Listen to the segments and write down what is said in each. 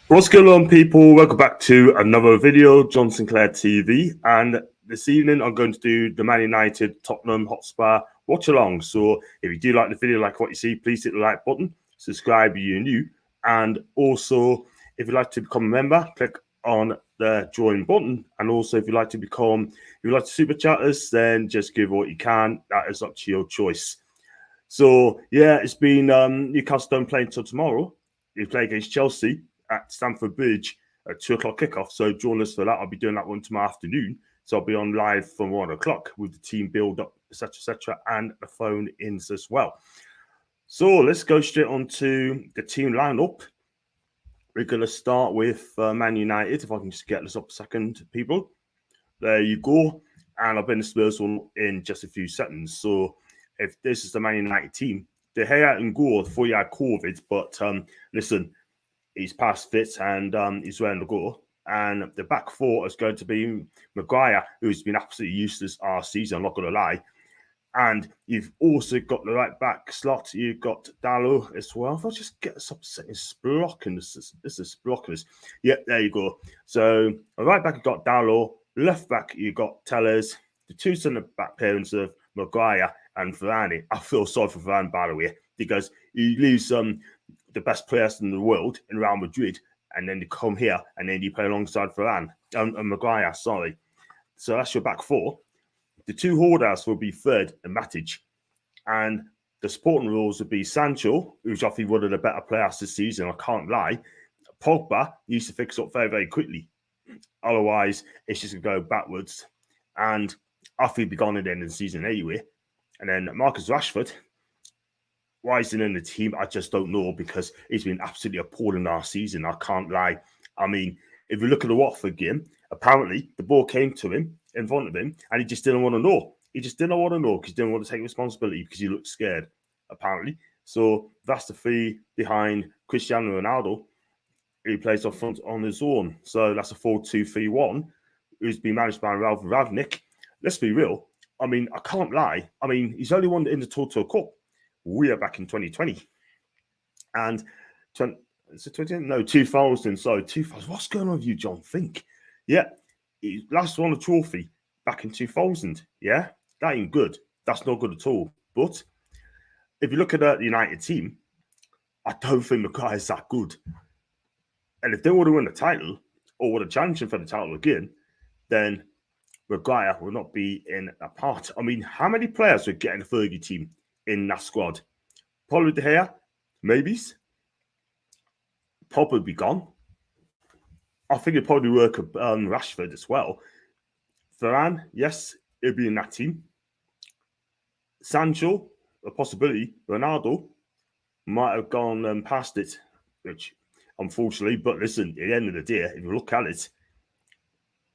What's going on, people? Welcome back to another video, John Sinclair TV. And this evening, I'm going to do the Man United Tottenham Hotspur watch-along. So if you do like the video, like what you see, please hit the like button, subscribe if you're new. And also, if you'd like to become a member, click on the join button. And also, if you'd like to super chat us, then just give what you can. That is up to your choice. So, yeah, it's been Newcastle don't play until tomorrow. They play against Chelsea at Stamford Bridge at 2 o'clock kickoff. So join us for that. I'll be doing that one tomorrow afternoon. So I'll be on live from 1 o'clock with the team build up, etc., and the phone ins as well. So let's go straight on to the team lineup. We're going to start with Man United. If I can just get this up a second, people. There you go. And I'll bring the Spurs one in just a few seconds. So if this is the Man United team, De Gea and Gore thought he had COVID, but listen, he's past fit and he's wearing the goal. And the back four is going to be Maguire, who's been absolutely useless our season, I'm not going to lie. And you've also got the right back slot. You've got Dalot as well. If I just get this upset, it's blocking this. This is blocking this. Yep, there you go. So the right back, you've got Dalot. Left back, you've got Tellers. The two centre back parents of Maguire and Varane. I feel sorry for Varane, by the way, because you lose the best players in the world in Real Madrid, and then you come here and then you play alongside Varane and Maguire. Sorry, so that's your back four. The two holders will be Fred and Matic, and the supporting roles will be Sancho, who's I think one of the better players this season. I can't lie. Pogba needs to fix up very, very quickly, otherwise it's just gonna go backwards. And I think he'll be gone at the end of the season anyway. And then Marcus Rashford. Why he's in the team, I just don't know, because he's been absolutely appalling last season. I can't lie. I mean, if you look at the Watford game, apparently the ball came to him in front of him and he just didn't want to know. He just didn't want to know because he didn't want to take responsibility because he looked scared, apparently. So that's the fee behind Cristiano Ronaldo, who plays up front on his own. So that's a 4-2-3-1, who's been managed by Ralph Ravnik. Let's be real. I mean, I can't lie. I mean, he's only won in the Total Cup. We are back in 2020. And 2000. So 2000. What's going on with you, John? Think. Yeah. He last won a trophy back in 2000. Yeah. That ain't good. That's not good at all. But if you look at the United team, I don't think Maguire is that good. And if they want to win the title or want to challenge him for the title again, then Maguire will not be in that part. I mean, how many players would get in the Fergie team in that squad? Probably De Gea, maybes. Pop would be gone. I think it'd probably work with Rashford as well. Varane, yes, it'd be in that team. Sancho, a possibility. Ronaldo might have gone past it, which unfortunately, but listen, at the end of the day, if you look at it,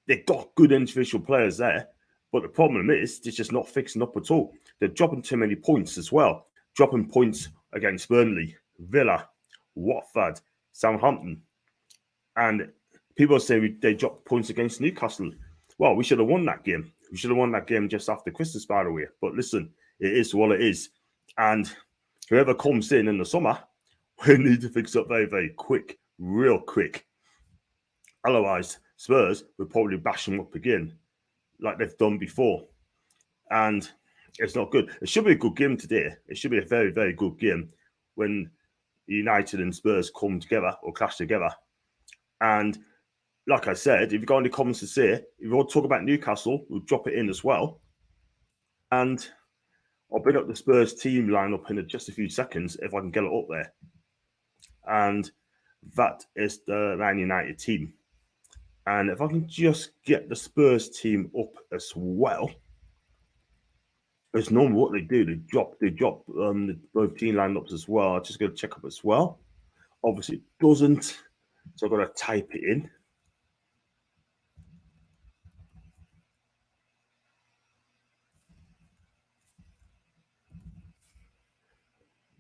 they've got good individual players there, but the problem is they're just not fixing up at all. They're dropping too many points as well. Dropping points against Burnley, Villa, Watford, Southampton. And people say they dropped points against Newcastle. Well, we should have won that game. We should have won that game just after Christmas, by the way. But listen, it is what it is. And whoever comes in the summer, we need to fix up very, very quick, real quick. Otherwise, Spurs will probably bash them up again, like they've done before. And it's not good. It should be a good game today. It should be a very, very good game when United and Spurs come together or clash together. And like I said, if you've got any comments to say, if you want to talk about Newcastle, we'll drop it in as well. And I'll bring up the Spurs team lineup in just a few seconds if I can get it up there. And that is the Man United team. And if I can just get the Spurs team up as well. It's normal what they do. They drop both team lineups as well. I'm just going to check up as well. Obviously, it doesn't. So I've got to type it in.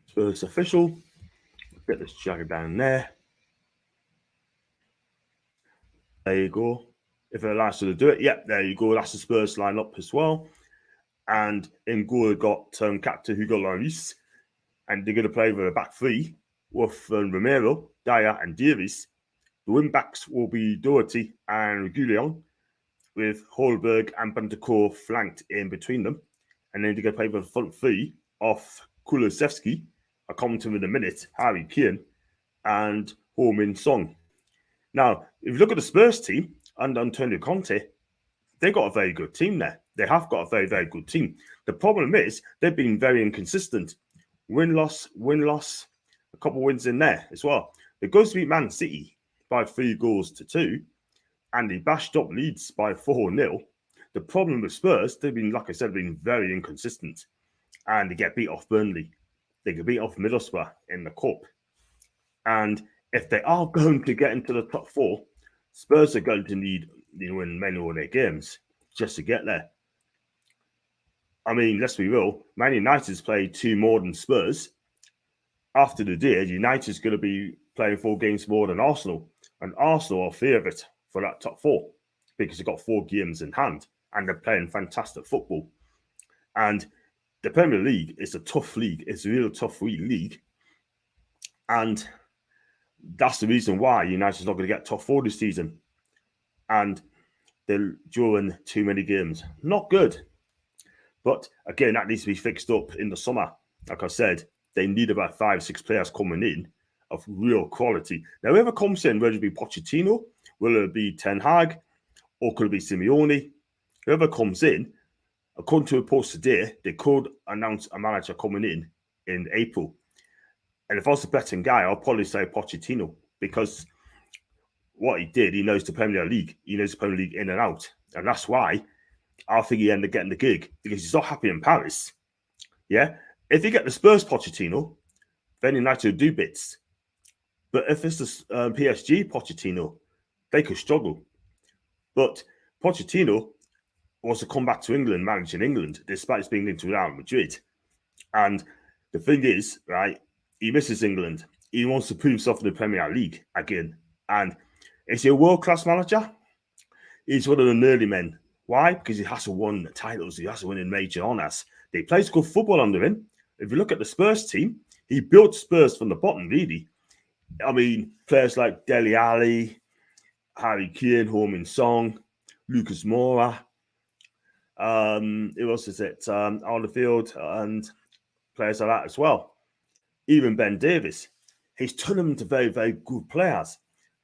Spurs official. Get this jacket down there. There you go. If it allows you to do it, yep, there you go. That's the Spurs lineup as well. And in goal, got captain Hugo Lloris, and they're going to play with a back three with Romero, Dyer, and Davies. The wing backs will be Doherty and Reguilon, with Holberg and Bentancur flanked in between them. And then they're going to play with the front three of Kulusevski, I'll come to him in a minute, Harry Kane, and Heung-min Son. Now, if you look at the Spurs team under Antonio Conte, they got a very good team there. They have got a very, very good team. The problem is they've been very inconsistent. Win-loss, a couple of wins in there as well. They go to beat Man City by 3-2, and they bashed up Leeds by 4-0. The problem with Spurs, they've been, like I said, been very inconsistent. And they get beat off Burnley. They get beat off Middlesbrough in the Cup. And if they are going to get into the top 4, Spurs are going to need to win many of their games just to get there. I mean, let's be real. Man United's played 2 more than Spurs. After the day, United's going to be playing 4 games more than Arsenal. And Arsenal are favourite for that top 4 because they've got 4 games in hand and they're playing fantastic football. And the Premier League is a tough league. It's a real tough league. And that's the reason why United's not going to get top 4 this season. And they're drawing too many games. Not good. But again, that needs to be fixed up in the summer. Like I said, they need about 5-6 players coming in of real quality. Now, whoever comes in, whether it be Pochettino, will it be Ten Hag, or could it be Simeone? Whoever comes in, according to a post today, they could announce a manager coming in April. And if I was a betting guy, I'll probably say Pochettino, because what he did, he knows the Premier League. He knows the Premier League in and out. And that's why I think he ended up getting the gig, because he's not happy in Paris. Yeah? If you get the Spurs Pochettino, then United will do bits. But if it's the PSG Pochettino, they could struggle. But Pochettino wants to come back to England, managing England, despite being into Real Madrid. And the thing is, right, he misses England. He wants to prove himself in the Premier League again. And is he a world-class manager? He's one of the nerdy men. Why? Because he has to win titles. He has to win in major honours. They plays good football under him. If you look at the Spurs team, he built Spurs from the bottom, really. I mean, players like Dele Alli, Harry Kane, Heung-min Son, Lucas Moura. Who else is it? On the field, and players like that as well. Even Ben Davies. He's turned them into very, very good players.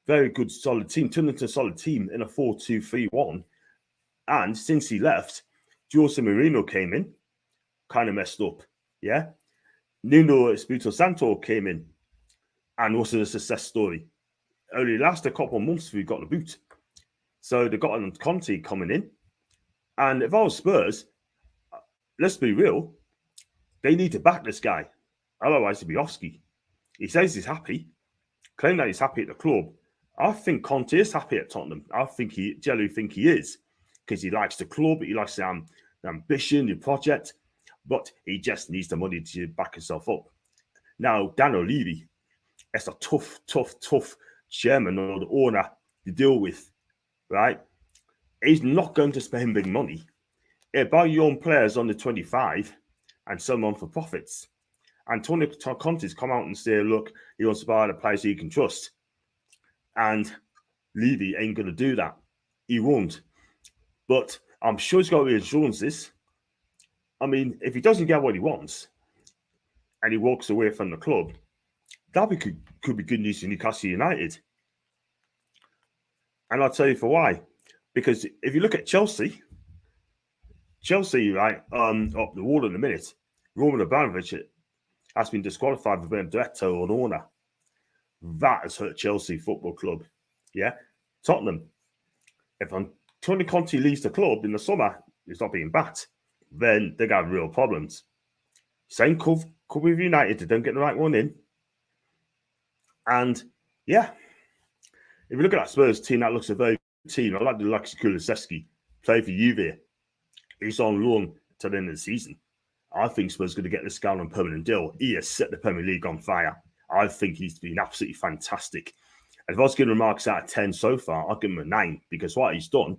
Very good, solid team. Turned into a solid team in a 4-2-3-1. And since he left, Jose Mourinho came in, kind of messed up. Yeah. Nuno Espirito Santo came in and was a success story. Only lasted a couple of months before he got the boot. So they got on Conte coming in. And if I was Spurs, let's be real, they need to back this guy. Otherwise, he'll be off-ski. He says he's happy, claim that he's happy at the club. I think Conte is happy at Tottenham. I think generally think he is, because he likes the club, he likes the ambition, the project, but he just needs the money to back himself up. Now, Daniel Levy, it's a tough chairman or the owner to deal with, right? He's not going to spend big money. Buy young players under 25 and sell them on for profits. Antonio Conte's come out and say, look, he wants to buy the players he can trust. And Levy ain't going to do that. He won't. But I'm sure he's got reassurances. I mean, if he doesn't get what he wants and he walks away from the club, that could be good news for Newcastle United. And I'll tell you for why. Because if you look at Chelsea, right, up the wall in a minute, Roman Abramovich has been disqualified for being director or an owner. That has hurt Chelsea Football Club. Yeah. Tottenham, if Antonio Conte leaves the club in the summer, he's not being backed, then they got real problems. Same could with United, they don't get the right one in. And yeah, if you look at that Spurs team, that looks a very good team. I like the Alexis Kulusevski, play for Juve. He's on loan to the end of the season. I think Spurs are going to get this guy on a permanent deal. He has set the Premier League on fire. I think he's been absolutely fantastic. And if I was giving remarks out of 10 so far, I'll give him a 9, because what he's done,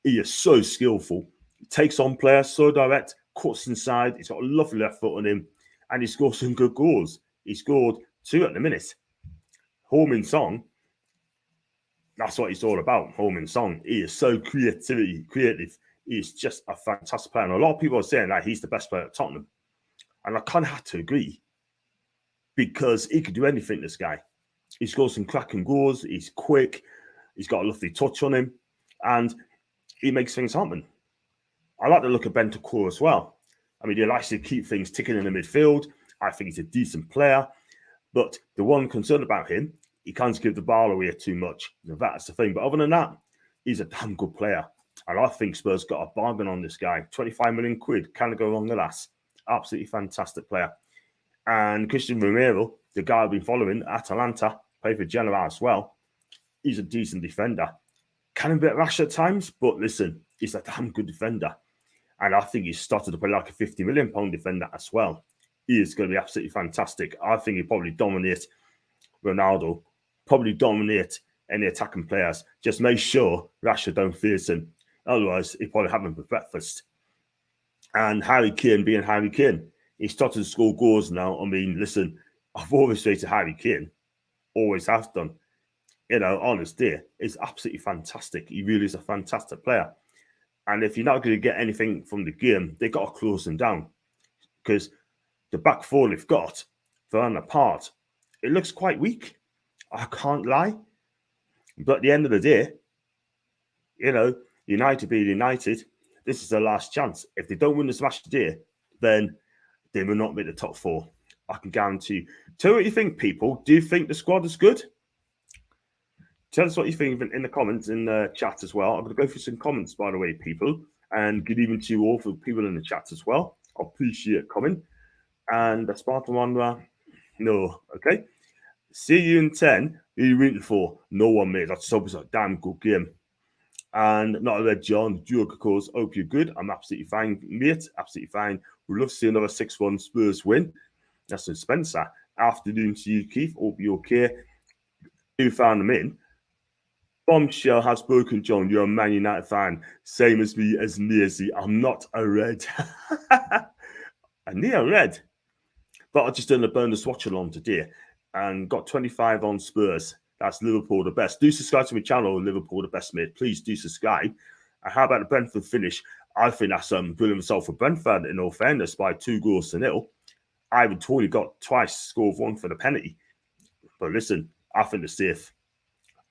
he is so skillful. He takes on players so direct, cuts inside. He's got a lovely left foot on him, and he scores some good goals. He scored 2 at the minute. Heung-min Son, That's what it's all about, Heung-min Son. He is so creative. He's just a fantastic player. And a lot of people are saying that he's the best player at Tottenham. And I kind of have to agree because he could do anything, this guy. He scores some cracking goals. He's quick. He's got a lovely touch on him. And he makes things happen. I like the look of Bentancur as well. I mean, he likes to keep things ticking in the midfield. I think he's a decent player. But the one concern about him, he can't give the ball away too much. That's the thing. But other than that, he's a damn good player. And I think Spurs got a bargain on this guy. 25 million quid. Can't go wrong with that. Absolutely fantastic player. And Christian Romero, the guy I've been following, Atalanta, played for Genoa as well. He's a decent defender. Kind of a bit rash at times, but listen, he's a damn good defender. And I think he's started to play like a £50 million defender as well. He is going to be absolutely fantastic. I think he'll probably dominate Ronaldo, probably dominate any attacking players. Just make sure Rashford don't face him. Otherwise, he'll probably have him for breakfast. And Harry Kane being Harry Kane, he's started to score goals now. I mean, listen, I've always rated Harry Kane. Always have done. You know, on his day, he's absolutely fantastic. He really is a fantastic player. And if you're not going to get anything from the game, they've got to close them down. Because the back four they've got, Varane apart, it looks quite weak. I can't lie. But at the end of the day, you know, United being United, this is their last chance. If they don't win this match today, then they will not make the top four. I can guarantee you. Tell me what you think, people. Do you think the squad is good? Tell us what you think in the comments in the chat as well. I'm going to go through some comments, by the way, people. And good evening to you all for people in the chat as well. I appreciate it coming. And the Spartan Wanderer, no. Okay. See you in 10. Who are you rooting for? No one, mate. That's always a damn good game. And not a red John. Duke, of course. Hope you're good. I'm absolutely fine, mate. Absolutely fine. We'd love to see another 6-1 Spurs win. That's in Spencer. Afternoon to you, Keith. Hope you're okay. You found them in. Bombshell has spoken, John. You're a Man United fan. Same as me as Niazi. I'm not a red. I need a red. But I just done a bonus watch-along today and got 25 on Spurs. That's Liverpool the best. Do subscribe to my channel, Liverpool the best, mate. Please do subscribe. And how about the Brentford finish? I think that's brilliant result for Brentford, in all fairness, by 2-0. Ivan Toney got twice, scored one for the penalty. But listen, I think they're safe.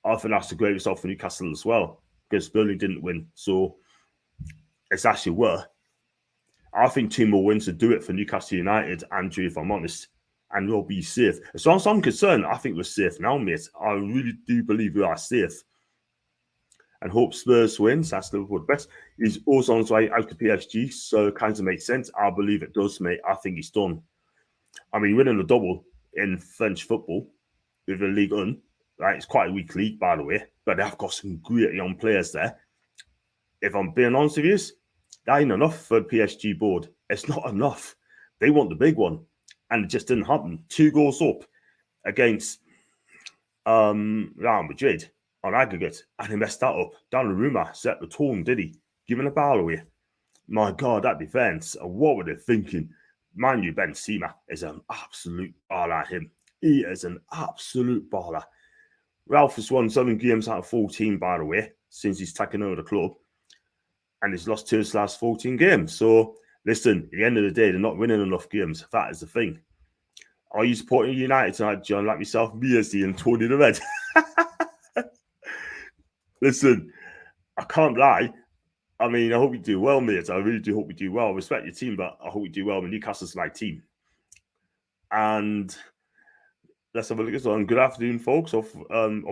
I think that's a great result for Newcastle as well, because Burnley didn't win. So it's actually worth. I think 2 more wins to do it for Newcastle United, Andrew, if I'm honest, and we'll be safe. As far as I'm concerned, I think we're safe now, mate. I really do believe we are safe. And hope Spurs wins. That's Liverpool the best. He's also on his way out to PSG, so it kind of makes sense. I believe it does, mate. I think he's done. I mean, winning a double in French football with the Ligue 1, right? It's quite a weak league, by the way, but they've got some great young players there. If I'm being honest with you, that ain't enough for the PSG board. It's not enough. They want the big one, and it just didn't happen. 2 goals up against Real Madrid on aggregate, and he messed that up. Donnarumma set the tone, did he? Giving the ball away. My God, that defense, what were they thinking? Manu Benzema is an absolute baller, him. He is an absolute baller. Ralph has won 7 games out of 14, by the way, since he's taken over the club. And he's lost 2 of his last 14 games. So, listen, at the end of the day, they're not winning enough games. That is the thing. Are you supporting United tonight, John, like myself, Miazi and Tony the Red? Listen, I can't lie. I mean, I hope you do well, mate. I really do hope you do well. I respect your team, but I hope you do well. Newcastle's my team. And let's have a look at this one. Good afternoon, folks. Off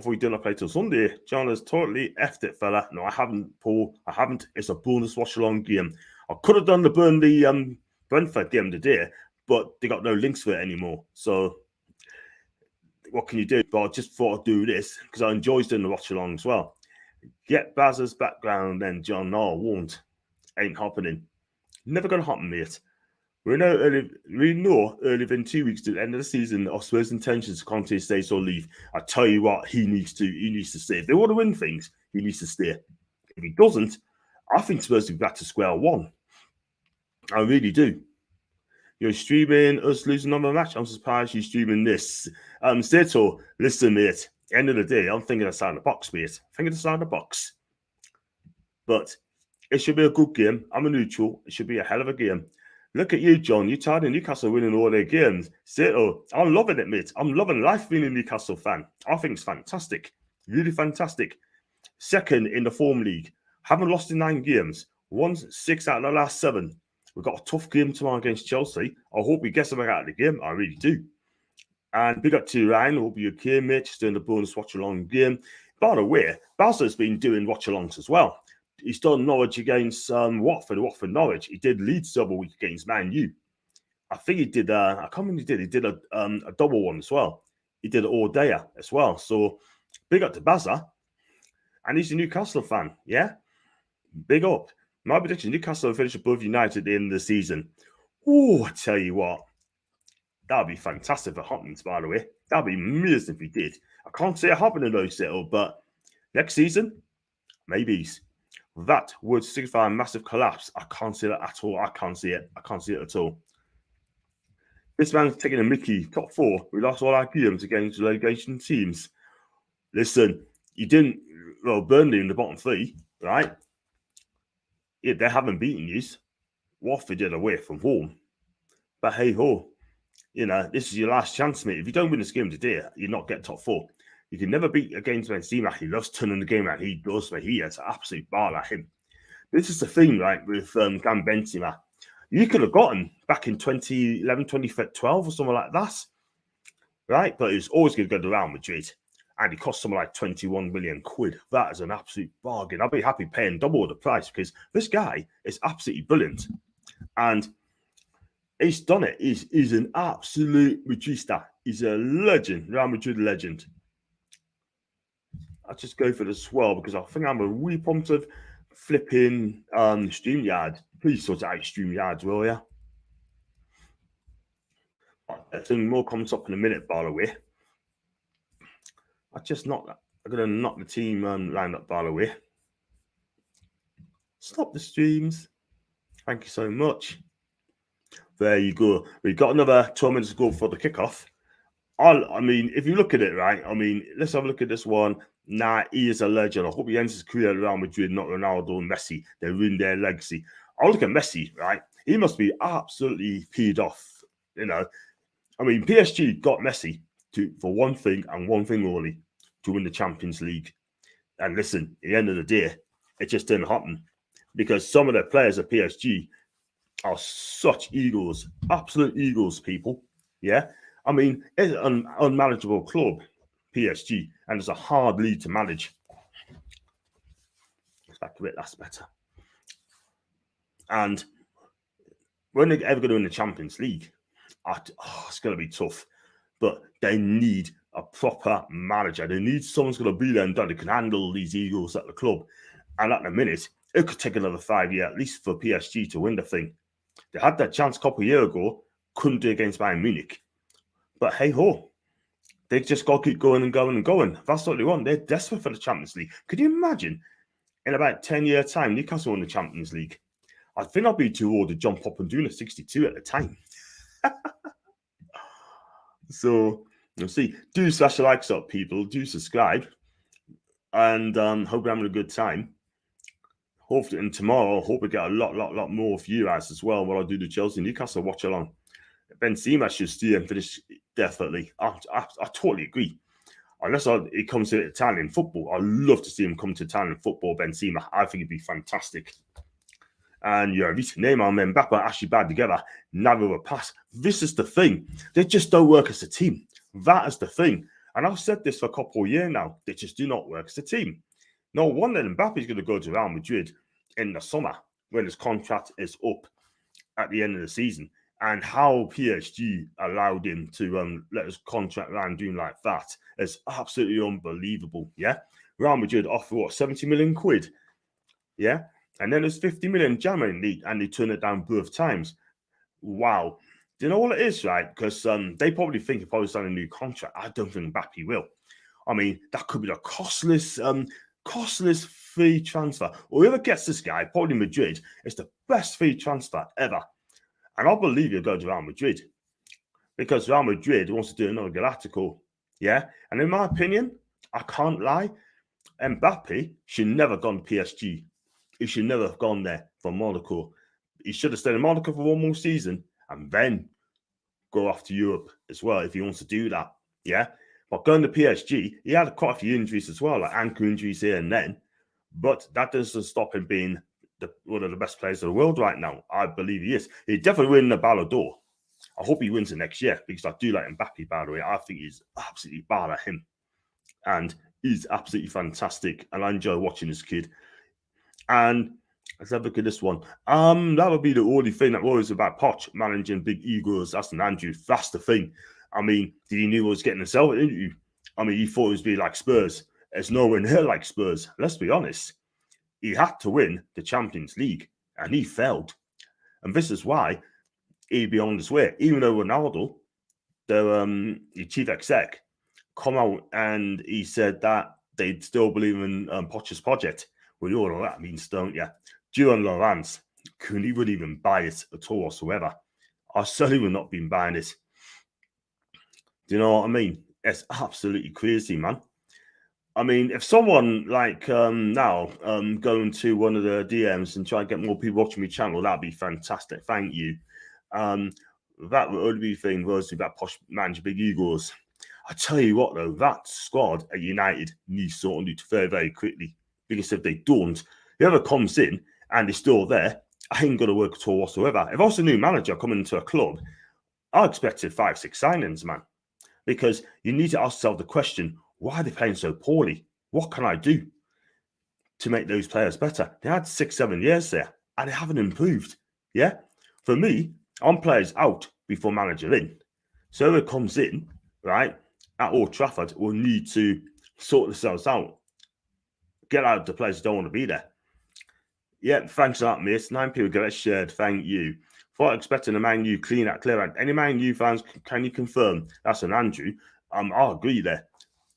we didn't play till Sunday. John has totally effed it, fella. No, I haven't, Paul. I haven't. It's a bonus watch-along game. I could have done the Burnley Brentford game today, but they got no links for it anymore. So what can you do? But I just thought I'd do this because I enjoyed doing the watch-along as well. Get Bazza's background then, John. No, I won't. Ain't happening. Never gonna happen, mate. We know earlier than 2 weeks to the end of the season of Spurs' intentions to Conte stays or leave. I tell you what, he needs to stay. If they want to win things, he needs to stay. If he doesn't, I think Spurs will be back to square one. I really do. You're streaming us losing another match. I'm surprised you're streaming this. Seto, listen, mate. End of the day, I'm thinking outside the box, mate. Thinking outside the box. But it should be a good game. I'm a neutral. It should be a hell of a game. Look at you, John. You tired of Newcastle winning all their games. I'm loving it, mate. I'm loving life being a Newcastle fan. I think it's fantastic. Really fantastic. Second in the form league. Haven't lost in 9 games. Won 6 out of the last 7. We've got a tough game tomorrow against Chelsea. I hope we get something out of the game. I really do. And big up to Ryan. Hope you're okay, mate. Just doing the bonus watch-along game. By the way, Balsa's been doing watch-alongs as well. He's done Norwich against Watford Norwich. He did Leeds the other week against Man U. I think he did, I can't remember he did. He did a double one as well. He did all day as well. So big up to Baza. And he's a Newcastle fan, yeah? Big up. My prediction, Newcastle will finish above United at the end of the season. Oh, I tell you what. That would be fantastic if it happens, by the way. That would be amazing if we did. I can't see it happening though, Settle, but next season, maybe. That would signify a massive collapse. I can't see that at all. I can't see it. I can't see it at all. This man's taking a mickey. Top 4. We lost all our games against relegation teams. Listen, you didn't. Well, Burnley in the bottom 3, right? Yeah, they haven't beaten you. Watford did away from home. But hey ho, this is your last chance, mate. If you don't win this game today, you're not getting top 4. You can never beat against Benzema. He loves turning the game around. He does, but he has an absolute bar at him. This is the thing, right, with Gam Benzema. You could have gotten back in 2011, 2012 or something like that, right? But it's always going to go to Real Madrid. And it cost something like 21 million quid. That is an absolute bargain. I'll be happy paying double the price because this guy is absolutely brilliant. And he's done it. He's an absolute Madrista. He's a legend, Real Madrid legend. I'll just go for the swell because I think I'm a wee pumped of flipping StreamYard. Please sort out StreamYards, will ya? Some more comments up in a minute, by the way. I'm going to knock the team line up, by the way. Stop the streams. Thank you so much. There you go. We've got another 12 minutes to go for the kickoff. I mean, if you look at it, right, I mean, let's have a look at this one. Nah, he is a legend. I hope he ends his career at Real Madrid, not Ronaldo and Messi. They ruined their legacy. I'll look at Messi, right? He must be absolutely peed off, I mean, PSG got Messi for one thing and one thing only, to win the Champions League. And listen, at the end of the day, it just didn't happen because some of the players at PSG are such egos, absolute egos, people. Yeah. I mean, it's an unmanageable club, PSG, and it's a hard league to manage. Back a bit, that's better. And when they're ever going to win the Champions League, it's going to be tough. But they need a proper manager. They need someone's going to be there and that can handle these egos at the club. And at the minute, it could take another 5 years at least for PSG to win the thing. They had that chance a couple of years ago, couldn't do against Bayern Munich. But hey ho, they just got to keep going and going and going. That's what they want. They're desperate for the Champions League. Could you imagine in about 10 years' time, Newcastle won the Champions League? I think I'd be too old to jump up and do a 62 at the time. So, you'll see. Do smash the likes up, people. Do subscribe. And hope you're having a good time. Hopefully, and tomorrow, I hope we get a lot more for you guys as well while I do the Chelsea Newcastle watch along. Benzema should stay and finish definitely. I totally agree. Unless it comes to Italian football, I'd love to see him come to Italian football, Benzema. I think it'd be fantastic. And Neymar and Mbappe are actually bad together. Never will pass. This is the thing. They just don't work as a team. That is the thing. And I've said this for a couple of years now. They just do not work as a team. No wonder Mbappe is going to go to Real Madrid in the summer when his contract is up at the end of the season. And how PSG allowed him to let his contract run doing like that is absolutely unbelievable. Yeah. Real Madrid offer 70 million quid. Yeah. And then there's 50 million Germany and they turn it down both times. Wow. Do you know what it is, right? Because they probably think if I was signing a new contract, I don't think Mbappe will. I mean, that could be the costless free transfer. Whoever gets this guy, probably Madrid, is the best free transfer ever. And I believe he'll go to Real Madrid because Real Madrid wants to do another Galactical. Yeah. And in my opinion, I can't lie. Mbappe should never have gone to PSG. He should never have gone there from Monaco. He should have stayed in Monaco for one more season and then go off to Europe as well if he wants to do that. Yeah. But going to PSG, he had quite a few injuries as well, like ankle injuries here and then. But that doesn't stop him being one of the best players in the world right now. I believe he is. He'll definitely win the Ballon d'Or. I hope he wins it next year because I do like Mbappe, by the way. I think he's absolutely bad at him. And he's absolutely fantastic. And I enjoy watching this kid. And let's have a look at this one. That would be the only thing that worries about Poch managing big egos. That's an Andrew. That's the thing. I mean, did he knew he was getting himself an interview? I mean, he thought it was be like Spurs. There's no one here like Spurs. Let's be honest. He had to win the Champions League, and he failed. And this is why he'd be on his way. Even though Ronaldo, the chief exec, come out and he said that they'd still believe in Poch's project. Well, you all know what that means, don't you? Julian Laurent couldn't even buy it at all whatsoever. I certainly would not been buying it. Do you know what I mean? It's absolutely crazy, man. I mean, if someone like now going to one of the DMs and try to get more people watching my channel, that'd be fantastic. Thank you. That would only be the thing was about Poch manage big egos. I tell you what, though, that squad at United needs sorting out very, very quickly. Because if they don't, whoever comes in and is still there, I ain't going to work at all whatsoever. If I was a new manager coming into a club, I expected 5-6 signings, man. Because you need to ask yourself the question, why are they playing so poorly? What can I do to make those players better? They had 6-7 years there and they haven't improved. Yeah? For me, I'm players out before manager in. So whoever comes in, right, at Old Trafford will need to sort themselves out. Get out of the players who don't want to be there. Yeah, thanks for that, miss. 9 people get it shared. Thank you. For expecting a Man U clear out. Any Man U fans, can you confirm? That's an Andrew. I agree there.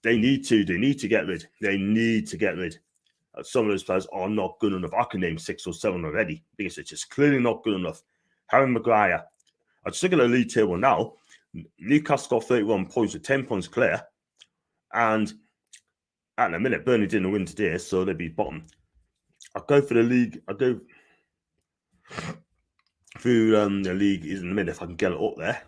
They need to get rid. They need to get rid. Some of those players are not good enough. I can name 6 or 7 already because it's just clearly not good enough. Harry Maguire. I just look at the league table now. Newcastle got 31 points with 10 points clear. And at the minute, Burnley didn't win today, so they'd be bottom. I'll go for the league. I'll go through the league in a minute if I can get it up there.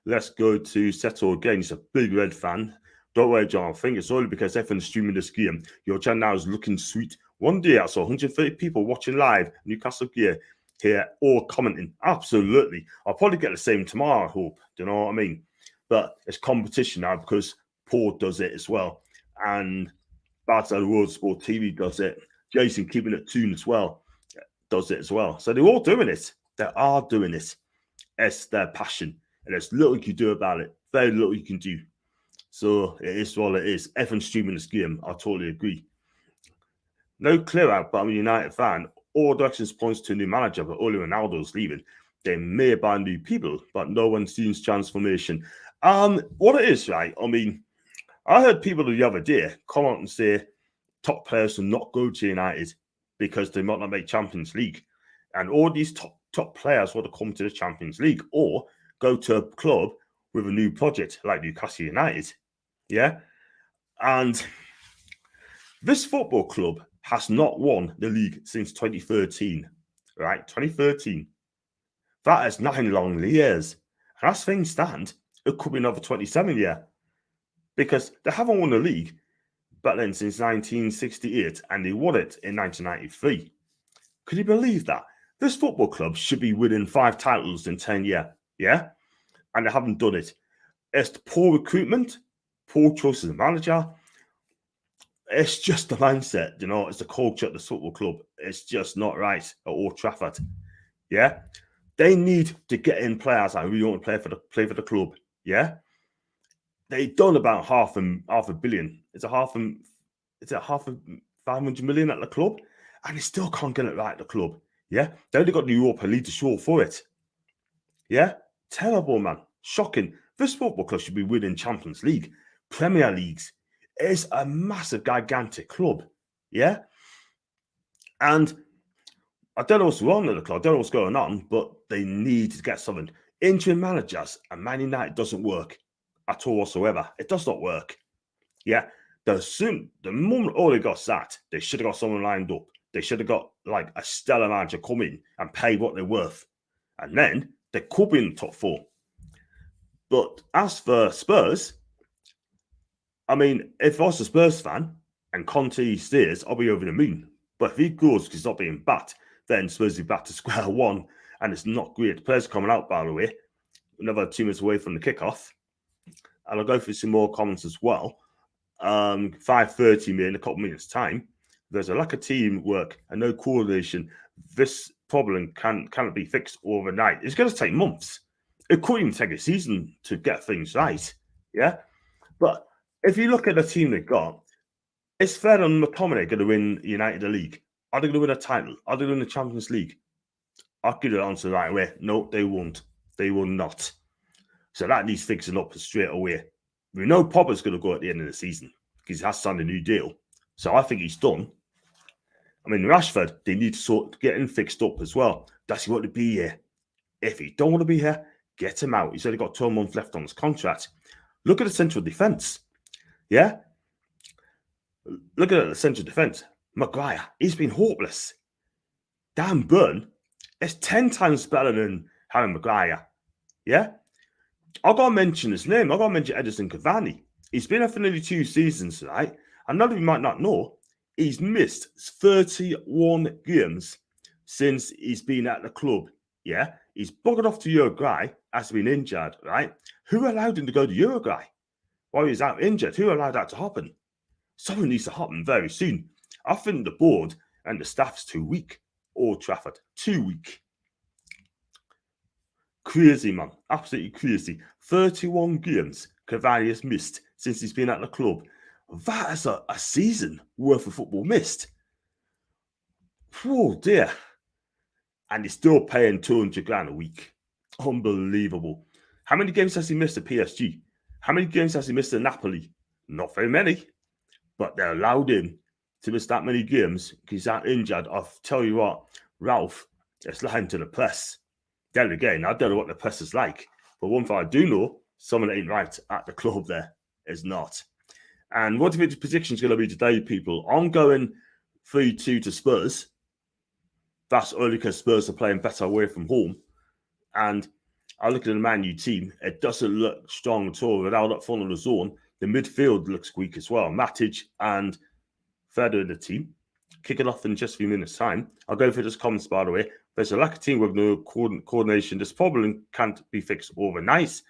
Let's go to Seto again. He's a big Red fan. Don't worry, John. I think it's only because everyone's streaming this game. Your channel now is looking sweet. One day I saw 130 people watching live Newcastle gear here, all commenting. Absolutely. I'll probably get the same tomorrow, I hope. Do you know what I mean? But it's competition now because Paul does it as well. And Bad Side of World Sport TV does it. Jason keeping it tuned as well does it as well. So they're all doing it. They are doing it. It's their passion. And there's little you can do about it. Very little you can do. So it is what it is. Everyone's streaming this game. I totally agree. No clear out, but I'm a United fan. All directions points to a new manager, but only Ronaldo's leaving. They may buy new people, but no one sees transformation. What it is, right? I mean, I heard people the other day come out and say top players will not go to United because they might not make Champions League. And all these top players want to come to the Champions League or go to a club with a new project like Newcastle United. Yeah. And this football club has not won the league since 2013. Right? 2013. That is 9 long years. And as things stand, it could be another 27 years. Because they haven't won the league but then since 1968, and they won it in 1993. Could you believe that? This football club should be winning 5 titles in 10 years. Yeah? And they haven't done it. It's poor recruitment, poor choice of manager. It's just the mindset, you know, it's the culture at the football club. It's just not right at Old Trafford. Yeah? They need to get in players that really want to play for the club. Yeah? They've done about half a billion. It's a half of 500 million at the club, and they still can't get it right at the club. Yeah? They only got the Europa League to show for it. Yeah? Terrible, man. Shocking. This football club should be winning Champions League, Premier Leagues. It's a massive, gigantic club. Yeah? And I don't know what's wrong with the club. I don't know what's going on, but they need to get something. Interim managers and Man United doesn't work at all whatsoever. It does not work. Yeah? The moment Ole got sacked, they should have got someone lined up. They should have got like a stellar manager come in and pay what they're worth. And then they could be in the top 4. But as for Spurs, I mean, if I was a Spurs fan and Conte stays, I'll be over the moon. But if he goes because he's not being backed, then Spurs be back to square one. And it's not great. The players coming out, by the way, another 2 minutes away from the kickoff. And I'll go through some more comments as well. 5:30 in a couple minutes' time. There's a lack of teamwork and no coordination. This problem cannot be fixed overnight. It's going to take months. It could even take a season to get things right. Yeah. But if you look at the team they got, is Fred and McTominay going to win United the league? Are they going to win a title? Are they going to win the Champions League? I'll give you the answer right away. No, they won't. They will not. So that needs fixing up straight away. We know Pogba's going to go at the end of the season because he has signed a new deal. So I think he's done. I mean, Rashford, they need to get him fixed up as well. Does he want to be here? If he don't want to be here, get him out. He's only got 12 months left on his contract. Look at the central defence. Yeah? Look at the central defence. Maguire, he's been hopeless. Dan Burn is 10 times better than Harry Maguire. Yeah? I've got to mention his name. I've got to mention Edison Cavani. He's been here for nearly 2 seasons, right? And none of you might not know, he's missed 31 games since he's been at the club. Yeah? He's buggered off to Uruguay, has been injured, right? Who allowed him to go to Uruguay while he was out injured? Who allowed that to happen? Something needs to happen very soon. I think the board and the staff's too weak. Old Trafford, too weak. Crazy, man. Absolutely crazy. 31 games Cavani has missed since he's been at the club. That is a season worth of football missed. Oh, dear. And he's still paying 200 grand a week. Unbelievable. How many games has he missed at PSG? How many games has he missed at Napoli? Not very many. But they allowed him to miss that many games because he's that injured. I'll tell you what, Ralph is lying to the press. Then again, I don't know what the press is like. But one thing I do know, someone ain't right at the club there is not. And what do you think the prediction is going to be today, people? I'm going 3-2 to Spurs. That's only because Spurs are playing better away from home. And I look at the Man U team. It doesn't look strong at all. Without up front of the zone, the midfield looks weak as well. Matic and Federer in the team. Kick it off in just a few minutes' time. I'll go through this comments, by the way. There's a lack of teamwork, no coordination. This problem can't be fixed overnight.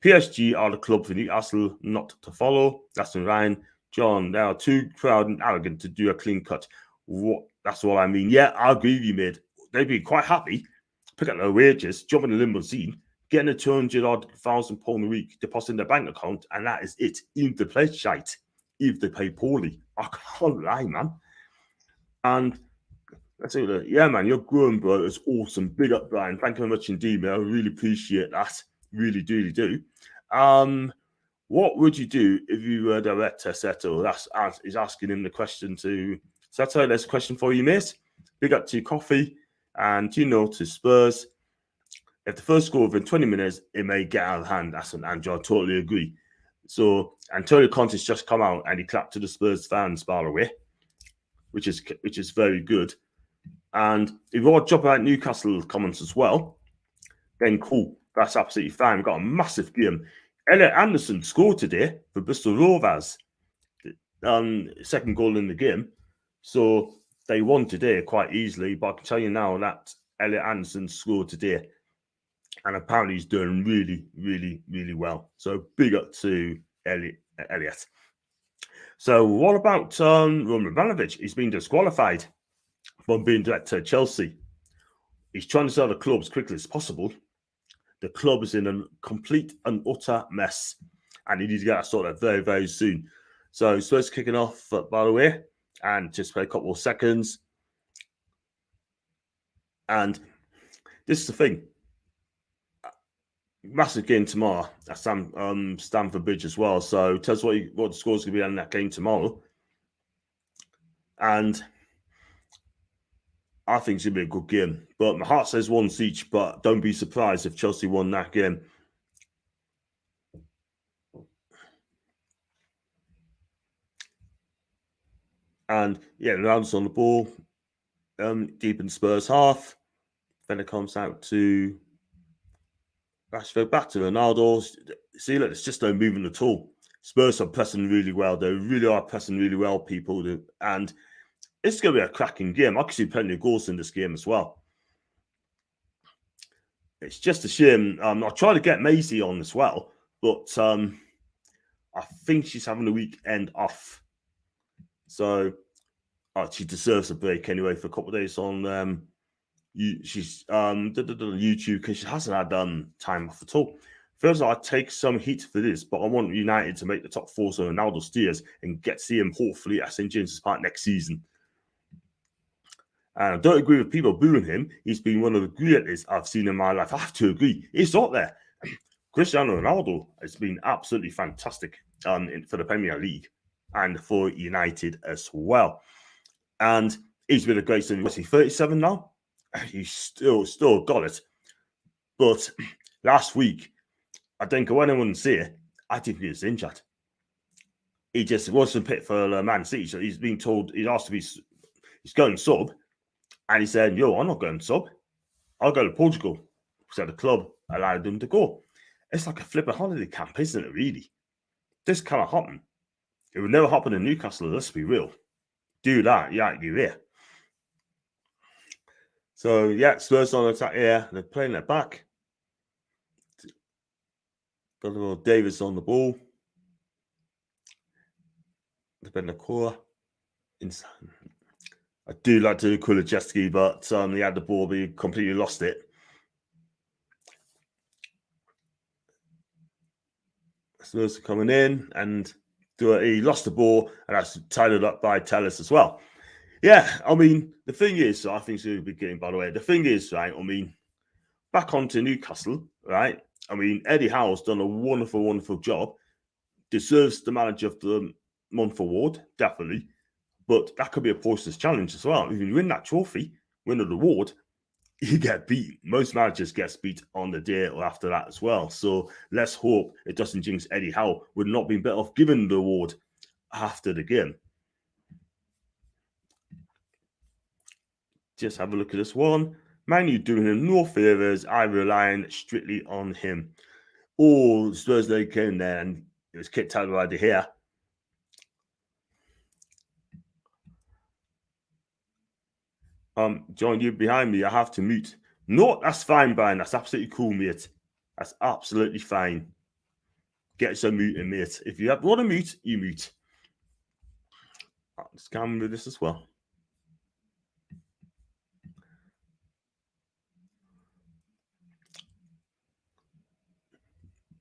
PSG are the club for Newcastle not to follow. That's in Ryan. John, they are too proud and arrogant to do a clean cut. That's what I mean. Yeah, I agree with you, mate. They'd be quite happy, pick up their wages, jump in the limousine, getting a 200,000 pound a week, deposit in their bank account, and that is it. Even if they play shite, if they play poorly. I can't lie, man. And let's see, yeah, man, you're growing, bro. It's awesome. Big up, Brian. Thank you very much indeed, man. I really appreciate that. Really do. What would you do if you were director Seto? He's asking him the question to Seto. There's a question for you, mate. Big up to Coffee and to Spurs. If the first score within 20 minutes, it may get out of hand. That's an Andrew. I totally agree. So Antonio Conte's just come out and he clapped to the Spurs fans, by the way, which is very good. And if you want to drop out Newcastle comments as well, then cool. That's absolutely fine. We've got a massive game. Elliot Anderson scored today for Bristol Rovers. Second goal in the game. So they won today quite easily. But I can tell you now that Elliot Anderson scored today. And apparently he's doing really well. So big up to Elliot. So what about Roman Abramovich? He's been disqualified from being director at Chelsea. He's trying to sell the club as quickly as possible. The club is in a complete and utter mess. And he needs to get that sorted very, very soon. So Spurs kicking off, by the way. And just play a couple of seconds. And this is the thing. Massive game tomorrow at Stamford Bridge as well. So tell us what the score's going to be on that game tomorrow. And I think it's going to be a good game. But my heart says once each, but don't be surprised if Chelsea won that game. And yeah, Ronaldo's on the ball, deep in Spurs half. Then it comes out to Rashford, back to Ronaldo. See, look, it's just no movement at all. Spurs are pressing really well. They really are pressing really well, people. And it's going to be a cracking game. I can see plenty of goals in this game as well. It's just a shame. I tried to get Maisie on as well, but I think she's having a weekend off. So she deserves a break anyway for a couple of days on she's YouTube because she hasn't had time off at all. First, I take some heat for this, but I want United to make the top four so Ronaldo steers and get to see him hopefully at St James's Park next season. And I don't agree with people booing him. He's been one of the greatest I've seen in my life. I have to agree. He's up there. Cristiano Ronaldo has been absolutely fantastic for the Premier League and for United as well. And he's been a great son. What's he, 37 now? He's still got it. But last week, I think when I wouldn't see it, I think he was injured. He just wasn't fit for Man City. So he's been told, he's asked to be, he's going sub. And he said, yo, I'm not going sub. I'll go to Portugal. So the club allowed him to go. It's like a flipping holiday camp, isn't it, really? This cannot happen. It would never happen in Newcastle, let's be real. Do that, yeah, you're here. So, yeah, Spurs on attack here. They're playing it back. Got a little Davis on the ball. There's been a core. I do like to call it Kulicheski, but he had the ball, but he completely lost it. Spurs are coming in, and he lost the ball, and that's tied it up by Telles as well. Yeah, I mean, the thing is, I think it's a big game, by the way. The thing is, right, I mean, back onto Newcastle, right? I mean, Eddie Howe's done a wonderful, wonderful job. Deserves the Manager of the Month award, definitely. But that could be a poisonous challenge as well. If you win that trophy, win an award, you get beat. Most managers get beat on the day or after that as well. So let's hope it doesn't jinx Eddie Howe. Would not be better off giving the award after the game. Just have a look at this one. Man, you doing him no favours. I'm relying strictly on him. Oh, Spurs they came there and it was kicked out by De Gea. John, you behind me. I have to mute. No, that's fine, Brian. That's absolutely cool, mate. That's absolutely fine. Get some muting, mate. If you want to mute, you mute. I'll just come with this as well.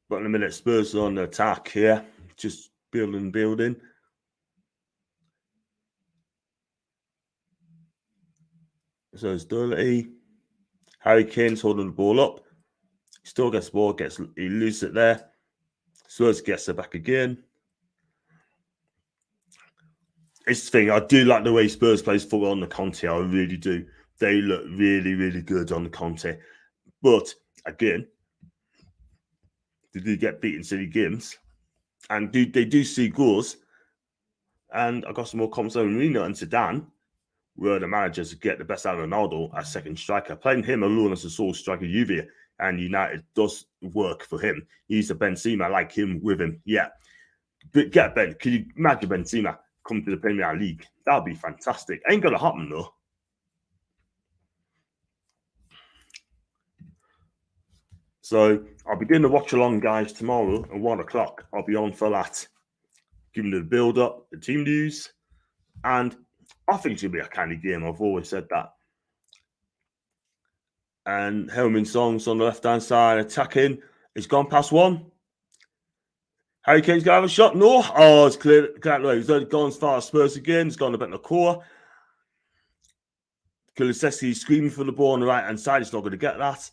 But in a minute, Spurs on the attack here. Just building. So it's Doherty. Harry Kane's holding the ball up. Still gets the ball, he loses it there. Spurs gets it back again. It's the thing, I do like the way Spurs plays football on the Conte. I really do. They look really, really good on the Conte. But again, they do get beaten silly games. And they do see goals. And I got some more comments on Mourinho and Zidane, where the managers get the best out of Ronaldo as second striker. Playing him alone as a sole striker, Juve and United does work for him. He's a Benzema, I like him with him. Yeah. But get Ben. Can you imagine Benzema come to the Premier League? That'd be fantastic. Ain't gonna happen though. So I'll be doing the watch along, guys, tomorrow at 1 o'clock. I'll be on for that. Giving the build up, the team news, and I think it's gonna be a candy game. I've always said that. And Hellman Songs on the left hand side attacking. It's gone past one. Harry Kane's gonna have a shot. No. Oh, it's clear. He's gone as far as Spurs again. It's gone a bit in the core. Kulicheski screaming for the ball on the right hand side. He's not going to get that.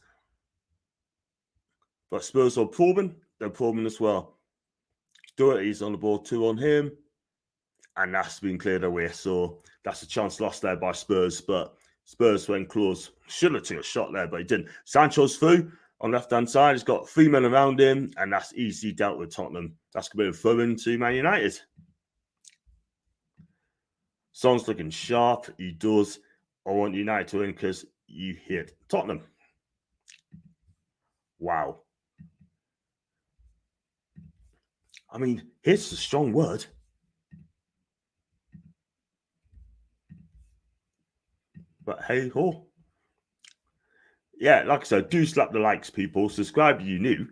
But Spurs are probing. They're probing as well. Doherty's on the ball, 2 on him. And that's been cleared away. So that's a chance lost there by Spurs. But Spurs went close. Should have taken a shot there, but he didn't. Sancho's through on the left-hand side. He's got 3 men around him. And that's easily dealt with Tottenham. That's going to be a throw into Man United. Son's looking sharp. He does. I want United to win because you hit Tottenham. Wow. I mean, hit's a strong word. But hey ho. Yeah, like I said, do slap the likes, people. Subscribe if you new.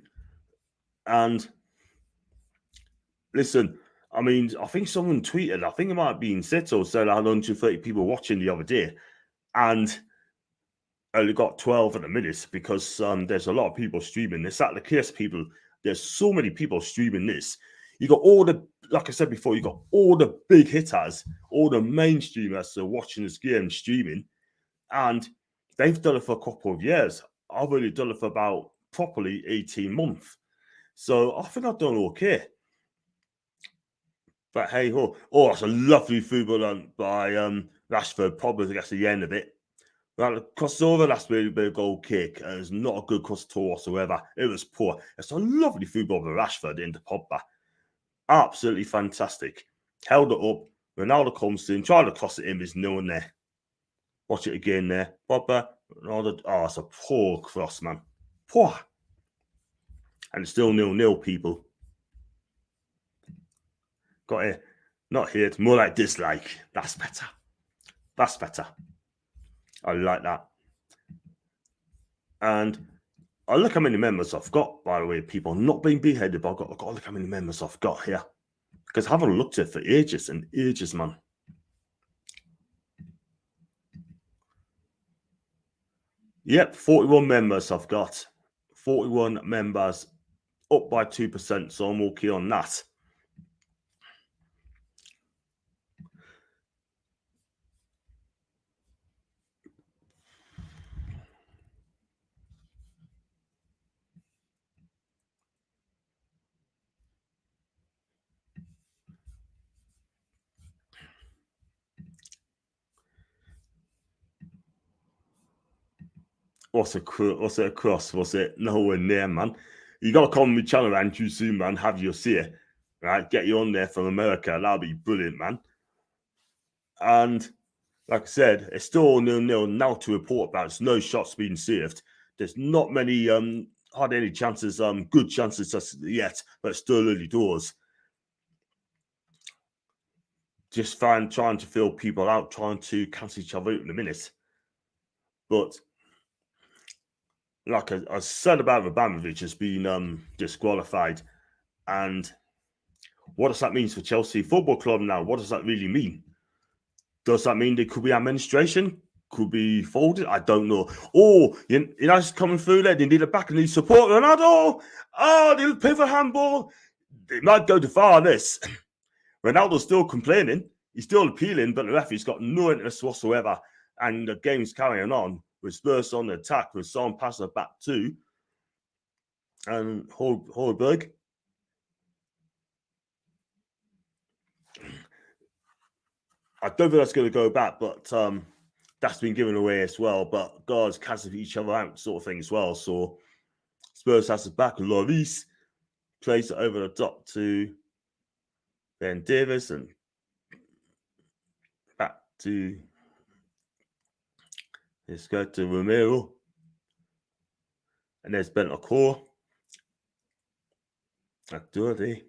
And listen, I mean, I think someone tweeted, I think it might have been Sito, said I had 130 people watching the other day. And only got 12 at the minute because there's a lot of people streaming this. At the case, people, there's so many people streaming this. You got all the, like I said before, you got all the big hitters, all the mainstreamers are watching this game streaming, and they've done it for a couple of years. I've only done it for about properly 18 months. So I think I've done okay. But hey ho. Oh, it's a lovely football by Rashford, probably against the end of it. Well, the crossover, that's really been a goal kick. And it's not a good cross tour whatsoever. It was poor. It's a lovely football by Rashford into Pogba. Absolutely fantastic. Held it up. Ronaldo comes in, tried to cross it in, there's no one there. Watch it again there. Pogba, Ronaldo. Oh, it's a poor cross, man. Poor. And it's still 0-0, people. Got it. Not here. It's more like dislike. That's better. That's better. I like that. And I look how many members I've got, by the way, people. Not being beheaded, but I've got to look how many members I've got here. Because I haven't looked at it for ages and ages, man. Yep, 41 members I've got. 41 members, up by 2%, so I'm okay on that. What's it across? Was it nowhere near, man? You got to come on my channel and too soon, man. Have your say, right? Get you on there from America. That'll be brilliant, man. And like I said, it's still 0-0 now to report about. There's no shots being saved. There's not many, hardly any chances, good chances yet, but it's still early doors. Just trying to fill people out, trying to cancel each other out in a minute. But like I said about Abramovich has been disqualified. And what does that mean for Chelsea Football Club now? What does that really mean? Does that mean there could be administration? Could be folded? I don't know. Oh, you know, it's coming through there. They need a back and need support. Ronaldo! Oh, they'll pay for handball. They might go too far on this. Ronaldo's still complaining. He's still appealing, but the referee's got no interest whatsoever. And the game's carrying on with Spurs on the attack, with Son passing it back to and Holberg. I don't think that's going to go back, but that's been given away as well. But guards cancel each other out, sort of thing as well. So Spurs has it back. Lloris plays it over the top to Ben Davis and back to let's go to Romero. And there's Bentancur. Dirty.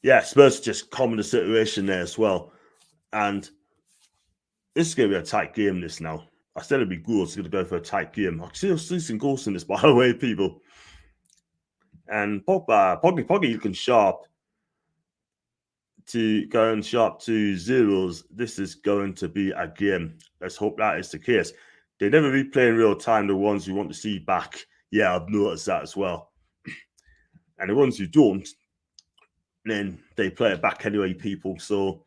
Yeah, Spurs just calming the situation there as well. And this is going to be a tight game, this now. I said it'd be good. It's going to go for a tight game. I can see some goals in this, by the way, people. And Poggy looking sharp to going sharp to zeros. This is going to be a game. Let's hope that is the case. They never replay in real time the ones you want to see back. Yeah, I've noticed that as well. And the ones you don't, then they play it back anyway, people. So,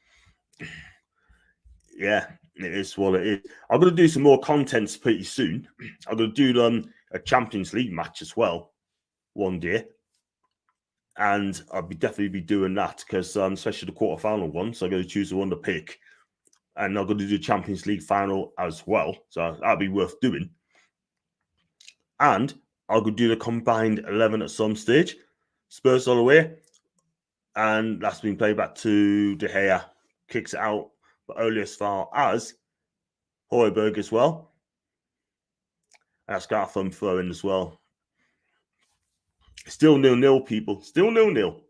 yeah, it is what it is. I'm going to do some more contents pretty soon. I'm going to do a Champions League match as well one day. And I'll definitely be doing that because especially the quarterfinal one. So I'm going to choose the one to pick. And I'm going to do the Champions League final as well. So that'll be worth doing. And I'll go do the combined 11 at some stage. Spurs all the way. And that's been played back to De Gea. Kicks it out. but only as far as Højbjerg as well. And that's got a thumb throw in as well. Still 0-0, people. Still 0-0.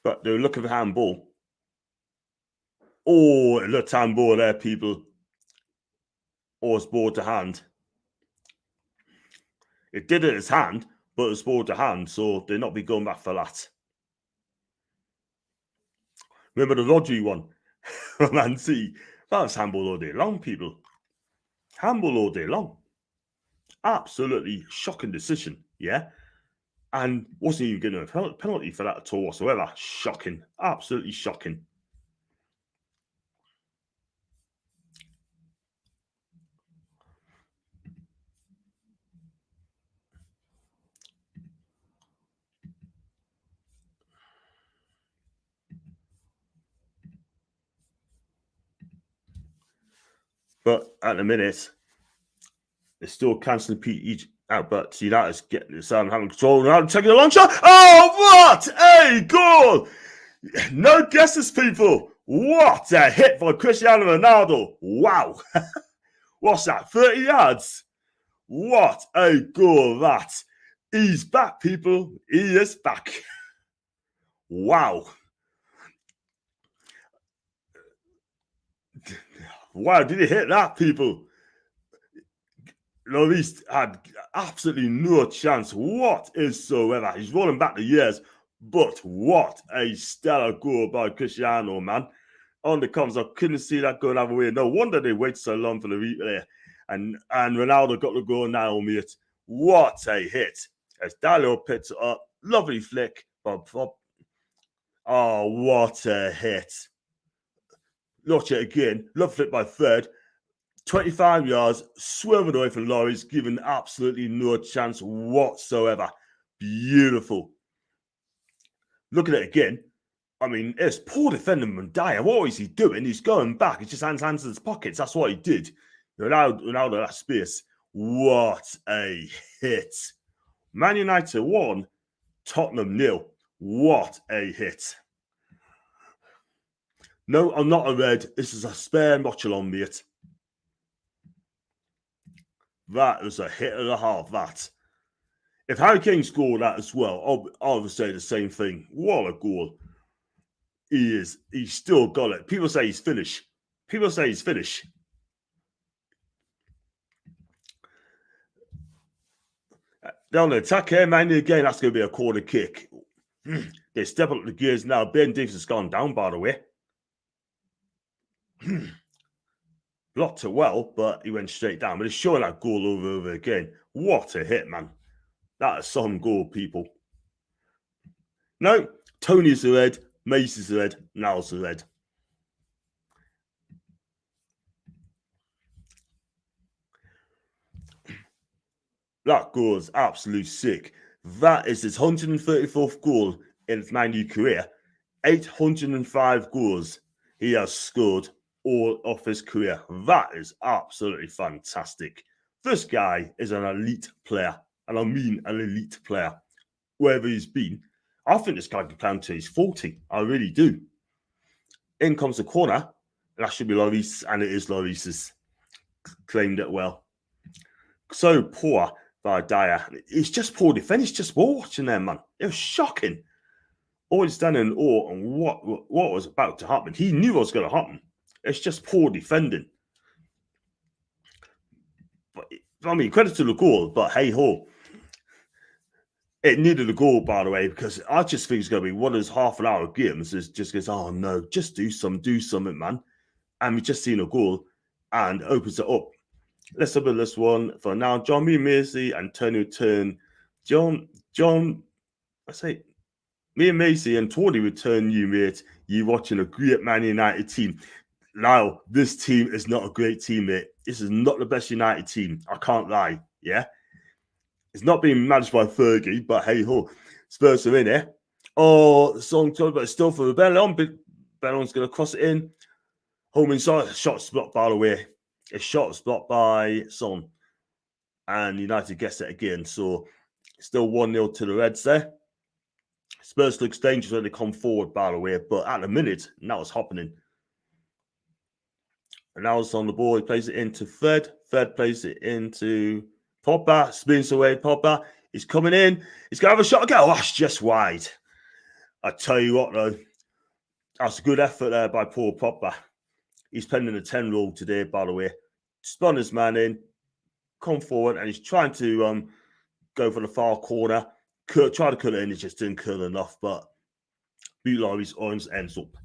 But they're looking for handball. Oh, it looked handball there, people. Or it's ball to hand. It did it as hand, but it's ball to hand, so they'll not be going back for that. Remember the Rodri one? Man, see, that was handball all day long, people. Handball all day long. Absolutely shocking decision, yeah? And wasn't even getting a penalty for that at all whatsoever. Shocking. Absolutely shocking. But at the minute, they're still cancelling each out. But see, that is getting having control now. Taking a long shot. Oh, what a goal! No guesses, people. What a hit by Cristiano Ronaldo. Wow. What's that? 30 yards. What a goal that. He's back, people. He is back. Wow. Wow, did he hit that, people? Lloris had absolutely no chance whatsoever. He's rolling back the years, but what a stellar goal by Cristiano, man. On the comms, I couldn't see that going other way. No wonder they waited so long for the replay. And Ronaldo got the goal now, mate. What a hit. As Dalio picks it up. Lovely flick. Oh, what a hit. Watch it again. Love flick by Fred. 25 yards, swerving away from Lloris, given absolutely no chance whatsoever. Beautiful. Look at it again. I mean, it's poor defending Mandaya. What is he doing? He's going back. He's just hands in his pockets. That's what he did. Ronaldo that space. What a hit. Man United 1, Tottenham 0. What a hit. No, I'm not a red. This is a spare Watchalong, mate. That was a hit and a half, that. If Harry Kane scored that as well, I would say the same thing. What a goal. He's still got it. People say he's finished. Down the attack here, man. Again, that's going to be a corner kick. They step up the gears now. Ben Davies has gone down, by the way. Blocked it well, but he went straight down. But he's showing that goal over again. What a hit, man. That is some goal, people. No, Tony's the red, Macy's the red, Niall's the red. That goal is absolutely sick. That is his 134th goal in his Man U career. 805 goals he has scored all of his career. That is absolutely fantastic. This guy is an elite player, and I mean an elite player. Wherever he's been, I think this guy can play until he's 40. I really do. In comes the corner. That should be Lloris, and it is Lloris's. Claimed it well. So poor by Dyer. It's just poor defense. It's just watching there, man. It was shocking. Always standing in awe on what was about to happen. He knew what was going to happen. It's just poor defending. But I mean, credit to the goal, but hey ho. It needed a goal, by the way, because I just think it's going to be one of those half an hour games. It just goes, oh no, just do something, man. And we just seen a goal and opens it up. Let's have this one for now. John B. Macy, Antonio turn. I say, me and Macy and Tony return you, mate. You watching a great Man United team. Now, this team is not a great team, mate. This is not the best United team. I can't lie, yeah? It's not being managed by Fergie, but hey ho, Spurs are in here. Oh, the song told, but it's still for Bellon. Bellon's going to cross it in. Home inside, shot blocked by the way. A shot blocked by Son. and United gets it again. So still 1-0 to the Reds there. Spurs looks dangerous when they come forward, by the way, but at the minute, that was happening. And now it's on the ball. He plays it into Fred. Fred plays it into Pogba. Spins away. Pogba. He's coming in. He's going to have a shot again. Oh, that's just wide. I tell you what, though. That's a good effort there by Paul Pogba. He's pending a 10 rule today, by the way. Spun his man in. Come forward. And he's trying to go for the far corner. Try to cut it in. It just didn't cut enough. But Bulary's arms ends up.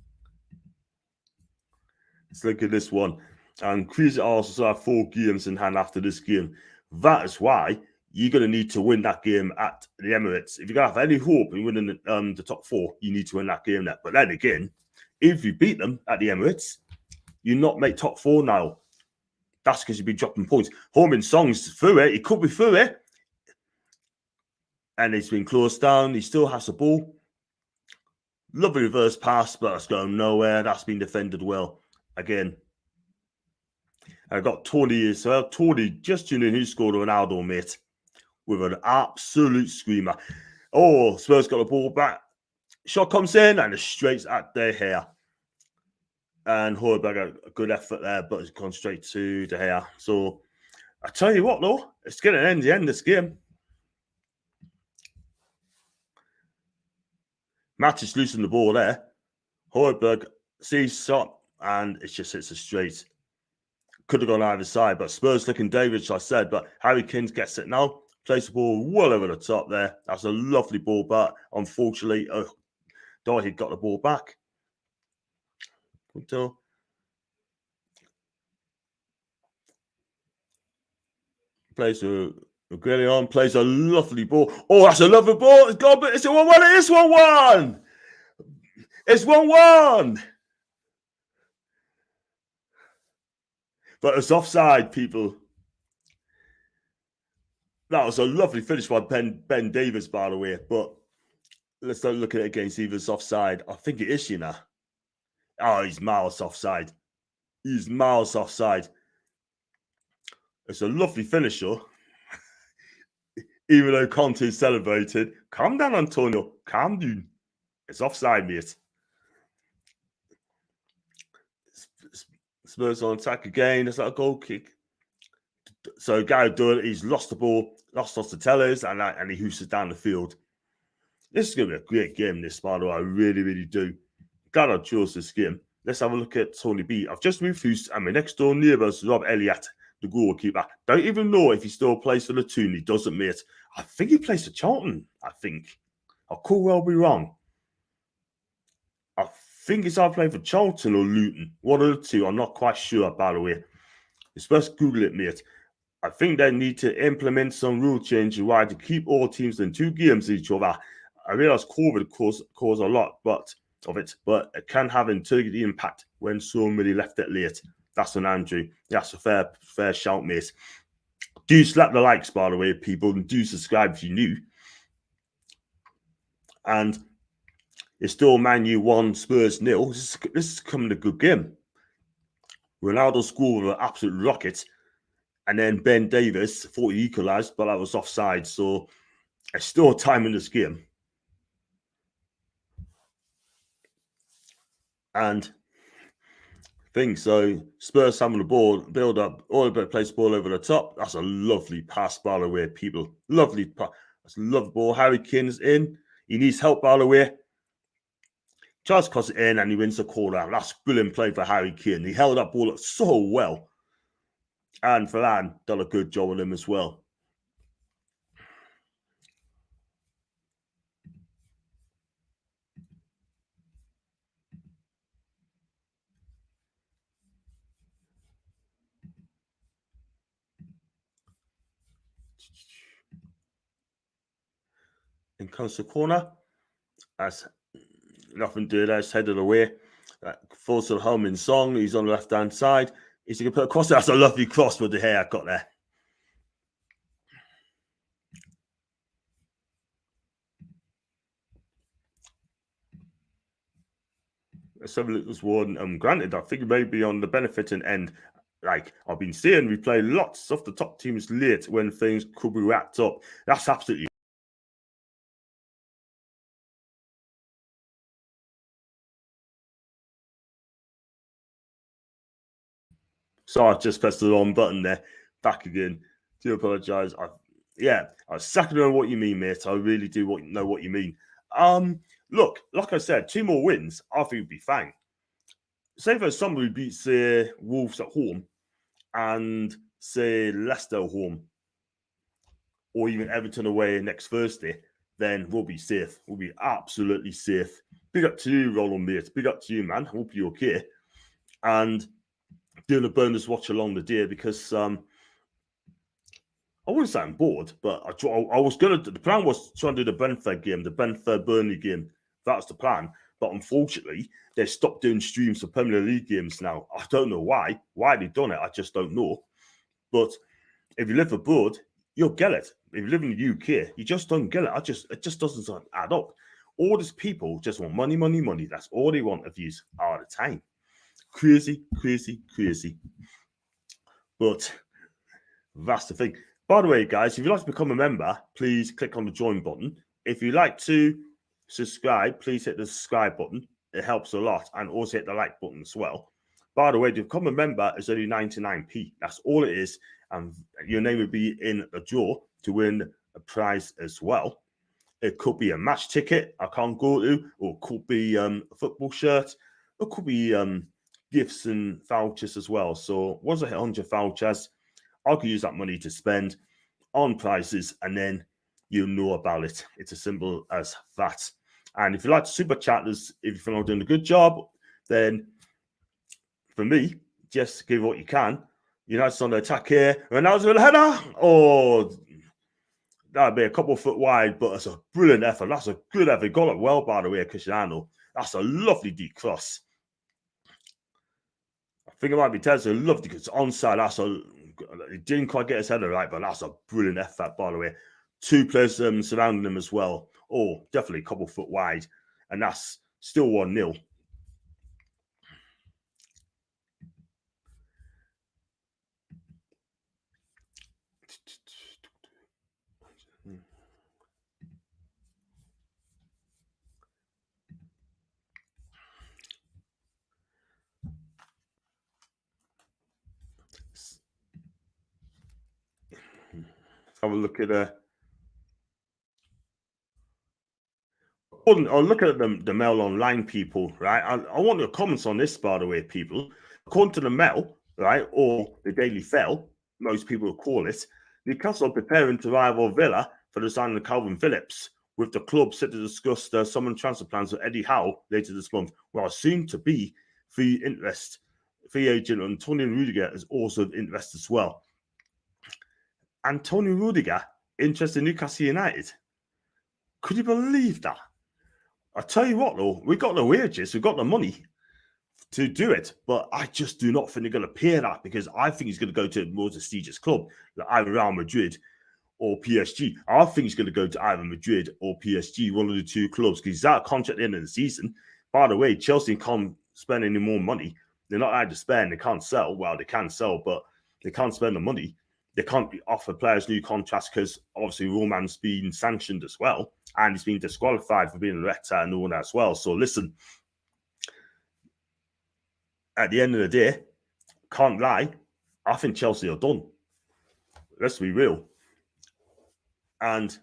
Let's look at this one. And Chris also have 4 games in hand after this game. That is why you're going to need to win that game at the Emirates. If you're going to have any hope in winning the top 4, you need to win that game there. But then again, if you beat them at the Emirates, you not make top 4 now. That's because you'll be dropping points. Heung-min Son's through it. He could be through it. And it's been closed down. He still has the ball. Lovely reverse pass, but it's going nowhere. That's been defended well. Again, I got Tony as well. Tony just tuning in, who scored a Ronaldo, mate, with an absolute screamer. Oh, Spurs got the ball back. Shot comes in and it's straight at their hair. And Højbjerg, a good effort there, but it's gone straight to the hair. So I tell you what, though, it's going to end the end of this game. Matic losing the ball there. Højbjerg sees shot. And it just hits it straight. Could have gone either side, but Spurs looking dangerous, I said. But Harry Kane gets it now. Plays the ball well over the top there. That's a lovely ball, but unfortunately, Doherty got the ball back. Until plays to Grillion, plays a lovely ball. Oh, that's a lovely ball. It's gone, but it's a 1-1. It is 1-1. It's 1-1. But it's offside, people. That was a lovely finish by Ben Davies, by the way. But let's not look at it again, see if it's offside. I think it is, you know. Oh, he's miles offside. He's miles offside. It's a lovely finisher. Even though Conte celebrated. Calm down, Antonio. Calm down. It's offside, mate. Spurs on attack again. It's like a goal kick. So Gary Dunn, he's lost the ball, lost Tellers, and he hooses down the field. This is going to be a great game, this, by the way. I really, really do. Glad I chose this game. Let's have a look at Tony B. I've just moved through, and my next door neighbour is Rob Elliott, the goalkeeper. Don't even know if he still plays for the Toon. He doesn't, mate. I think he plays for Charlton, I think. I could well be wrong. I think he's either playing for Charlton or Luton. One of the two. I'm not quite sure, by the way. You're supposed to Google it, mate. I think they need to implement some rule changes where to keep all teams in 2 games each other. I realise COVID caused a lot of it, but it can have a negative impact when so many left it late. That's an Andrew. That's a fair shout, mate. Do slap the likes, by the way, people, and do subscribe if you're new. And it's still Man U 1, Spurs 0. This is coming a good game. Ronaldo scored with an absolute rocket. And then Ben Davies thought he equalised, but that was offside. So there's still time in this game. And so Spurs having the ball, build up, all about place ball over the top. That's a lovely pass, by the way, people. Lovely pass. That's a lovely ball. Harry Kane's in. He needs help, by the way. Tries to cross it in and he wins the corner. That's brilliant play for Harry Kane. He held that ball up so well. And Varane done a good job on him as well. In comes the corner. That's nothing to do. That's headed away. Falls to the Heung-min Son. He's on the left-hand side. He's going to put a cross. That's a lovely cross with the hair got there. Let's have a look at this one. Granted, I think it may be on the benefiting end. like I've been seeing, we play lots of the top teams late when things could be wrapped up. That's absolutely. So I just pressed the wrong button there. Back again. Do apologise. I second on what you mean, mate. I really do know what you mean. Look, like I said, 2 more wins, I think we'd be fine. Say for somebody beats Wolves at home and say Leicester at home, or even Everton away next Thursday, then we'll be safe. We'll be absolutely safe. Big up to you, Roland, mate. Big up to you, man. Hope you're okay. And doing a bonus watch along the day because I wouldn't say I'm bored, but I was gonna. The plan was to try and do the Brentford game, the Brentford Burnley game. That's the plan. But unfortunately, they stopped doing streams for Premier League games now. I don't know why. Why they've done it, I just don't know. But if you live abroad, you'll get it. If you live in the UK, you just don't get it. It just doesn't add up. All these people just want money, money, money. That's all they want of you all the time. Crazy, crazy, crazy. But that's the thing. By the way, guys, if you'd like to become a member, please click on the join button. If you'd like to subscribe, please hit the subscribe button. It helps a lot. And also hit the like button as well. By the way, to become a member is only 99p. That's all it is. And your name will be in the draw to win a prize as well. It could be a match ticket I can't go to, or it could be a football shirt. It could be gifts and vouchers as well. So once I hit 100 vouchers, I could use that money to spend on prizes, and then you know about it. It's as simple as that. And if you like to super chat us, if you feel I'm doing a good job, then for me, just give what you can. United's on the attack here. Ronaldo's with a header. Oh, that'd be a couple of foot wide, but it's a brilliant effort. That's a good effort. Got it well, by the way, Cristiano. That's a lovely deep cross. I think it might be Tesla. Lovely because it's onside. He didn't quite get his header right, but that's a brilliant effort, by the way. 2 players surrounding him as well. Oh, definitely a couple foot wide. And that's still 1-0. Let's have a look at I'll look at the Mail Online people, right? I want your comments on this, by the way, people. According to the Mail, right, or the Daily Fell, most people will call it, Newcastle are preparing to rival Villa for the signing of Calvin Phillips, with the club set to discuss the summer transfer plans with Eddie Howe later this month. Well, soon to be free agent Antonio Rudiger is also of interest as well. Antonio Rudiger interested in Newcastle United. Could you believe that? I tell you what, though, we got the wages, we got the money to do it, but I just do not think they're going to pay that because I think he's going to go to a more prestigious club, like either Real Madrid or PSG. I think he's going to go to either Madrid or PSG, one of the 2 clubs, because he's out of contract at the end of the season. By the way, Chelsea can't spend any more money. They're not allowed to spend. They can't sell. Well, they can sell, but they can't spend the money. They can't offer players new contracts because obviously Roman's been sanctioned as well, and he's been disqualified for being a rector and all that as well. So listen, at the end of the day, can't lie, I think Chelsea are done. Let's be real. And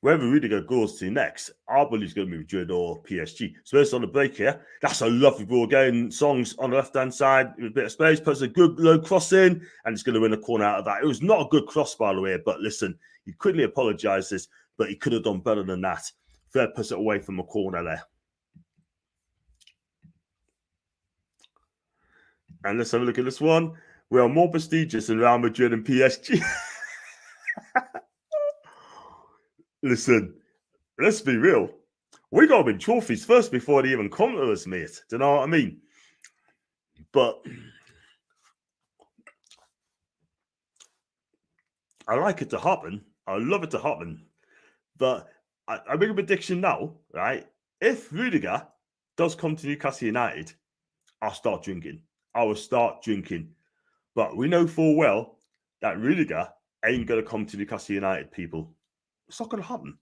wherever Rudiger goes to next, I believe he's going to be Madrid or PSG. Spurs on the break here. That's a lovely ball going. Songs on the left-hand side with a bit of space, puts a good low cross in, and he's going to win a corner out of that. It was not a good cross, by the way, but listen, he quickly apologises, but he could have done better than that. Fred puts it away from a corner there. And let's have a look at this one. We are more prestigious than Real Madrid and PSG. Listen, let's be real. We got to win trophies first before they even come to us, mate. Do you know what I mean? But I like it to happen. I love it to happen. But I make a prediction now, right? If Rudiger does come to Newcastle United, I'll start drinking. I will start drinking. But we know full well that Rudiger ain't going to come to Newcastle United, people. It's not going to happen.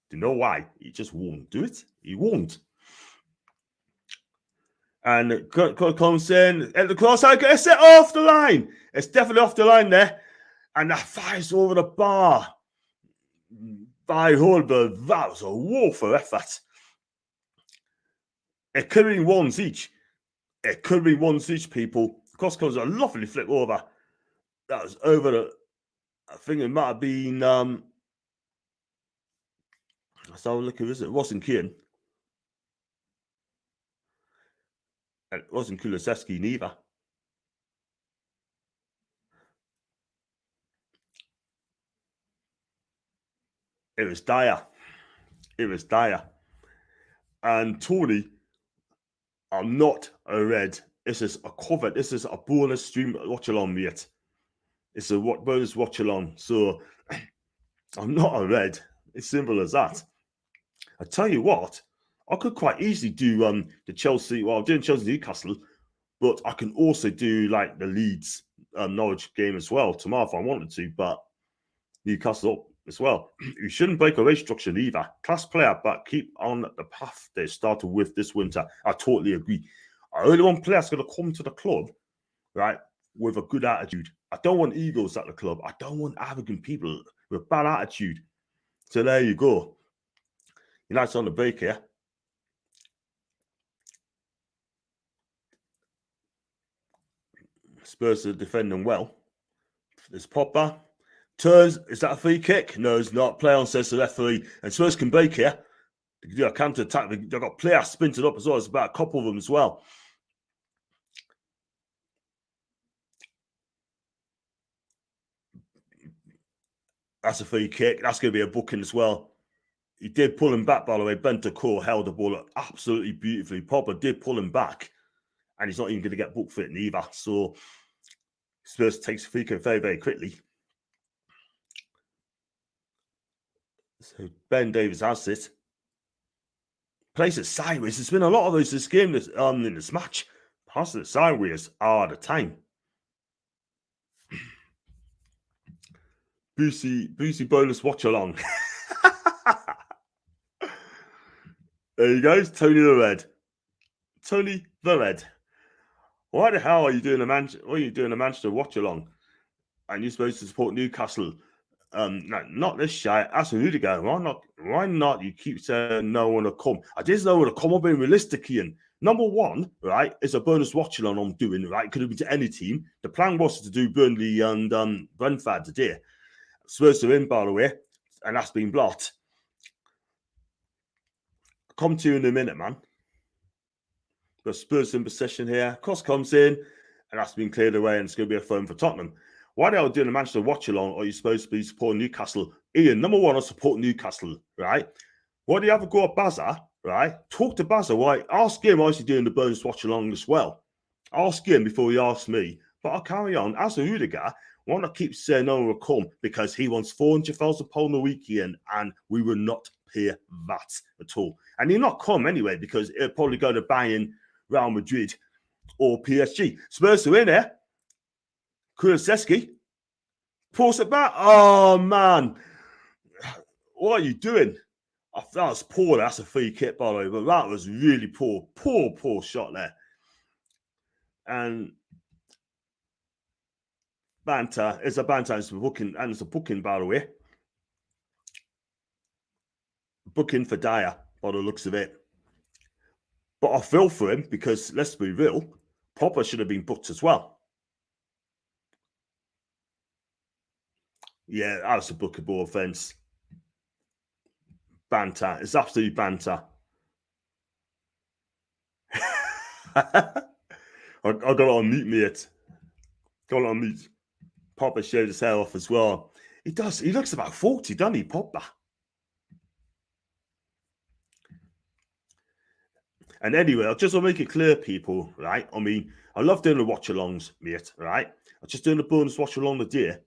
Do you know why? He just won't do it. He won't. And comes in at the cross. It's off the line. It's definitely off the line there. And that fires over the bar by Holberg. That was a woeful effort. It could have been ones each. It could be ones each, people. Cross comes a lovely flick over. That was over the. I think it might have been. Let's have a look. Who is it? It wasn't Kian. And it wasn't Kulusevski neither. It was Dyer. It was Dyer. And Tony, I'm not a red. This is a cover. This is a bonus stream watch along, mate. It's a bonus watch along. So I'm not a red. It's simple as that. I tell you what, I could quite easily do the Chelsea. Well, I'm doing Chelsea Newcastle, but I can also do like the Leeds Norwich game as well tomorrow if I wanted to. But Newcastle up as well. You shouldn't break away structure either. Class player, but keep on the path they started with this winter. I totally agree. I only want players going to come to the club, right, with a good attitude. I don't want egos at the club. I don't want arrogant people with bad attitude. So there you go. United's on the break here. Spurs are defending well. There's Popper. Turns. Is that a free kick? No, it's not. Play on, says the referee. And Spurs can break here. They can do a counter attack. They've got players sprinted up as well. There's about a couple of them as well. That's a free kick. That's going to be a booking as well. He did pull him back, by the way. Bentancur held the ball absolutely beautifully. Popper did pull him back. And he's not even going to get booked for it neither. So Spurs takes a free kick very, very quickly. So Ben Davies has it. Plays it sideways. There's been a lot of those this game, in this match. Passes it sideways all the time. Boosie bonus watch along. There you go. Tony the Red. Tony the Red. Why the hell are you doing a Manchester watch along? And you're supposed to support Newcastle. Not this shy. That's a Rudiger. Why not? You keep saying no one to come. I just know one to come. I'm being realistic, Ian. Number one, right, is a bonus watch along I'm doing, right? Could have been to any team. The plan was to do Burnley and Brentford today. Spurs are in, by the way, and that's been blocked. I'll come to you in a minute, man. Got Spurs in possession here. Cross comes in, and that's been cleared away, and it's going to be a phone for Tottenham. Why are you doing a Manchester watch along, or are you supposed to be supporting Newcastle? Ian, number one, I support Newcastle, right? Why do you have a go at Bazza, right? Talk to Bazza. Why? Ask him why is he doing the bonus watch along as well. Ask him before he asks me. But I'll carry on. As a Rudiger, want to keep saying no one will come because he wants £400,000 a week, Ian, and we will not pay that at all. And he'll not come anyway because he'll probably go to Bayern, Real Madrid, or PSG. Spurs are in there. Kulusevski pulls it back. Oh, man. What are you doing? That was poor. That's a free kick, by the way, but that was really poor. Poor shot there. And banter. It's a banter. It's a booking, and it's a booking, by the way. Booking for Dyer, by the looks of it. But I feel for him because, let's be real, Popper should have been booked as well. Yeah, that was a bookable offence. Banter. It's absolutely banter. I got it on mute, mate. Got it on mute. Popper shaved his hair off as well. He does. He looks about 40, doesn't he, Popper? And anyway, I just want to make it clear, people, right? I mean, I love doing the watch-alongs, mate, right? I'm just doing the bonus watch-along the day,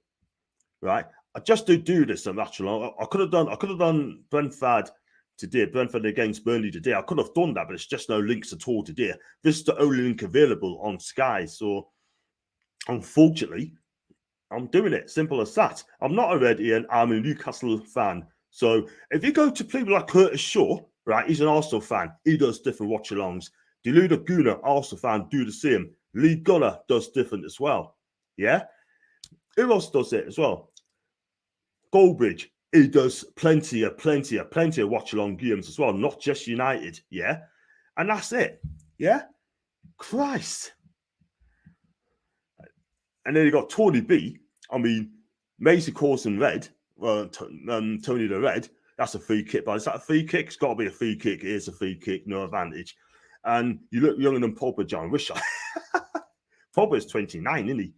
right? I just do this watch-along. I could have done Brentford today, Brentford against Burnley today. I could have done that, but it's just no links at all today. This is the only link available on Sky, so Unfortunately, I'm doing it. Simple as that. I'm not a Red Ian. I'm a Newcastle fan. So if you go to people like Curtis Shaw, right, he's an Arsenal fan. He does different watch-alongs. Deluda Guna, Arsenal fan, do the same. Lee Gunner does different as well. Yeah? Who else does it as well? Goldbridge, he does plenty of watch-along games as well, not just United. Yeah? And that's it. Yeah? Christ. And then you got Tony B. I mean, Macy Corson Red, Tony the Red, that's a free kick. But is that a free kick? It's got to be a free kick. It is a free kick, no advantage. And you look younger than Pogba, John. Wish I. Pogba's 29, isn't he?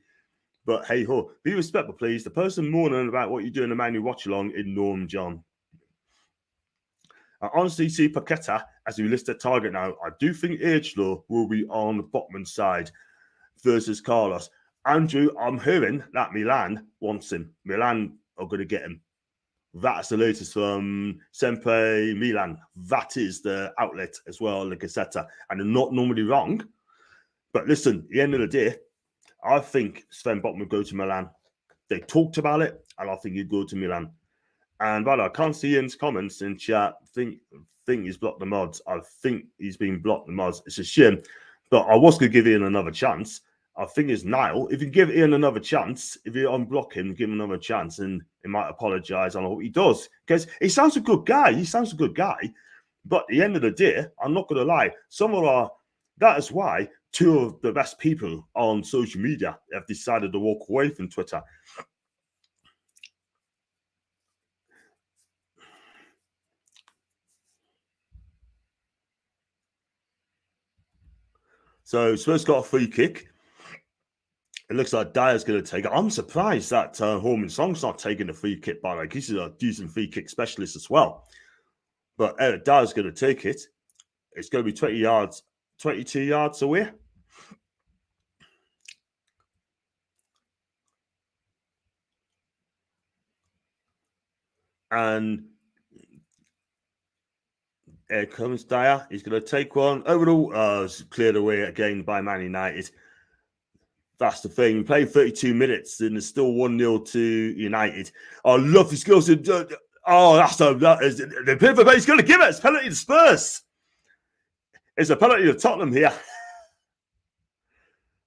But hey ho, be respectful, please. The person mourning about what you're doing in Man U watch along, ignore him, John. I honestly see Paqueta as a realistic target now. I do think Edgelor will be on the Botman side versus Carlos. Andrew, I'm hearing that Milan wants him. Milan are going to get him. That's the latest from Sempre Milan. That is the outlet as well, the Gazzetta. And they're not normally wrong. But listen, at the end of the day, I think Sven Botman will go to Milan. They talked about it, and I think he'd go to Milan. And by the way, I can't see Ian's comments in chat. I think he's blocked the mods. I think he's been blocked the mods. It's a shame. But I was going to give Ian another chance. I think it's Niall. If you give Ian another chance, if you unblock him, give him another chance, and he might apologise. I know what he does. Because he sounds a good guy. But at the end of the day, I'm not going to lie. That is why two of the best people on social media have decided to walk away from Twitter. So Spurs got a free kick. It looks like Dyer's going to take it. I'm surprised that Horman Song's not taking the free kick, by the way. He's a decent free kick specialist as well. But Eric Dyer's going to take it. It's going to be 22 yards away. And here comes Dyer. He's going to take one. Overall, it's cleared away again by Man United. That's the thing. We played 32 minutes and it's still 1-0 to United. I love his skills. Oh, that is the pivot. He's going to give it. It's penalty to Spurs. It's a penalty to Tottenham here.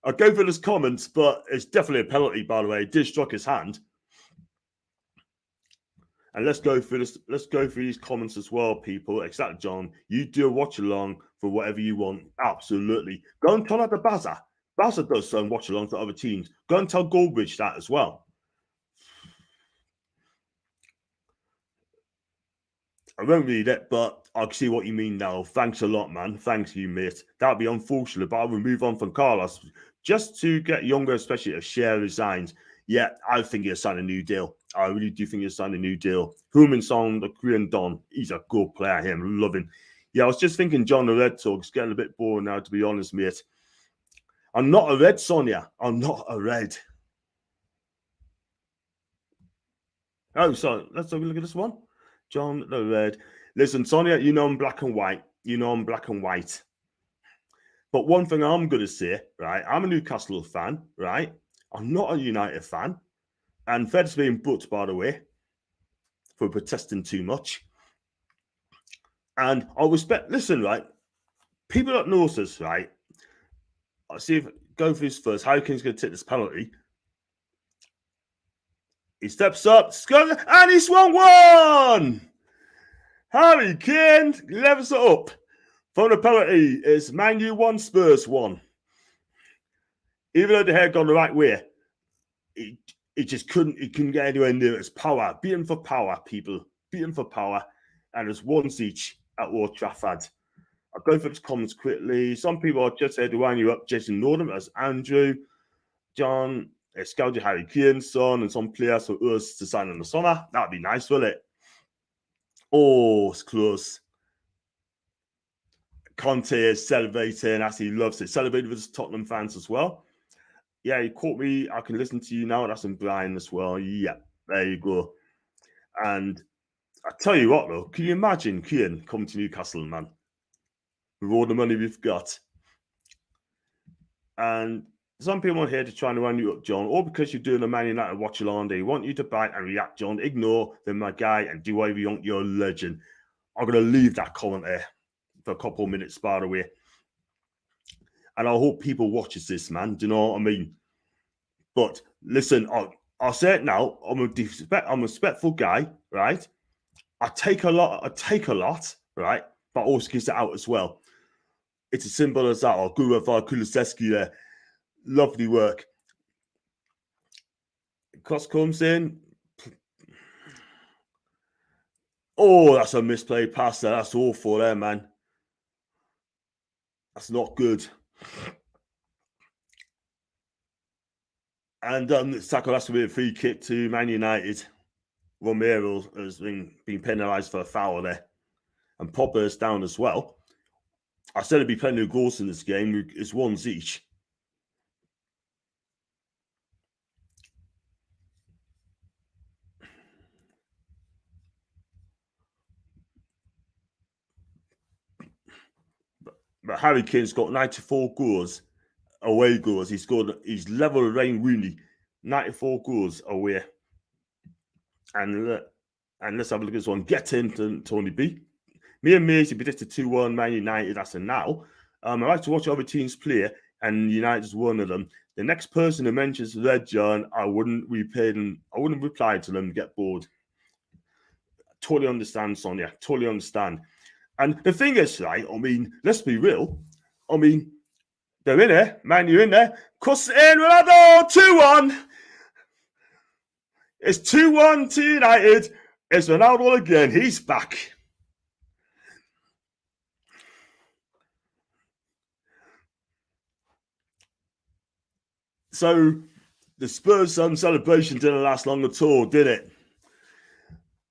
I'll go for his comments, but it's definitely a penalty, by the way. It did struck his hand. And let's go through this. Let's go through these comments as well, people. Exactly, John. You do a watch along for whatever you want. Absolutely. Go and tell that to Bazza. Bazza does some watch along for other teams. Go and tell Goldbridge that as well. I won't read it, but I can see what you mean now. Thanks a lot, man. Thanks you, mate. That'd be unfortunate, but I will move on from Carlos. Just to get younger, especially if Share resigns. Yeah, I think he'll sign a new deal. I really do think he'll sign a new deal. Human Song, the Korean Don, he's a good player, him. Love him. Yeah, I was just thinking John the Red talk. It's getting a bit boring now, to be honest, mate. I'm not a Red, Sonia. I'm not a Red. Oh, so let's have a look at this one. John the Red. Listen, Sonia, you know I'm black and white. But one thing I'm going to say, right, I'm a Newcastle fan, right? I'm not a United fan. And Fed's being booked, by the way, for protesting too much. And I respect, listen, right? People that know us, right? I'll see if go for this first. Harry Kane's going to take this penalty. He steps up, and he swung one! Harry Kane levels it up. For the penalty, it's Man U 1, Spurs 1. Even though the hair gone the right way, he just couldn't get anywhere near his power. Beat him for power, people. Beat him for power. And it's once each at Old Trafford. I'll go for the comments quickly. Some people are just here to wind you up. Jason Northam as Andrew. John, Scouted Harry Kane's son, and some players for us to sign in the summer. That'd be nice, wouldn't it? Oh, it's close. Conte is celebrating as he loves it. Celebrating with his Tottenham fans as well. Yeah, you caught me. I can listen to you now. That's in Brian as well. Yeah, there you go. And I tell you what, though, can you imagine Keane coming to Newcastle, man? With all the money we've got. And Some people on here to try and run you up, John, or because you're doing a Man United Watchalong, they want you to bite and react, John. Ignore them, my guy, and do whatever you want. You're a legend. I'm going to leave that comment there for a couple of minutes, by the way. And I hope people watches this, man. Do you know what I mean? But listen, I'll say it now. I'm a respectful guy, right? I take a lot, right? But I also gives it out as well. It's as simple as that. Or Gurava Kulusevski there. Lovely work. Cross comes in. Oh, that's a misplayed pass there. That's awful there, man. That's not good. And Saka has to be a free kick to Man United. Romero has been penalised for a foul there. And Popper is down as well. I said there'd be plenty of goals in this game. It's ones each. But Harry Kane's got 94 goals, away goals. He's level with Wayne Rooney, 94 goals away. And let's have a look at this one. Get in, Tony B. Me and Maisie predicted 2-1 Man United. That's a now. I like to watch other teams play, and United's one of them. The next person who mentions Red John, I wouldn't reply to them. Get bored. Totally understand, Sonia. Totally understand. And the thing is, right? I mean, let's be real. I mean, they're in there. Man, you're in there. Cross in, Ronaldo. 2-1. It's 2-1 to United. It's Ronaldo again. He's back. So the Spurs celebration didn't last long at all, did it?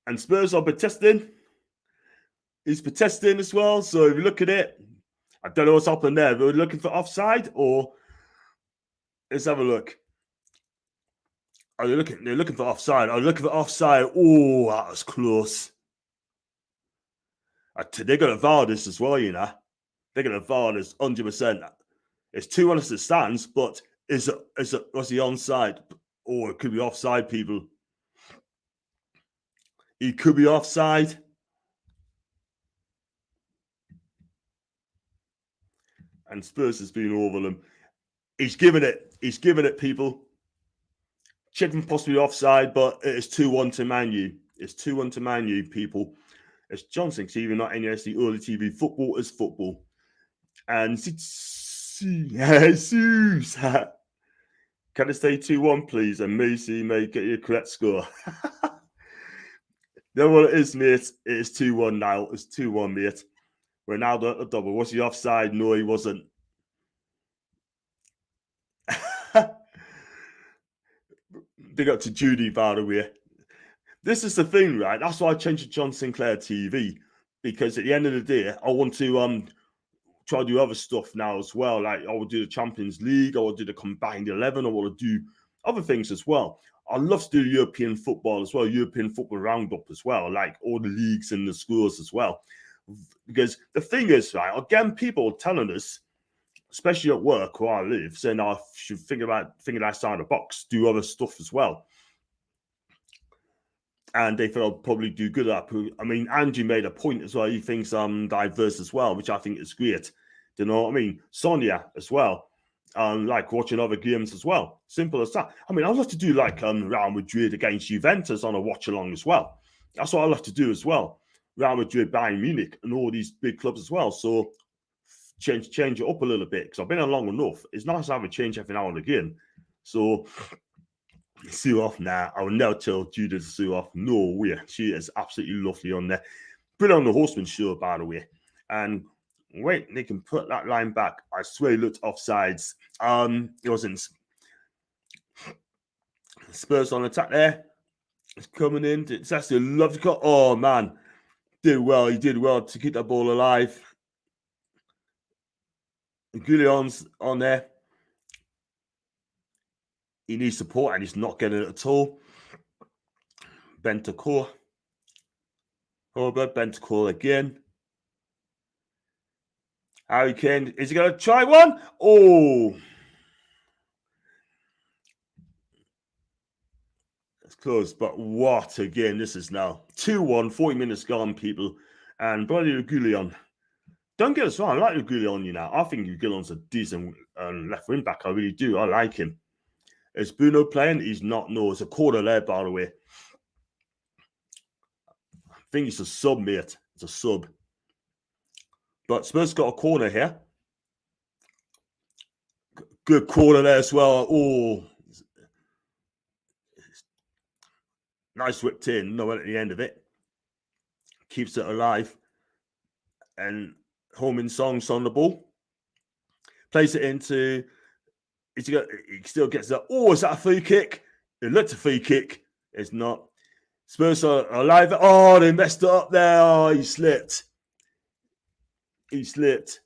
And Spurs are protesting. He's protesting as well. So if you look at it, I don't know what's happened there. We're looking for offside, or let's have a look. They're looking for offside. I'm looking for offside. Oh, that was close. They're going to VAR this as well, you know. They're going to VAR this 100%. It's 2-1 as it stands, but was he onside? Oh, it could be offside, people. He could be offside. And Spurs has been over them. He's given it, people. Checking possibly offside, but it is 2-1 to Man U. It's 2-1 to Man U, people. It's Johnson TV, not NSC Early TV. Football is football. And Jesus. Can I stay 2-1, please? And Macy may get you a correct score. Then what it is, mate, it is 2-1 now. It's 2-1, mate. Ronaldo at the double. Was he offside? No, he wasn't. Big up to Judy, by the way. This is the thing, right? That's why I changed to John Sinclair TV. Because at the end of the day, I want to try to do other stuff now as well. Like I will do the Champions League, I will do the combined 11, I will do other things as well. I love to do European football as well, European football roundup as well, like all the leagues and the schools as well. Because the thing is, right, again, people telling us, especially at work where I live, saying I should think outside the box, do other stuff as well. And they feel I'll probably do good at that. I mean, Angie made a point as well. He thinks I'm diverse as well, which I think is great. Do you know what I mean? Sonia as well. Like watching other games as well. Simple as that. I mean, I'd love to do like Real Madrid against Juventus on a watch along as well. That's what I love to do as well. Real Madrid, Bayern Munich, and all these big clubs as well. So change it up a little bit because I've been on long enough. It's nice to have a change every now and again. So sue off now. I will never tell Judith to sue off. No way. She is absolutely lovely on there. Put on the Horseman show, by the way. And wait, they can put that line back. I swear he looked offsides. It wasn't. Spurs on attack there. It's coming in. It's actually a lovely cut. Oh man. Did well. He did well to keep that ball alive. Guillon's on there. He needs support and he's not getting it at all. Bentancur. Robert Bentancur again. Harry Kane. Is he going to try one? Oh. close. But what a game this is now. 2-1, 40 minutes gone, people. And bloody Reguilon. Don't get us wrong, I like Reguilon, you know. I think Reguilon's a decent left wing back. I really do. I like him. Is Bruno playing? He's not. No, it's a corner there, by the way. I think it's a sub, mate. It's a sub. But Spurs got a corner here. Good corner there as well. Oh, nice whipped in. No one at the end of it. Keeps it alive. And Heung-min Son's on the ball. Plays it into. He still gets that. Oh, is that a free kick? It looked a free kick. It's not. Spurs are alive. Oh, they messed it up there. Oh, he slipped. He slipped.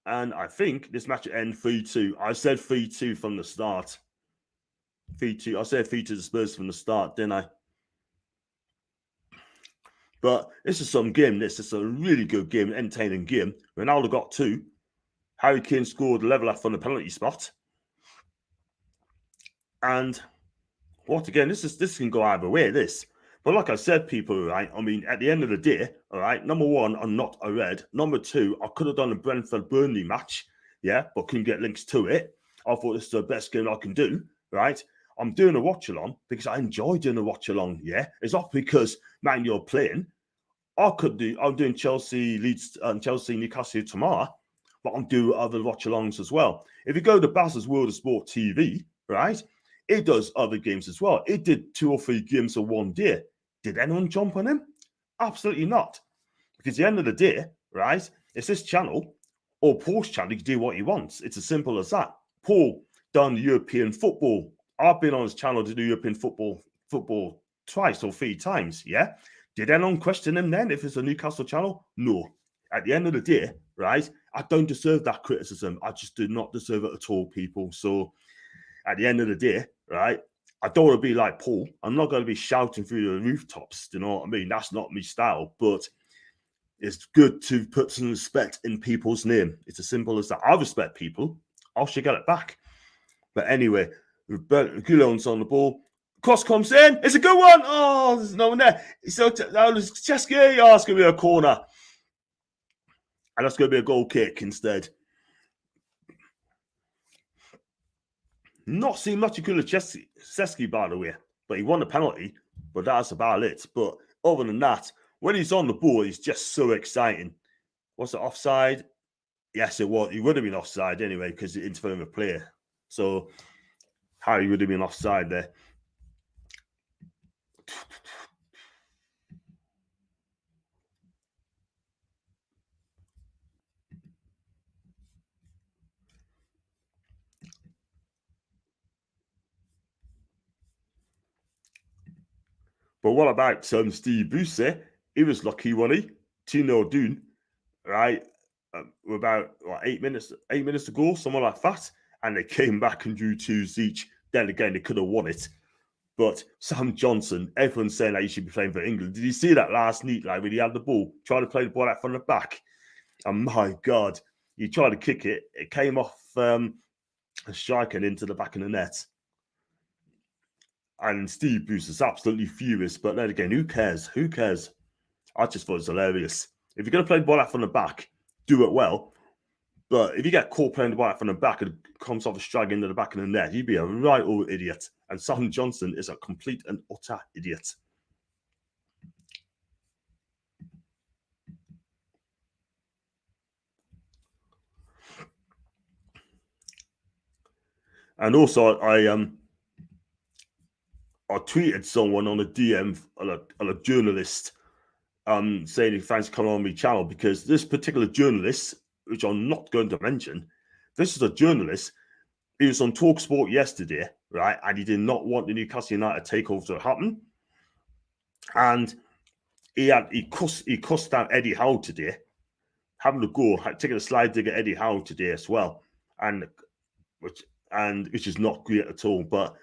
And I think this match will end 3-2. I said 3-2 from the start. 3-2. I said 3-2 to Spurs from the start, didn't I? But this is some game. This is a really good game, an entertaining game. Ronaldo got 2. Harry Kane scored the leveller from the penalty spot. And what again? This can go either way, this. But like I said, people, right? I mean, at the end of the day, all right, number 1, I'm not a red. Number 2, I could have done a Brentford-Burnley match, yeah, but couldn't get links to it. I thought this is the best game I can do, right? I'm doing a watch-along because I enjoy doing a watch-along, yeah? It's not because, man, you're playing. I'm doing Chelsea, Leeds, and Chelsea, Newcastle tomorrow, but I'm doing other watch-alongs as well. If you go to Bass's World of Sport TV, right, it does other games as well. It did 2 or 3 games in one day. Did anyone jump on him? Absolutely not. Because at the end of the day, right, it's this channel or Paul's channel. He can do what he wants. It's as simple as that. Paul done European football. I've been on his channel to do European football twice or 3 times, yeah? Did anyone question him then if it's a Newcastle channel? No. At the end of the day, right, I don't deserve that criticism. I just do not deserve it at all, people. So at the end of the day, right, I don't want to be like Paul. I'm not going to be shouting through the rooftops. You know what I mean? That's not my style. But it's good to put some respect in people's name. It's as simple as that. I respect people. I should get it back. But anyway, Reguilon's on the ball. Cross comes in. It's a good one. Oh, there's no one there. So that was Chesky. Oh, it's going to be a corner. And that's going to be a goal kick instead. Not seen much of Kulusevski, by the way, but he won the penalty, but that's about it. But other than that, when he's on the ball, he's just so exciting. Was it offside? Yes, it was. He would have been offside anyway because it interfered with player. So Harry would have been offside there. But what about Steve Bruce? He was lucky, wasn't he? 2-0 Doon, right? With about 8 minutes to go, something like that. And they came back and drew 2s each. Then again, they could have won it. But Sam Johnson, everyone's saying that he should be playing for England. Did you see that last night, like when he had the ball, trying to play the ball out from the back? And my God, he tried to kick it. It came off a striker and into the back of the net. And Steve Bruce is absolutely furious. But then again, who cares? Who cares? I just thought it was hilarious. If you're going to play the ball out from the back, do it well. But if you get caught playing the ball out from the back and it comes off a strike into the back of the net, you'd be a right old idiot. And Sam Johnson is a complete and utter idiot. And also, I tweeted someone on a DM on a journalist saying he fancy coming on my channel because this particular journalist, which I'm not going to mention, this is a journalist. He was on TalkSport yesterday, right? And he did not want the Newcastle United takeover to happen. And he cussed out Eddie Howe today, having a go, taking a slide dig at Eddie Howe today as well, and which is not great at all. But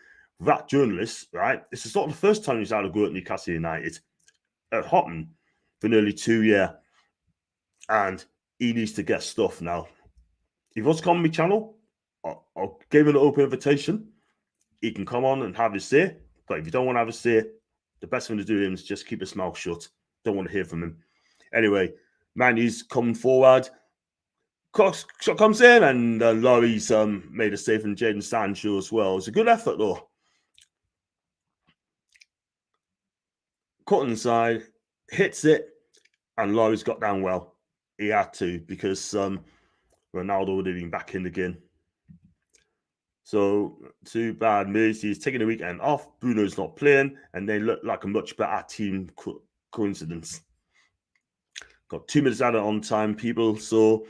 that journalist, right? This is not the first time he's had a go at Newcastle United. It happened for nearly 2 years, and he needs to get stuff now. If he wants to come on my channel, I'll give him an open invitation. He can come on and have his say. But if you don't want to have a say, the best thing to do is just keep his mouth shut. Don't want to hear from him. Anyway, Man U's come forward. Shot comes in, and Laurie's made a save from Jadon Sancho as well. It's a good effort, though. Cut inside, hits it, and Laurie's got down well. He had to, because Ronaldo would have been back in again. So, too bad. Mercy's taking the weekend off. Bruno's not playing, and they look like a much better team coincidence. Got 2 minutes added on time, people. So,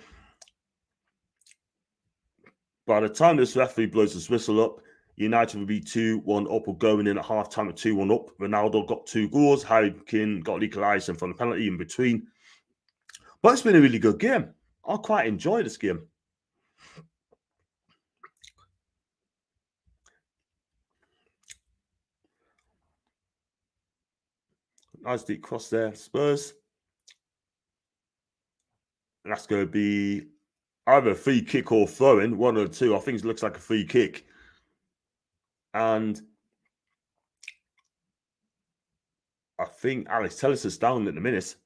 by the time this referee blows his whistle up, United will be 2-1 up or going in at half time at 2-1 up. Ronaldo got 2 goals. Harry Kane got equalising from the penalty in between. But it's been a really good game. I quite enjoy this game. Nice deep cross there, Spurs. And that's going to be either a free kick or throw-in, one of the two. I think it looks like a free kick. And I think Alex Telles is down in a minute.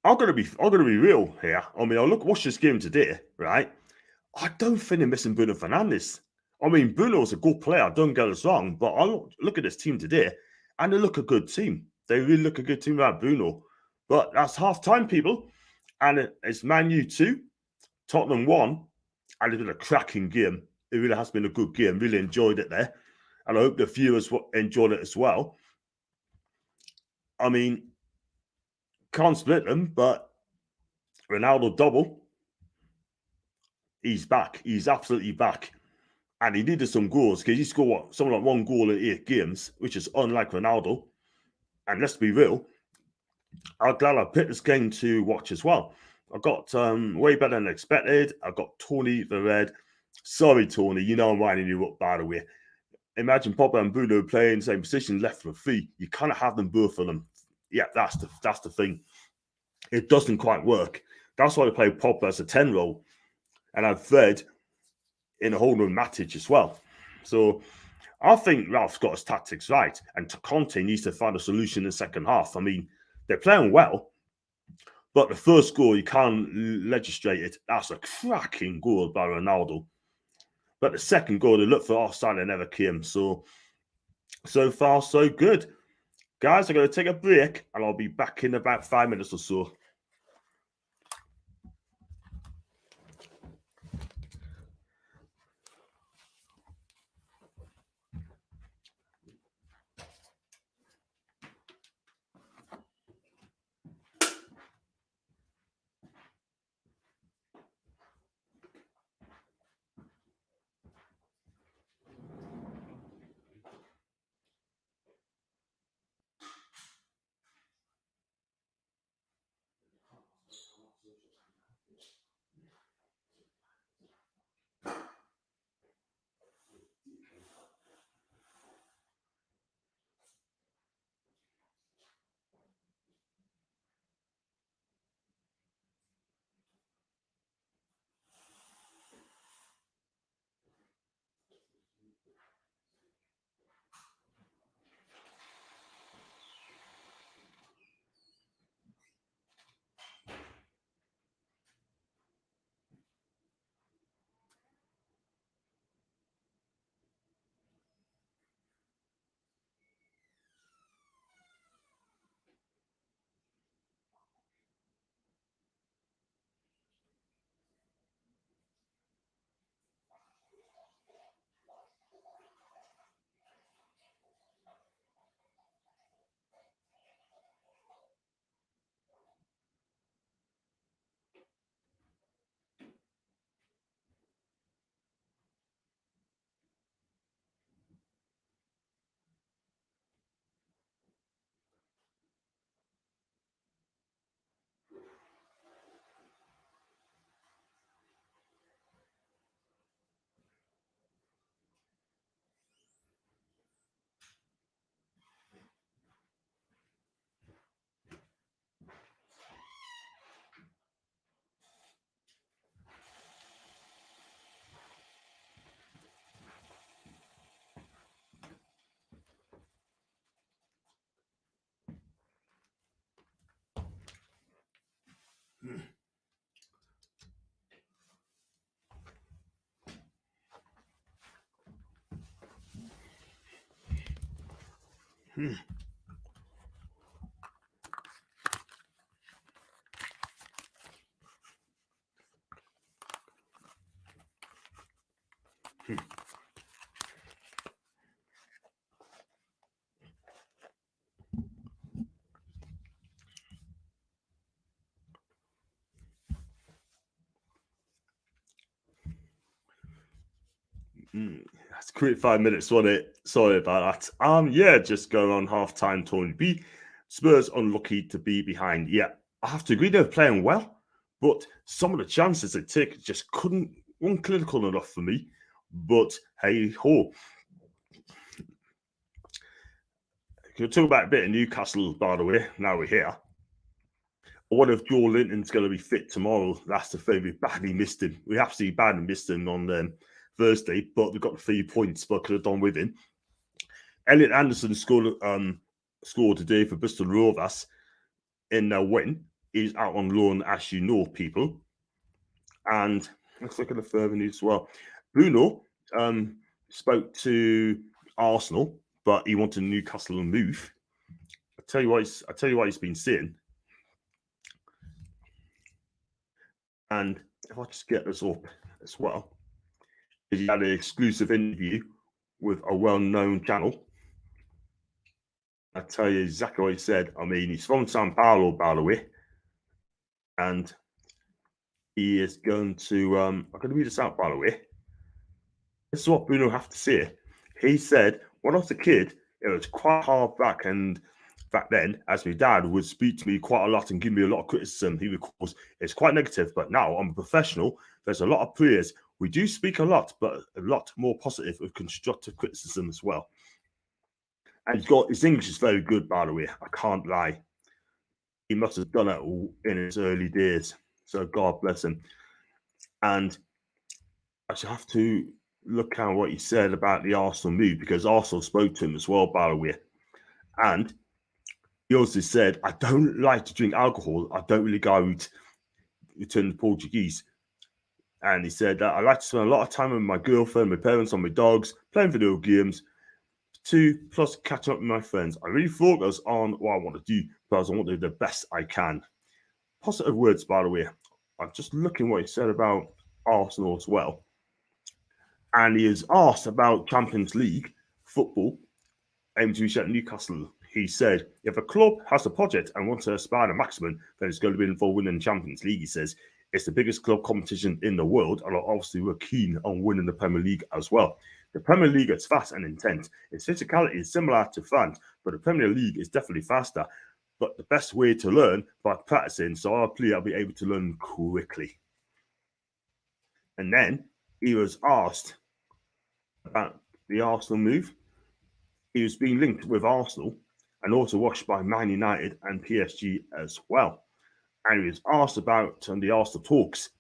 I'm gonna be real here. I mean, watch this game today, right? I don't think they're missing Bruno Fernandes. I mean, Bruno's a good player, don't get us wrong, but I look at this team today, and they look a good team. They really look a good team without Bruno. But that's half time, people. And it's Man U 2, Tottenham 1, and it's been a cracking game. It really has been a good game. Really enjoyed it there. And I hope the viewers enjoyed it as well. I mean, can't split them, but Ronaldo double. He's back. He's absolutely back. And he needed some goals because he scored something like 1 goal in 8 games, which is unlike Ronaldo. And let's be real, I'm glad I picked this game to watch as well. I got way better than expected. I got Tony the Red. Sorry, Tony, you know I'm winding you up, by the way. Imagine Pogba and Bruno playing the same position, left for free. You kind of have them both on them. Yeah, that's the thing. It doesn't quite work. That's why they play Pogba as a 10 role. And I've Fred in a whole new Matic as well. So I think Ralph's got his tactics right, and Conte needs to find a solution in the second half. I mean, they're playing well, but the first goal, you can't legislate it. That's a cracking goal by Ronaldo. But the second goal, they looked for offside and never came. So far, so good. Guys, I'm going to take a break, and I'll be back in about 5 minutes or so. That's a quick 5 minutes, wasn't it? Sorry about that. Yeah, just going on half-time, Tony B. Spurs unlucky to be behind. Yeah, I have to agree they're playing well, but some of the chances they take just weren't clinical enough for me. But hey ho. Can talk about a bit of Newcastle, by the way, now we're here. I wonder if Joe Linton's going to be fit tomorrow. That's the thing. We badly missed him. We absolutely badly missed him on Thursday, but we got the 3 points, but could have done with him. Elliot Anderson scored today for Bristol Rovers in their win. He's out on loan, as you know, people. And let's look at the further news as well. Bruno spoke to Arsenal, but he wanted Newcastle to move. I tell you what he's been saying. And if I just get this up as well, he had an exclusive interview with a well-known channel. I tell you exactly what he said. I mean, he's from Sao Paulo, by the way, and he is going to. I'm going to read this out, by the way. This is what Bruno have to say. He said, when I was a kid, it was quite hard back then, as my dad would speak to me quite a lot and give me a lot of criticism. He would cause it's quite negative, but now I'm a professional. There's a lot of players. We do speak a lot, but a lot more positive with constructive criticism as well. And his English is very good, by the way. I can't lie. He must have done it all in his early days. So God bless him. And I should have to look at what he said about the Arsenal move, because Arsenal spoke to him as well, by the way. And he also said, I don't like to drink alcohol. I don't really go out to the Portuguese. And he said that I like to spend a lot of time with my girlfriend, my parents, and my dogs, playing video games, plus catching up with my friends. I really focus on what I want to do because I want to do the best I can. Positive words, by the way. I'm just looking what he said about Arsenal as well. And he is asked about Champions League football aiming to reach at Newcastle. He said, if a club has a project and wants to aspire to maximum, then it's going to be involved winning the Champions League. He says, it's the biggest club competition in the world, and obviously we're keen on winning the Premier League as well. The Premier League is fast and intense. Its physicality is similar to France, but the Premier League is definitely faster. But the best way to learn by practicing, so our player will be able to learn quickly. And then he was asked about the Arsenal move. He was being linked with Arsenal and also watched by Man United and PSG as well. And he was asked about the Arsenal talks.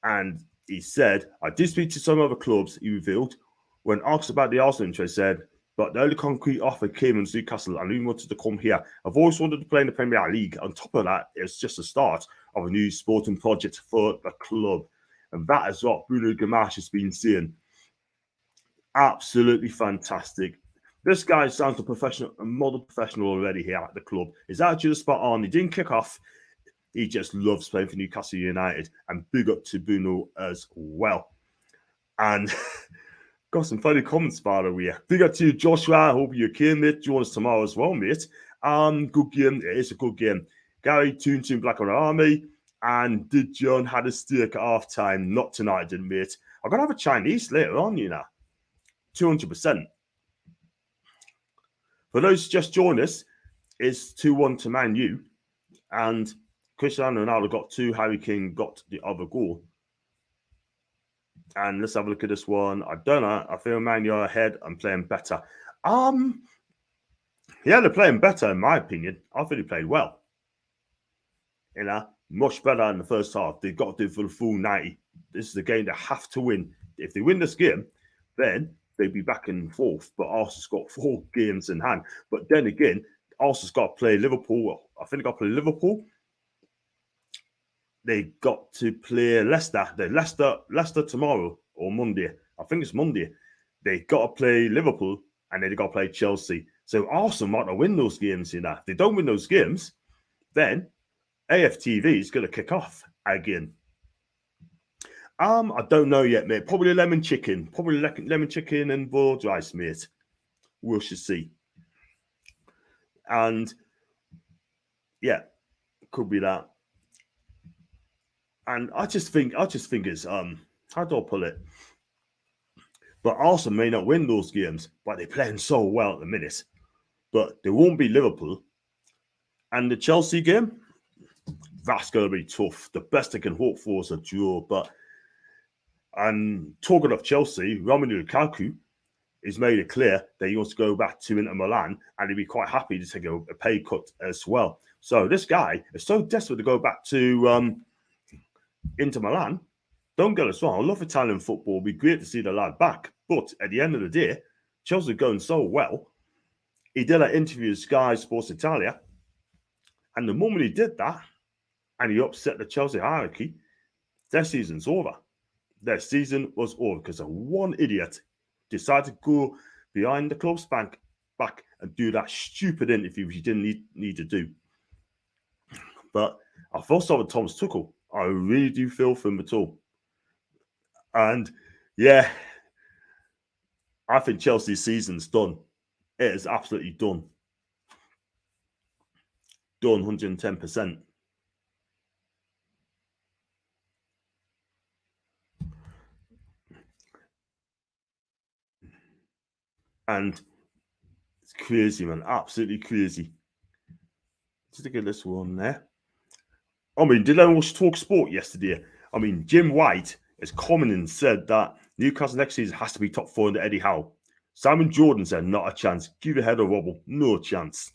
And he said, I did speak to some other clubs, he revealed. When asked about the Arsenal interest, he said, but the only concrete offer came in Newcastle and we wanted to come here. I've always wanted to play in the Premier League. On top of that, it's just the start of a new sporting project for the club. And that is what Bruno Gamache has been saying. Absolutely fantastic. This guy sounds a model professional already here at the club. His attitude is spot on. He didn't kick off. He just loves playing for Newcastle United. And big up to Bruno as well. And got some funny comments, by the way. Big up to you, Joshua. I hope you can, mate. Join us tomorrow as well, mate. Good game. It is a good game. Gary, Toon Black on Army. And did John had a steak at half time? Not tonight, didn't mate. I'm going to have a Chinese later on, 200%. For those who just joined us, it's 2-1 to Man U. And Cristiano Ronaldo got 2. Harry Kane got the other goal. And let's have a look at this one. I don't know. I feel Man U are ahead and playing better. Yeah, they're playing better in my opinion. I think they played well. Much better in the first half. They've got to do for the full 90. This is a game they have to win. If they win this game, then they'd be back in fourth. But Arsenal's got 4 games in hand. But then again, Arsenal's got to play Liverpool. I think they've got to play Liverpool. They got to play Leicester. Leicester tomorrow or Monday. I think it's Monday. They got to play Liverpool and then they got to play Chelsea. So Arsenal might not win those games, you know. If they don't win those games, then AFTV is going to kick off again. I don't know yet, mate. Probably lemon chicken. Probably lemon chicken and boiled rice, mate. We shall see. And yeah, could be that. And I just think it's how do I put it? But Arsenal may not win those games, but they're playing so well at the minute. But they won't be Liverpool. And the Chelsea game, that's going to be tough. The best they can hope for is a draw. But and talking of Chelsea, Romelu Lukaku has made it clear that he wants to go back to Inter Milan, and he'd be quite happy to take a pay cut as well. So this guy is so desperate to go back to Inter Milan. Don't get us wrong, I love Italian football. It'd be great to see the lad back. But at the end of the day, Chelsea are going so well. He did an interview with Sky Sports Italia, and the moment he did that, and he upset the Chelsea hierarchy, their season's over. Their season was over because one idiot decided to go behind the club's back and do that stupid interview which he didn't need to do. But I feel sorry with Thomas Tuchel. I really do feel for him at all. And yeah, I think Chelsea's season's done. It is absolutely done. Done 110%. And it's crazy, man. Absolutely crazy. Let's look at this one there. I mean, did anyone watch Talk Sport yesterday? I mean, Jim White has commented and said that Newcastle next season has to be top 4 under Eddie Howe. Simon Jordan said, not a chance. Give your head a wobble. No chance.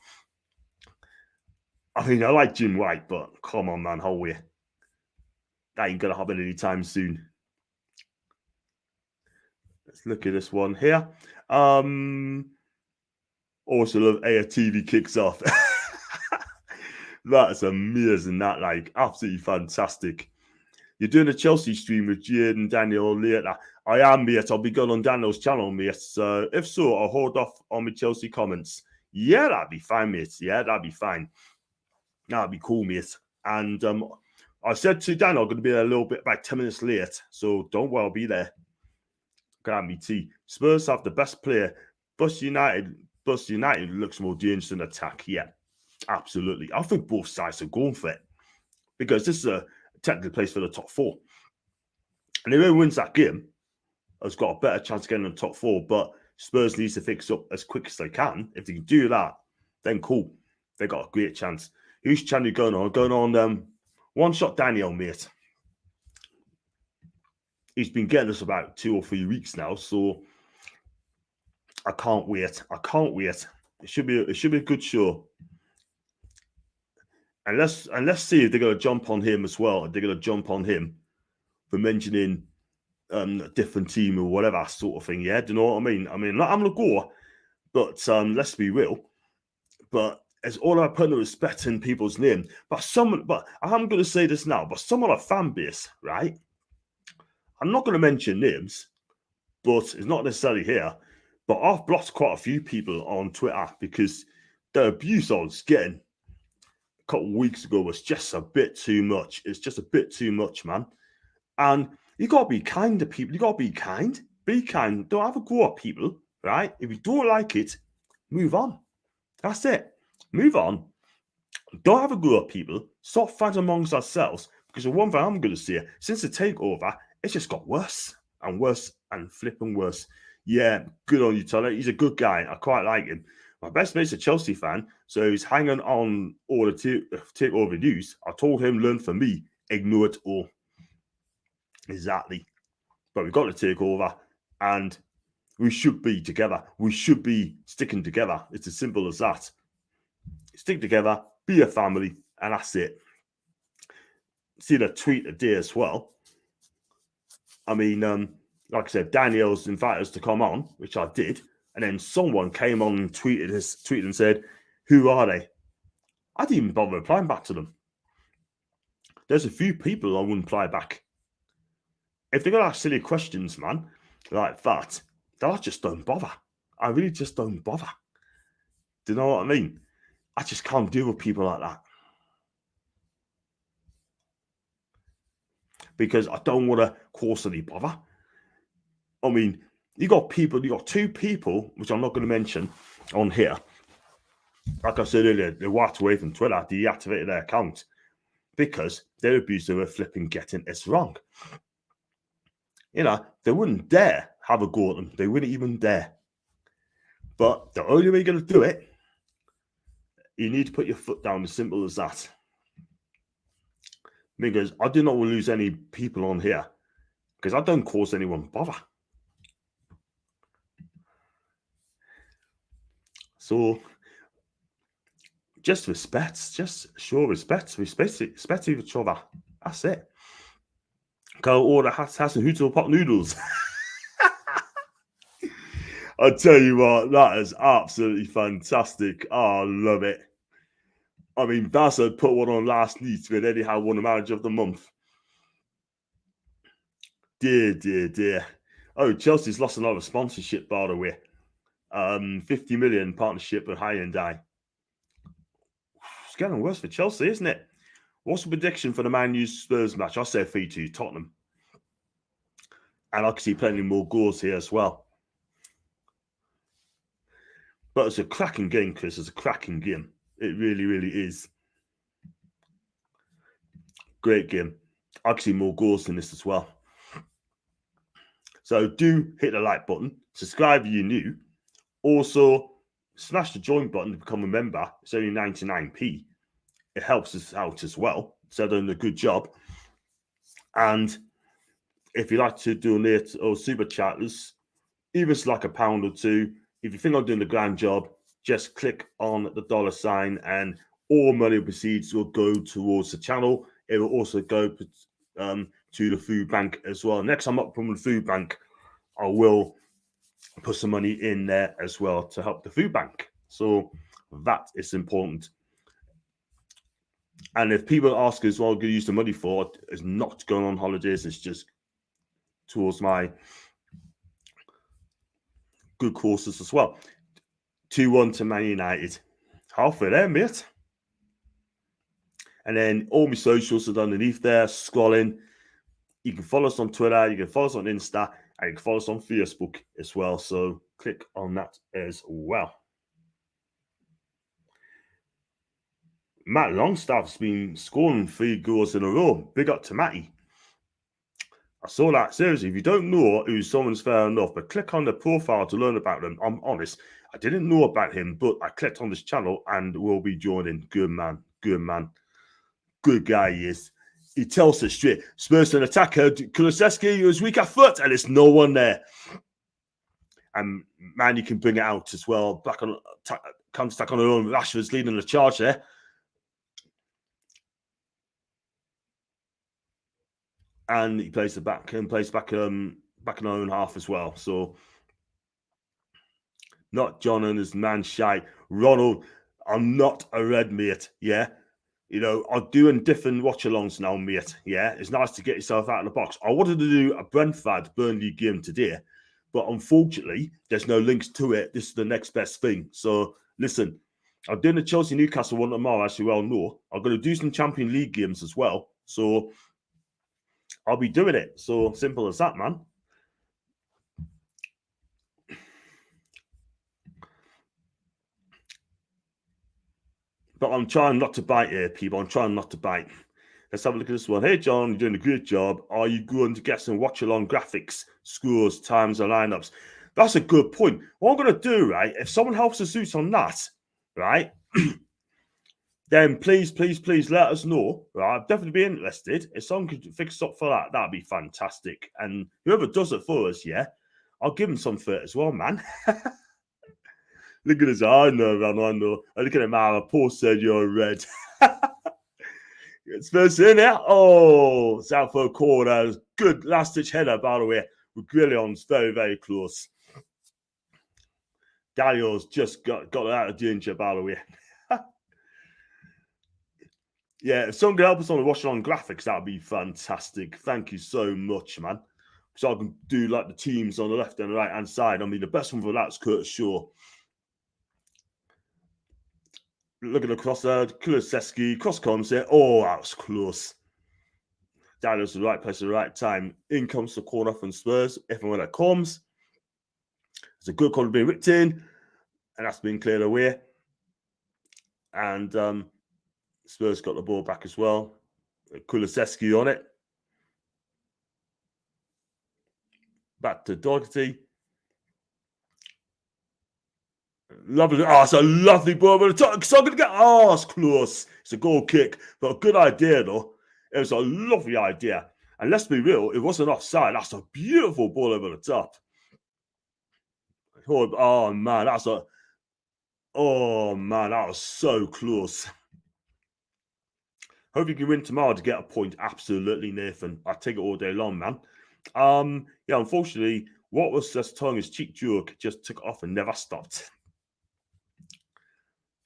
I mean, I like Jim White, but come on, man. How we? That ain't going to happen anytime soon. Let's look at this one here. Also love AFTV kicks off. That's amazing. That, like, absolutely fantastic. You're doing a Chelsea stream with Jade and Daniel later. I am, mate. I'll be going on Daniel's channel, mate. So if so, I'll hold off on my Chelsea comments. Yeah, that'd be fine, mate. Yeah, that'd be fine. That'd be cool, mate. And I said to Daniel, I'm going to be there a little bit, about 10 minutes late. So don't worry, I'll be there. Grab me tea. Spurs have the best player. Bus United looks more dangerous in attack. Yeah, absolutely. I think both sides are going for it because this is a technical place for the top 4. And whoever wins that game has got a better chance of getting in the top 4. But Spurs needs to fix up as quick as they can. If they can do that, then cool. They got a great chance. Whose channel going on? Going on One Shot Daniel, mate. He's been getting us about 2 or 3 weeks now, so I can't wait. I can't wait. It should be a good show. And let's see if they're gonna jump on him as well. They're gonna jump on him for mentioning a different team or whatever sort of thing. Yeah, do you know what I mean? I mean, I'm gonna go, but let's be real. But it's all about putting respect in people's name. But I'm gonna say this now. But some of the fan base, right? I'm not gonna mention names, but it's not necessarily here. But I've blocked quite a few people on Twitter because the abuse I was getting a couple of weeks ago was just a bit too much. It's just a bit too much, man. And you got to be kind to people. You got to be kind. Be kind. Don't have a go at people, right? If you don't like it, move on. That's it. Move on. Don't have a go at people. Stop fighting amongst ourselves. Because the one thing I'm going to say, since the takeover, it's just got worse and worse and flipping worse. Yeah, good on you, Tyler. He's a good guy. I quite like him. My best mate's a Chelsea fan, so he's hanging on all the takeover news. I told him, learn from me, ignore it all. Exactly. But we've got to take over, and we should be together. We should be sticking together. It's as simple as that. Stick together, be a family, and that's it. See the tweet today as well. I mean, like I said, Daniel's invited us to come on, which I did, and then someone came on and tweeted and said, "Who are they?" I didn't even bother replying back to them. There's a few people I wouldn't reply back. If they're gonna ask silly questions, man, like that, I just don't bother. I really just don't bother. Do you know what I mean? I just can't deal with people like that. Because I don't want to cause any bother. I mean, you got two people, which I'm not going to mention on here. Like I said earlier, they walked away from Twitter, deactivated their account because their abuse they were flipping getting is wrong. They wouldn't dare have a go at them. They wouldn't even dare. But the only way you're going to do it, you need to put your foot down, as simple as that. Because I do not want to lose any people on here because I don't cause anyone bother. So just respect, just show respect each other. That's it. Go order Hass and Hootel pot noodles. I tell you what, that is absolutely fantastic. Oh, I love it. I mean, Barca put one on last night when Eddie Howe won the Manager of the Month. Dear. Oh, Chelsea's lost another sponsorship, by the way. 50 million partnership with Hyundai. It's getting worse for Chelsea, isn't it? What's the prediction for the Man U Spurs match? I say 3-2 Tottenham. And I can see plenty more goals here as well. But it's a cracking game, Chris. It's a cracking game. It really, really is. Great game. I can see more goals than this as well. So do hit the like button. Subscribe if you're new. Also, smash the join button to become a member. It's only 99p. It helps us out as well. So they're doing a good job. And if you like to donate or super chat us, even it's like £1 or £2. If you think I'm doing a grand job, just click on the $ and all money proceeds will go towards the channel. It will also go to the food bank as well. Next time up from the food bank, I will put some money in there as well to help the food bank. So that is important. And if people ask as well, what do you use the money for? It's not going on holidays. It's just towards my good courses as well. 2-1 to Man United. Halfway there, mate. And then all my socials are underneath there, scrolling. You can follow us on Twitter, you can follow us on Insta, and you can follow us on Facebook as well. So click on that as well. Matt Longstaff's been scoring 3 goals in a row. Big up to Matty. I saw that. Seriously, if you don't know who someone's fair enough, but click on the profile to learn about them. I'm honest, I didn't know about him, but I clicked on this channel and will be joining. Good man. Good guy he is. He tells us straight. Spurs an attacker. Kulusevski was weak at foot, and there's no one there. And man, you can bring it out as well. Back on counter-attack on their own. Rashford's leading the charge there. And he plays back in our own half as well. So not John and his man shy. Ronald, I'm not a red mate, yeah. I'm doing different watch-alongs now, mate. Yeah, it's nice to get yourself out of the box. I wanted to do a Brentford-Burnley game today, but unfortunately, there's no links to it. This is the next best thing. So, listen, I'm doing the Chelsea-Newcastle one tomorrow, as you well know. I'm going to do some Champions League games as well. So, I'll be doing it. So, simple as that, man. But I'm trying not to bite here, people. I'm trying not to bite. Let's have a look at this one. Hey, John, you're doing a great job. Are you going to get some watch-along graphics, scores, times, and lineups? That's a good point. What I'm going to do, right, if someone helps us out on that, right, then please let us know. Right, I'd definitely be interested. If someone could fix up for that, that'd be fantastic. And whoever does it for us, yeah, I'll give them some for it as well, man. Look at this. I know, man. I know. Look at him, man. Paul said you're red. Spurs in there. Oh, Southfield corner. Good last-ditch header, by the way. With Grillion's very, very close. Galio's just got it out of danger, by the way. Yeah, if someone can help us on the watch-along graphics, that would be fantastic. Thank you so much, man. So I can do like the teams on the left and the right-hand side. I mean, the best one for that is Curtis Shaw. looking across there, Kulusevski, cross comes there. Oh, that was close. That was the right place at the right time. In comes the corner from Spurs. Everyone that comes. It's a good corner being ripped in, and that's been cleared away. And Spurs got the ball back as well. Kulusevski on it. Back to Doherty. Lovely. Oh, it's a lovely ball. But it's not going to get. Oh, it's close. It's a goal kick. But a good idea, though. It was a lovely idea. And let's be real, it wasn't offside. That's a beautiful ball over the top. Oh, man. That was so close. Hope you can win tomorrow to get a point. Absolutely, Nathan. I take it all day long, man. Yeah, unfortunately, what was just tongue his cheek joke just took off and never stopped.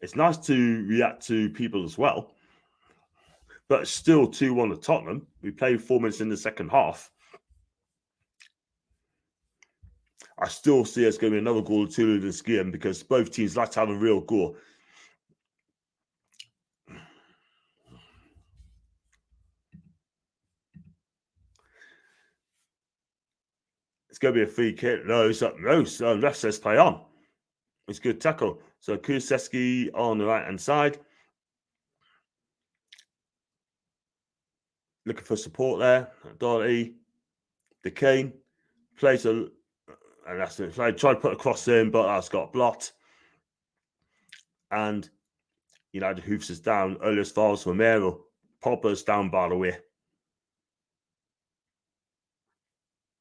It's nice to react to people as well, but it's still 2-1 to Tottenham. We played 4 minutes in the second half. I still see it's going to be another goal or two in this game because both teams like to have a real goal. It's going to be a free kick. No, ref says play on. It's a good tackle. So Kulusevski on the right-hand side. Looking for support there. Doherty, the Kane plays and that's it. I tried to put a cross in, but that's got blocked. And United hoofs us down. Earliest falls Romero. Popper's down by the way.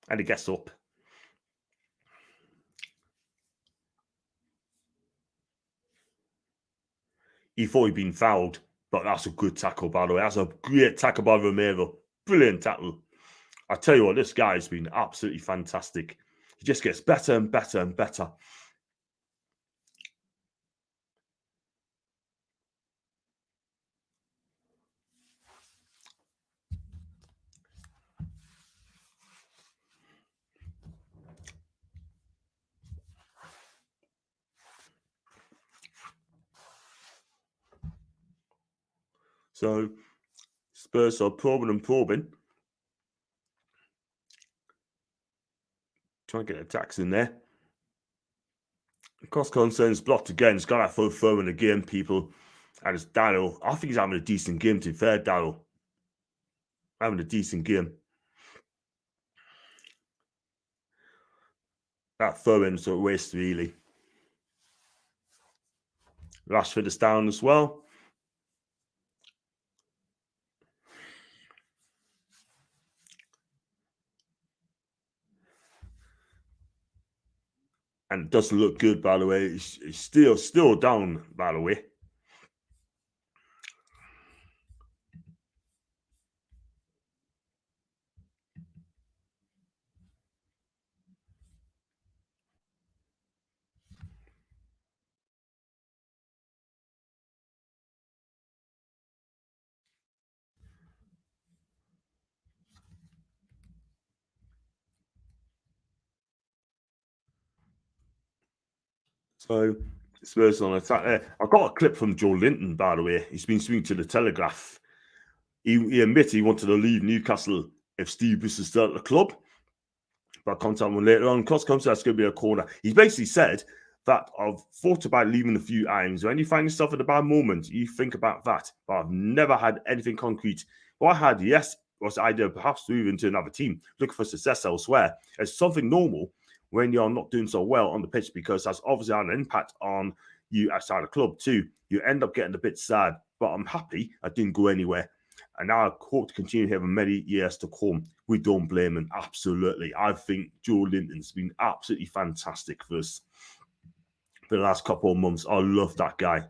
And he gets up. He thought he'd been fouled, but that's a good tackle, by the way. That's a great tackle by Romero. Brilliant tackle. I tell you what, this guy has been absolutely fantastic. He just gets better and better and better. So Spurs are probing and probing. Trying to get attacks in there. Cross concerns blocked again. He's got that full throw in the game, people. And it's Darryl. I think he's having a decent game, to be fair, Darryl. Having a decent game. That throw in is a waste, really. Rashford is down as well. And it doesn't look good, by the way. He's still down, by the way. So Spurs on attack there. I got a clip from Joe Linton, by the way. He's been speaking to the Telegraph. He admitted he wanted to leave Newcastle if Steve Bruce is still at the club. But contact one later on. Cross comes, that's going to be a corner. He basically said that I've thought about leaving a few times. When you find yourself at a bad moment, you think about that. But I've never had anything concrete. What I had, yes, was the idea of perhaps moving to another team, looking for success elsewhere. It's something normal when you're not doing so well on the pitch because that's obviously had an impact on you outside the club too. You end up getting a bit sad, but I'm happy I didn't go anywhere. And now I hope to continue here for many years to come. We don't blame him, absolutely. I think Joe Linton's been absolutely fantastic for us for the last couple of months. I love that guy.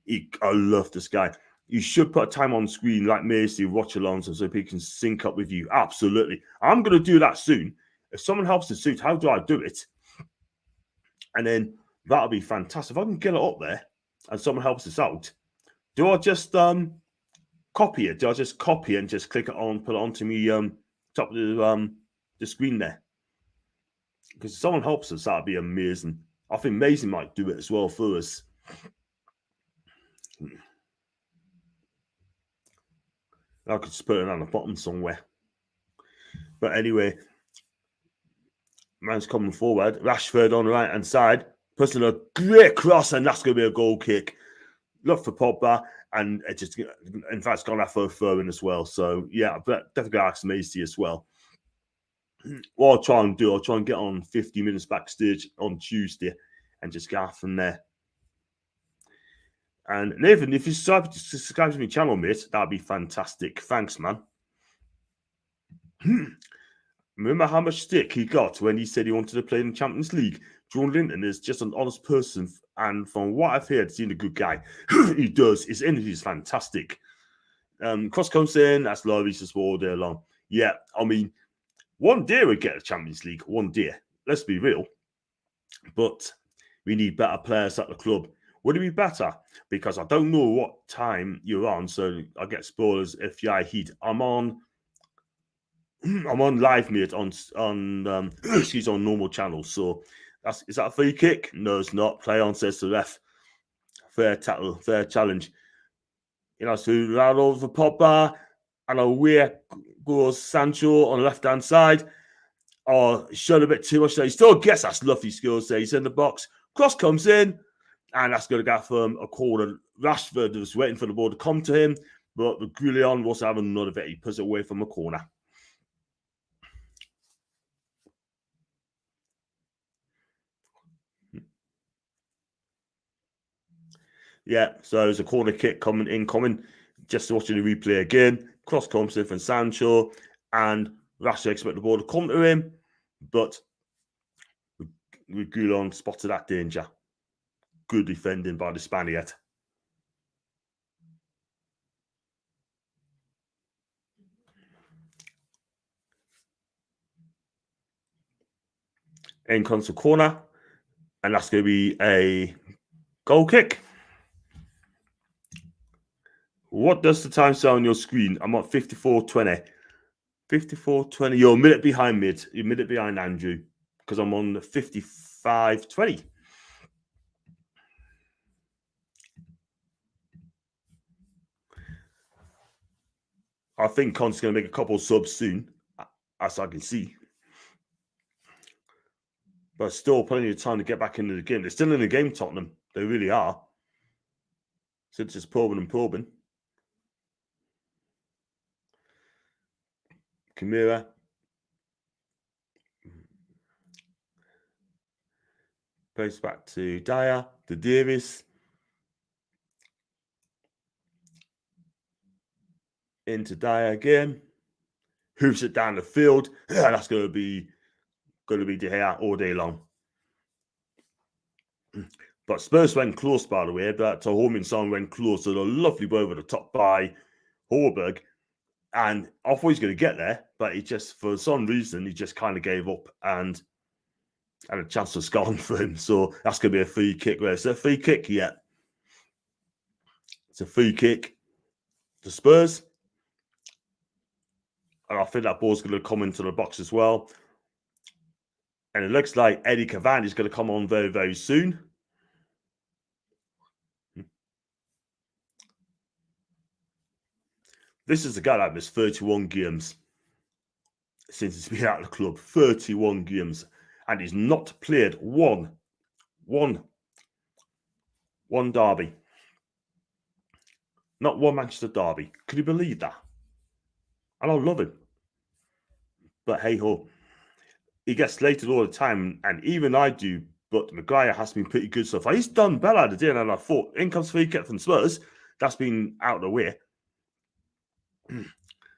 I love this guy. You should put a time on screen like Macy, Watchalong, so he can sync up with you. Absolutely. I'm going to do that soon. If someone helps the suit, how do I do it? And then that'll be fantastic. If I can get it up there and someone helps us out, do I just copy it? Do I just copy it and just click it on, put it onto me top of the screen there? Because if someone helps us, that'd be amazing. I think Mason might do it as well for us. I could just put it on the bottom somewhere. But anyway, man's coming forward. Rashford on the right hand side, pushing a great cross, and that's going to be a goal kick. Look for Pogba, and it just, in fact, it's gone out for a throw in as well. So yeah, but definitely got to ask Macy as well. What I'll try and do, I'll try and get on 50 minutes backstage on Tuesday and just get out from there. And Nathan, if you subscribe to my channel, mate, that'd be fantastic. Thanks, man. Remember how much stick he got when he said he wanted to play in the Champions League? John Linton is just an honest person, and from what I've heard, he's a good guy. He does. His energy is fantastic. Cross comes in, that's Lloris just all day long. Yeah, I mean, one day we get the Champions League, one day. Let's be real. But we need better players at the club. Would it be better? Because I don't know what time you're on, so I get spoilers if you heat. I'm on live, mate, on she's on normal channels. So is that a free kick? No, it's not. Play on, says the ref. Fair tackle, fair challenge. You know, so right over Pogba, and away goes Sancho on the left hand side. Oh, showed a bit too much there. He still gets that lovely skills there. He's in the box. Cross comes in, and that's going to get from a corner. Rashford was waiting for the ball to come to him, but the Guillon was having none of it. He puts it away from a corner. Yeah, so there's a corner kick incoming. Just watching the replay again. Cross comes in from Sancho, and Rashford expect the ball to come to him, but Guillon spotted that danger. Good defending by the Spaniard. In comes the corner, and that's going to be a goal kick. What does the time say on your screen? I'm at 54:20. 54:20. You're a minute behind me. You're a minute behind Andrew, because I'm on 55:20. I think Conte's going to make a couple of subs soon, as I can see. But still plenty of time to get back into the game. They're still in the game, Tottenham. They really are. So it's just probing and probing. Kamira. Plays back to Dyer. To Davis. Into Dyer again. Hoops it down the field. That's going to be De Gea all day long. But Spurs went close, by the way. But Heung-min Son went close. So a lovely ball over the top by Højbjerg. And I thought he was going to get there, but he just, for some reason, he just kind of gave up and had a chance to score for him. So that's going to be a free kick. Where it's a free kick yet. It's a free kick to Spurs. And I think that ball's going to come into the box as well. And it looks like Eddie Cavani is going to come on very, very soon. This is the guy that missed 31 games since he's been out of the club. 31 games. And he's not played one derby. Not one Manchester derby. Could you believe that? And I love him. But hey ho. He gets slated all the time, and even I do, but Maguire has been pretty good so far. He's done better today than I thought. In comes free kick from Spurs. That's been out of the way.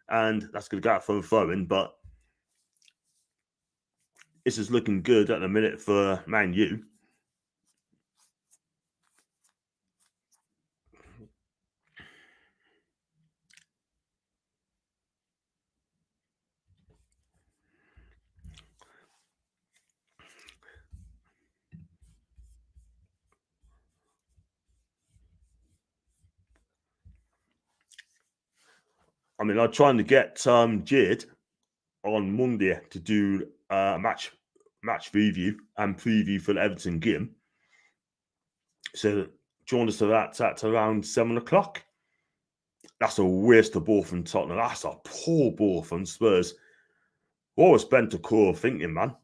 And that's going to go out for a throw-in, but this is looking good at the minute for Man U. I mean, I'm trying to get Jade on Monday to do a match review and preview for the Everton game. So join us for that at around 7 o'clock. That's a waste of ball from Tottenham. That's a poor ball from Spurs. What was Bentancur thinking, man?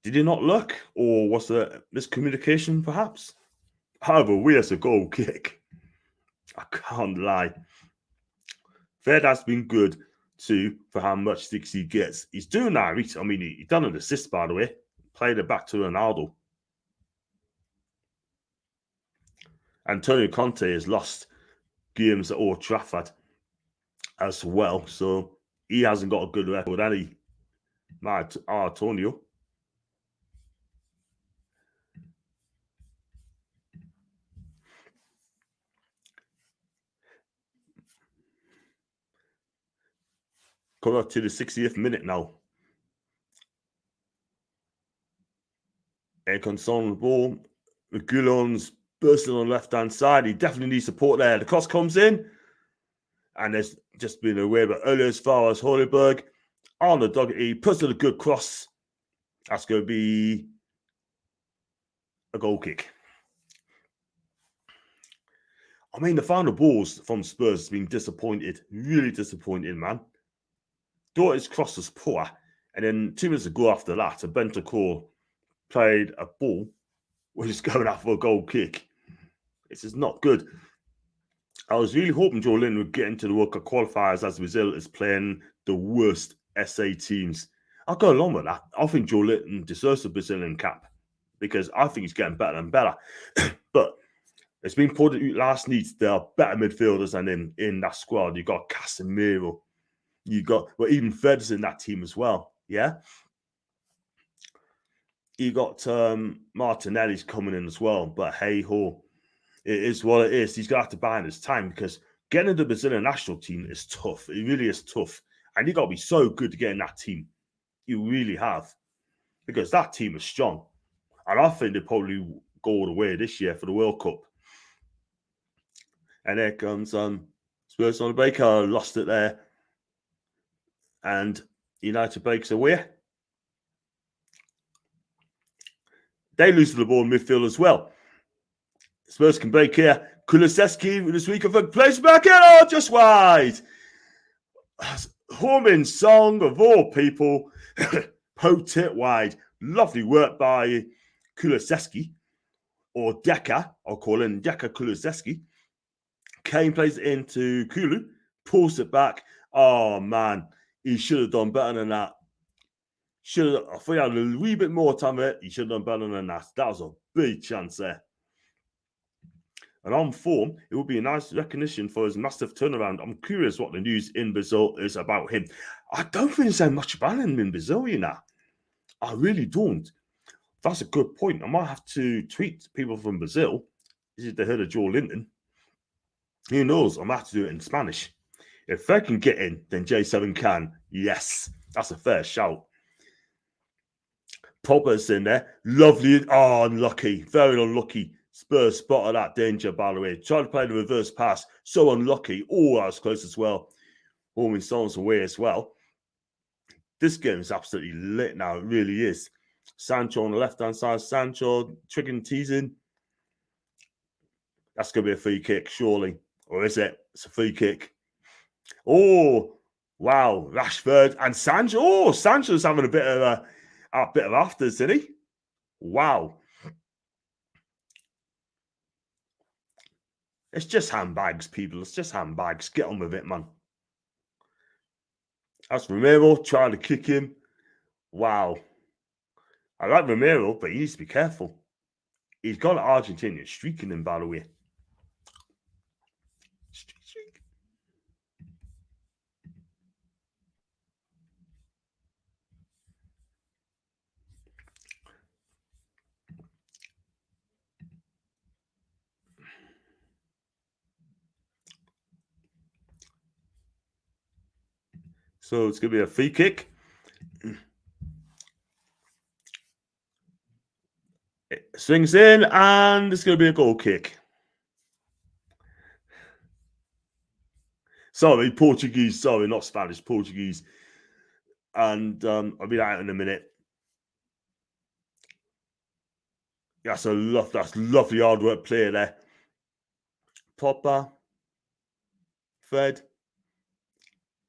Did he not look? Or was there miscommunication, perhaps? However, where's a goal kick? I can't lie. Fed has been good too for how much sticks he gets. He's doing that. I mean, he done an assist, by the way. Played it back to Ronaldo. Antonio Conte has lost games at Old Trafford as well, so he hasn't got a good record, has he? Antonio. Coming up to the 60th minute now. Enquiries on the ball. Watchalong's bursting on the left-hand side. He definitely needs support there. The cross comes in. And there's just been a wave earlier as far as Hoiberg. On the dog, he puts in a good cross. That's going to be a goal kick. I mean, the final balls from Spurs has been disappointed. Really disappointed, man. Thought his cross was poor. And then 2 minutes ago after that, a Bentancur played a ball which is going out for a goal kick. This is not good. I was really hoping Joe Linton would get into the World Cup qualifiers as Brazil is playing the worst SA teams. I'll go along with that. I think Joe Linton deserves a Brazilian cap because I think he's getting better and better. But it's been put last night, there are better midfielders than in that squad. You got Casemiro. You got, well, even Fed's in that team as well. Yeah. You got Martinelli's coming in as well. But hey ho, it is what it is. He's going to have to buy in his time because getting the Brazilian national team is tough. It really is tough. And you got to be so good to get in that team. You really have. Because that team is strong. And I think they probably go all the way this year for the World Cup. And there comes Spurs on the break. Lost it there. And United breaks away. They lose the ball in midfield as well. Spurs can break here. Kulusevski with this week of a place back in. Oh, just wide. Home in song of all people. Poked it wide. Lovely work by Kulusevski. Or Deka. I'll call him Deka Kulusevski. Kane plays it into Kulu. Pulls it back. Oh, man. He should have done better than that. If we had a wee bit more time with it, he should have done better than that. That was a big chance there. And on form, it would be a nice recognition for his massive turnaround. I'm curious what the news in Brazil is about him. I don't really say much about him in Brazil, you know. I really don't. That's a good point. I might have to tweet people from Brazil. This is the head of Joe Linton. Who knows? I might have to do it in Spanish. If they can get in, then J7 can. Yes, that's a fair shout. Popper's in there. Lovely. Oh, unlucky. Very unlucky. Spurs spotted that danger, by the way. Tried to play the reverse pass. So unlucky. Oh, that was close as well. Homing Stones away as well. This game is absolutely lit now. It really is. Sancho on the left-hand side. Sancho tricking, teasing. That's going to be a free kick, surely. Or is it? It's a free kick. Oh, wow. Rashford and Sancho. Oh, Sancho's having a bit of afters, isn't he? Wow. It's just handbags, people. It's just handbags. Get on with it, man. That's Romero trying to kick him. Wow. I like Romero, but he needs to be careful. He's got an Argentinian streaking him, by the way. Streak. So it's going to be a free kick. It swings in, and it's going to be a goal kick. Sorry, Portuguese. Sorry, not Spanish, Portuguese. And I'll be out in a minute. That's lovely hard work play there. Popper. Fred.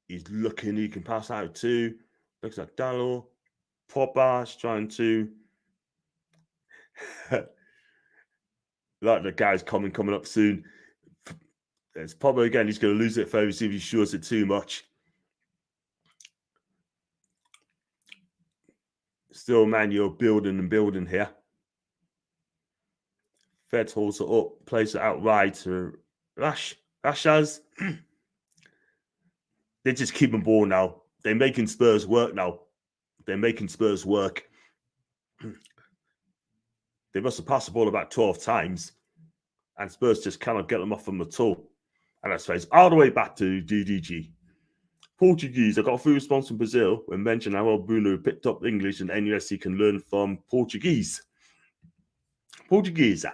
He's looking, he can pass out too. Looks at Dallo. Popper's trying to like the guy's coming up soon. It's probably again he's going to lose it very soon if he shows it too much. Still, man, you're building and building here. Fed holds it up, plays it out wide to Rashaz. They're just keeping ball now. They're making Spurs work now. They're making Spurs work. They must have passed the ball about 12 times, and Spurs just cannot get them off them at all. And that's face all the way back to DDG. Portuguese. I got a full response from Brazil when mentioned how well Bruno picked up English and NUS he can learn from Portuguese. Portuguese.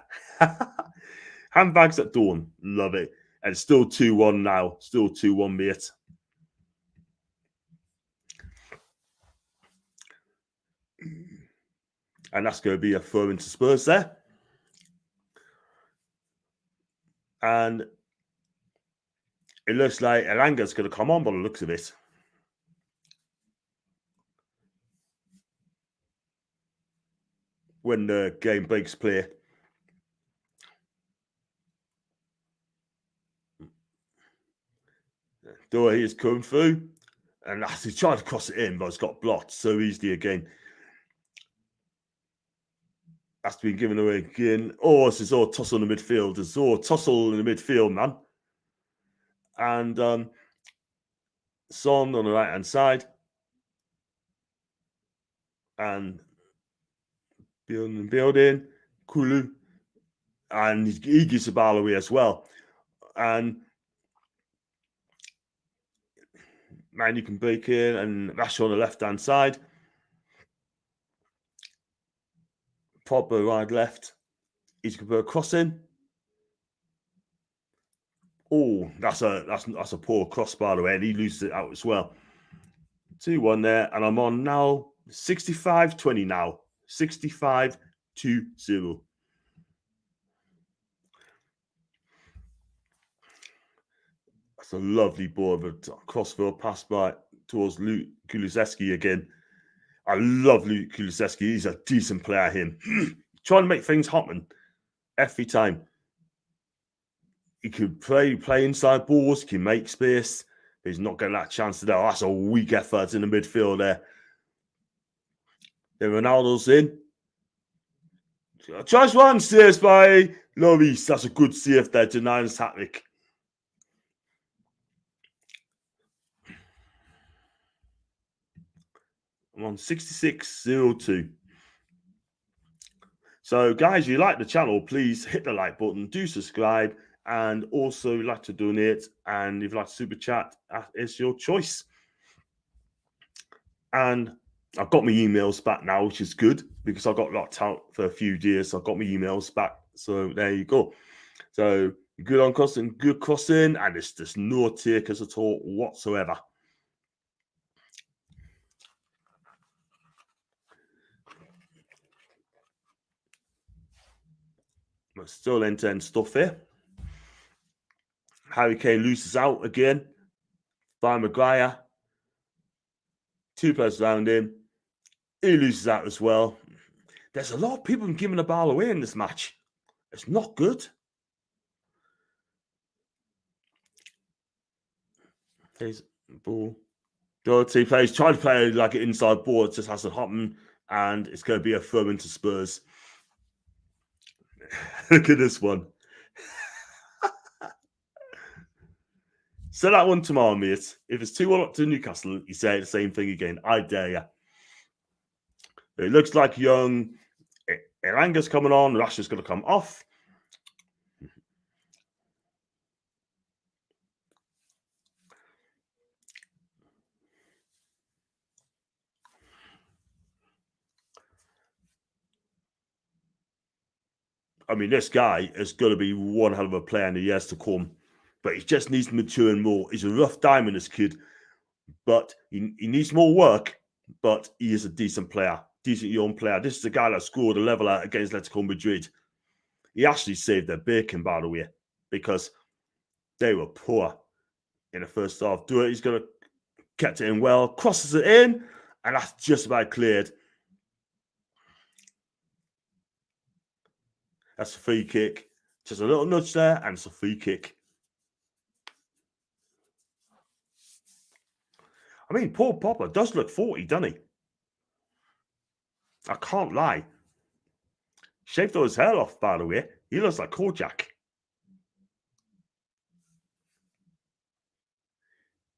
Handbags at dawn. Love it. And still 2-1 now. Still 2-1, mate. And that's going to be a throw into Spurs there. And it looks like Elanga's going to come on by the looks of it. When the game breaks play. Doherty is coming through. And he's trying to cross it in, but it's got blocked so easily again. That's been given away again. Oh, it's a tussle in the midfield. There's a tussle in the midfield, man. And Son on the right-hand side. And building. Kulu. And he gives the ball away as well. And man, you can break in and Rash on the left-hand side. Pogba wide left. He's going to put a cross in. Oh, that's a poor cross, by the way, and he loses it out as well. 2-1 there, and I'm on now 65-20 now. 65-0. That's a lovely ball, but crossfield pass by towards Luke Kulusevski again. I love Luke Kulusevski. He's a decent player, him. Trying to make things happen every time. He could play inside balls, he can make space. He's not getting that chance today. Oh, that's a weak effort in the midfield there. Then Ronaldo's in. Charge one, saves by Lloris. That's a good save there, denying his hat-trick. I'm on 66-02. So, guys, if you like the channel, please hit the like button, do subscribe, and also like to donate. And if you like to super chat, it's your choice. And I've got my emails back now, which is good because I got locked out for a few years. So I've got my emails back. So there you go. So good on crossing, good crossing, and it's just no takers at all whatsoever. But still end-to-end stuff here. Harry Kane loses out again by Maguire. 2 players around him. He loses out as well. There's a lot of people giving the ball away in this match. It's not good. There's ball. Doherty plays, trying to play like an inside ball. It just hasn't happened. And it's going to be a throw into Spurs. Look at this one. Say that one tomorrow, mate. If it's 2-1 up to Newcastle, you say the same thing again. I dare you. It looks like young Elanga's coming on. Rashford's going to come off. I mean, this guy is going to be one hell of a player in the years to come. But he just needs to mature more. He's a rough diamond, this kid. But he needs more work. But he is a decent player. Decent young player. This is the guy that scored a leveler against Atletico Madrid. He actually saved their bacon, by the way. Because they were poor. in the first half. Do it. He's going to kept it in well, crosses it in, and that's just about cleared. That's a free kick. Just a little nudge there, and it's a free kick. I mean, Paul Popper does look 40, doesn't he? I can't lie. Shaved all his hair off, by the way. He looks like Kojak.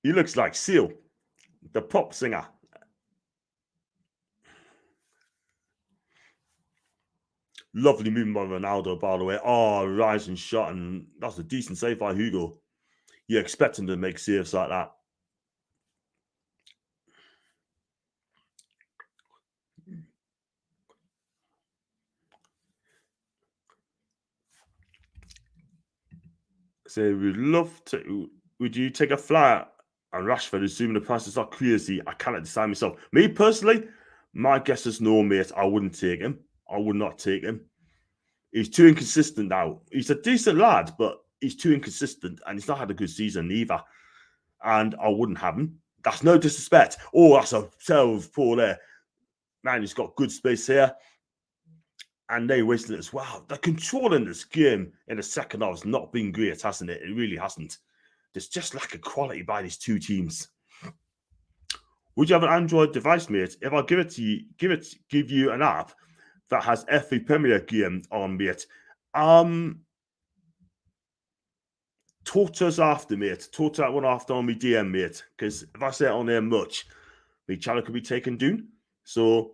He looks like Seal, the pop singer. Lovely movement by Ronaldo, by the way. Oh, rising shot, and that's a decent save by Hugo. You expect him to make saves like that. So we'd love to. Would you take a flyer on Rashford, assuming the price is not crazy? I cannot decide myself. Me personally, my guess is no, mate. I wouldn't take him. I would not take him. He's too inconsistent now. He's a decent lad, but he's too inconsistent, and he's not had a good season either. And I wouldn't have him. That's no disrespect. Oh, that's a self pull there. Man, he's got good space here. And they wasted it as well. The control in this game in the second half has not been great, hasn't it? It really hasn't. There's just lack of quality by these two teams. Would you have an Android device, mate? If I give it to you, give you an app that has every Premier game on, mate. Talk to us after, mate. Talk to that one after on me DM, mate. Because if I say it on there much, my channel could be taken down. So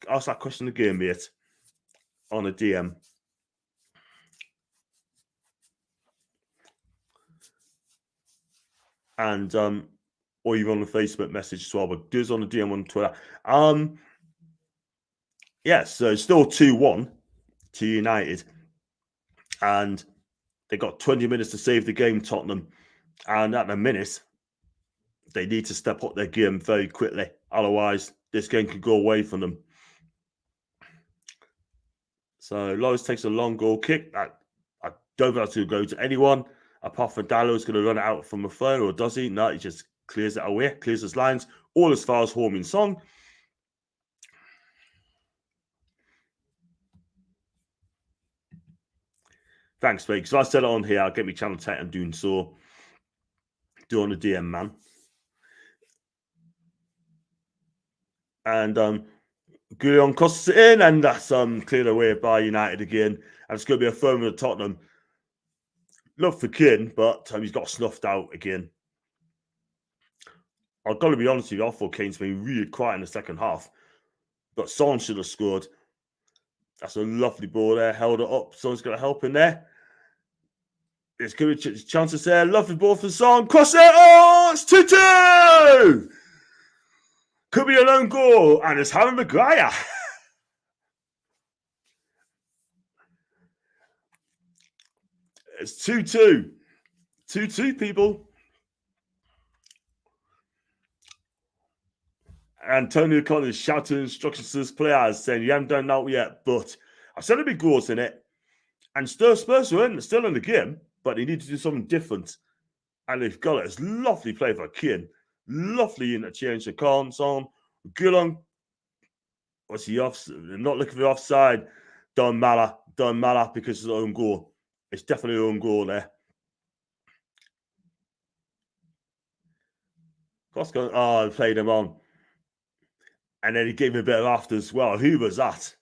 ask that question again, mate, on a DM. And or even on the Facebook message as well, but do us on the DM on Twitter. So it's still 2-1 to United. And they got 20 minutes to save the game, Tottenham. And at the minute, they need to step up their game very quickly. Otherwise, this game could go away from them. So Loris takes a long goal kick. I don't think that's going to go to anyone. Apart from Dallo is going to run it out from the phone, or does he? No, he just clears it away, clears his lines, all as far as Heung-min Son. Thanks, mate. Because I said it on here, I'll get my channel tight and doing so. Do on the DM, man. And Guillaume crosses it in, and that's cleared away by United again. And it's going to be a firm with Tottenham. Love for Kane, but he's got snuffed out again. I've got to be honest with you, I thought Kane's been really quiet in the second half. But Son should have scored. That's a lovely ball there. Held it up. Son's got to help in there. There's good chances there. Lovely ball for Son. Cross it. Oh, it's 2-2. Could be a lone goal. And it's Harry Maguire. It's 2-2. 2-2, people. Antonio Conte shouting instructions to his players, saying, you haven't done that yet, but I said there'd be goals in it. And Spurs were still in the game, but they need to do something different. And they've got it. It's lovely play for Kane. Lovely interchange to Son. Guillaume, was he off? Not looking for the offside. Don't matter because it's an own goal. It's definitely an own goal there. Costco, he played him on. And then he gave him a bit of after as well. Who was that?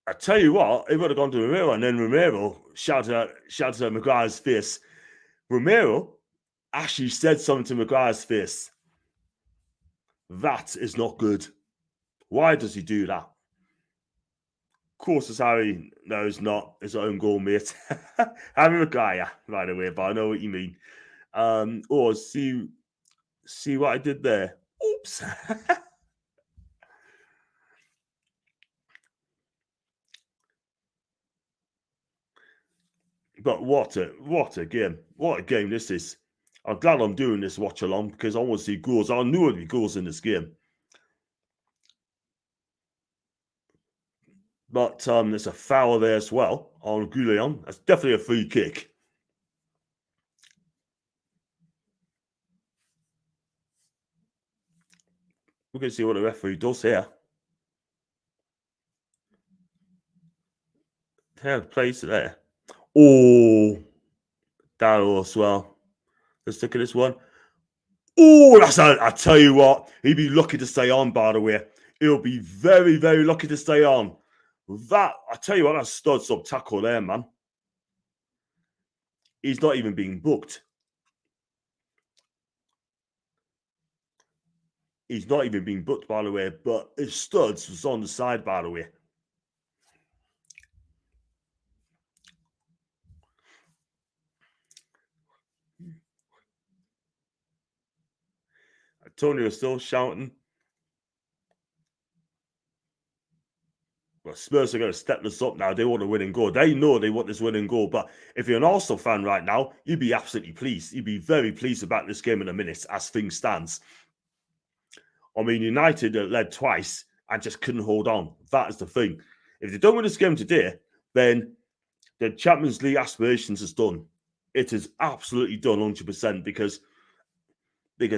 I tell you what, he would have gone to Romero, and then Romero shouted at Maguire's face. Romero actually said something to Maguire's face. That is not good. Why does he do that? Of course, as Harry knows, not his own goal, mate. Harry Maguire, by the way, but I know what you mean. See what I did there? Oops. But what a game. What a game this is. I'm glad I'm doing this watch along because I want to see goals. I knew there'd be goals in this game. But there's a foul there as well on Guillaume. That's definitely a free kick. We're going to see what the referee does here. Third place there. Oh, Darrow as well. Let's look at this one. Oh, I tell you what, he'd be lucky to stay on, by the way. He'll be very, very lucky to stay on. That, I tell you what, that's stud sub tackle there, man. He's not even being booked. He's not even being booked, by the way, but his studs was on the side, by the way. Antonio is still shouting. Well, Spurs are going to step this up now. They want a winning goal. They know they want this winning goal. But if you're an Arsenal fan right now, you'd be absolutely pleased. You'd be very pleased about this game in a minute as things stands. I mean, United led twice and just couldn't hold on. That is the thing. If they don't win this game today, then the Champions League aspirations is done. It is absolutely done 100% because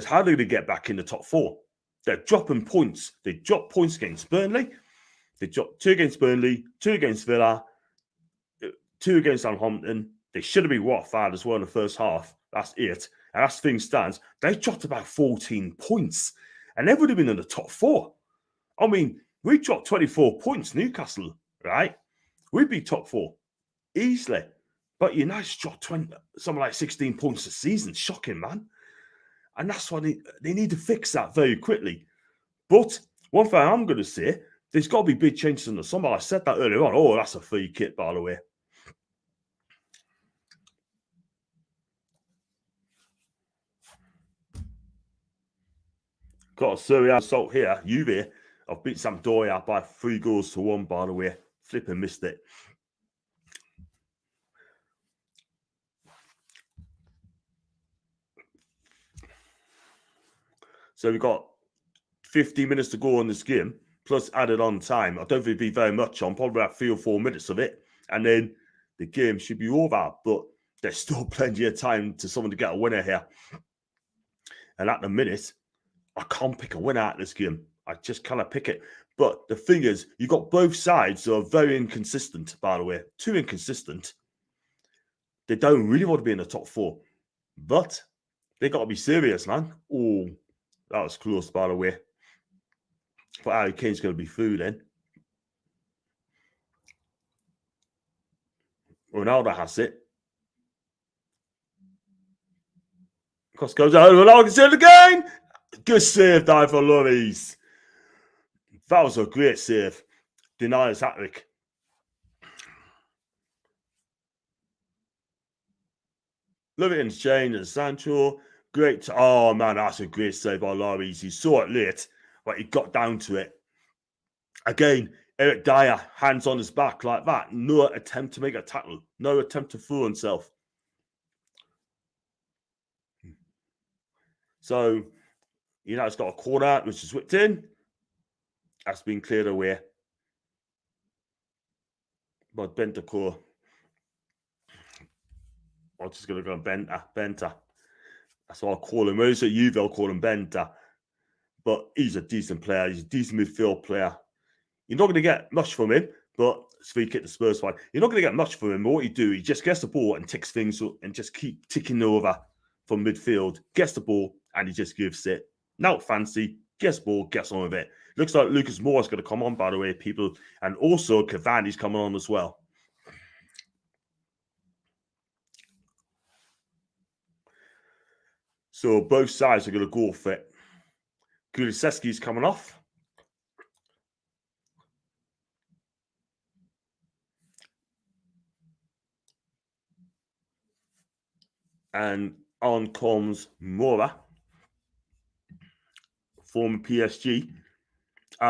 how are they going to get back in the top four? They're dropping points. They dropped points against Burnley. They dropped 2 against Burnley, 2 against Villa, 2 against Southampton. They should have been Watford as well in the first half. That's it. And as things stands, they dropped about 14 points. And they would have been in the top 4. I mean, we dropped 24 points, Newcastle, right? We'd be top 4 easily. But United dropped something like 16 points a season. Shocking, man. And that's why they need to fix that very quickly. But one thing I'm going to say, there's got to be big changes in the summer. I said that earlier on. Oh, that's a free kick, by the way. Got a Serie A result here. Juve have beat Sampdoria by 3-1, by the way. Flipping missed it. So we've got 15 minutes to go on this game, plus added on time. I don't think it'd be very much on, probably about 3 or 4 minutes of it. And then the game should be over. But there's still plenty of time to someone to get a winner here. And at the minute, I can't pick a winner out of this game. I just cannot pick it. But the thing is, you've got both sides who are very inconsistent, by the way. Too inconsistent. They don't really want to be in the top 4. But they got to be serious, man. Oh, that was close, by the way. But Harry Kane's going to be through then. Ronaldo has it. Cross goes out. Ronaldo gets it again. Good save, Diver Lloris. That was a great save. Denies hat-trick. Livingston's change and Sancho. Great. Oh, man, that's a great save by Lloris. He saw it late, but he got down to it. Again, Eric Dyer, hands on his back like that. No attempt to make a tackle. No attempt to fool himself. So, United's got a corner, which is whipped in. That's been cleared away by Bentancur. I'm just going to go on Benta. That's what I'll call him. Most at Juve, I'll call him Benta. But he's a decent player. He's a decent midfield player. You're not going to get much from him, but it's free kick the Spurs fight. You're not going to get much from him. But what he do, he just gets the ball and ticks things up and just keep ticking over from midfield. Gets the ball and he just gives it. Not fancy. Gets the ball, gets on with it. Looks like Lucas Moore is going to come on, by the way, people. And also Cavani's coming on as well. So both sides are going to go for it. Kulusevski's coming off. And on comes Mora, former PSG.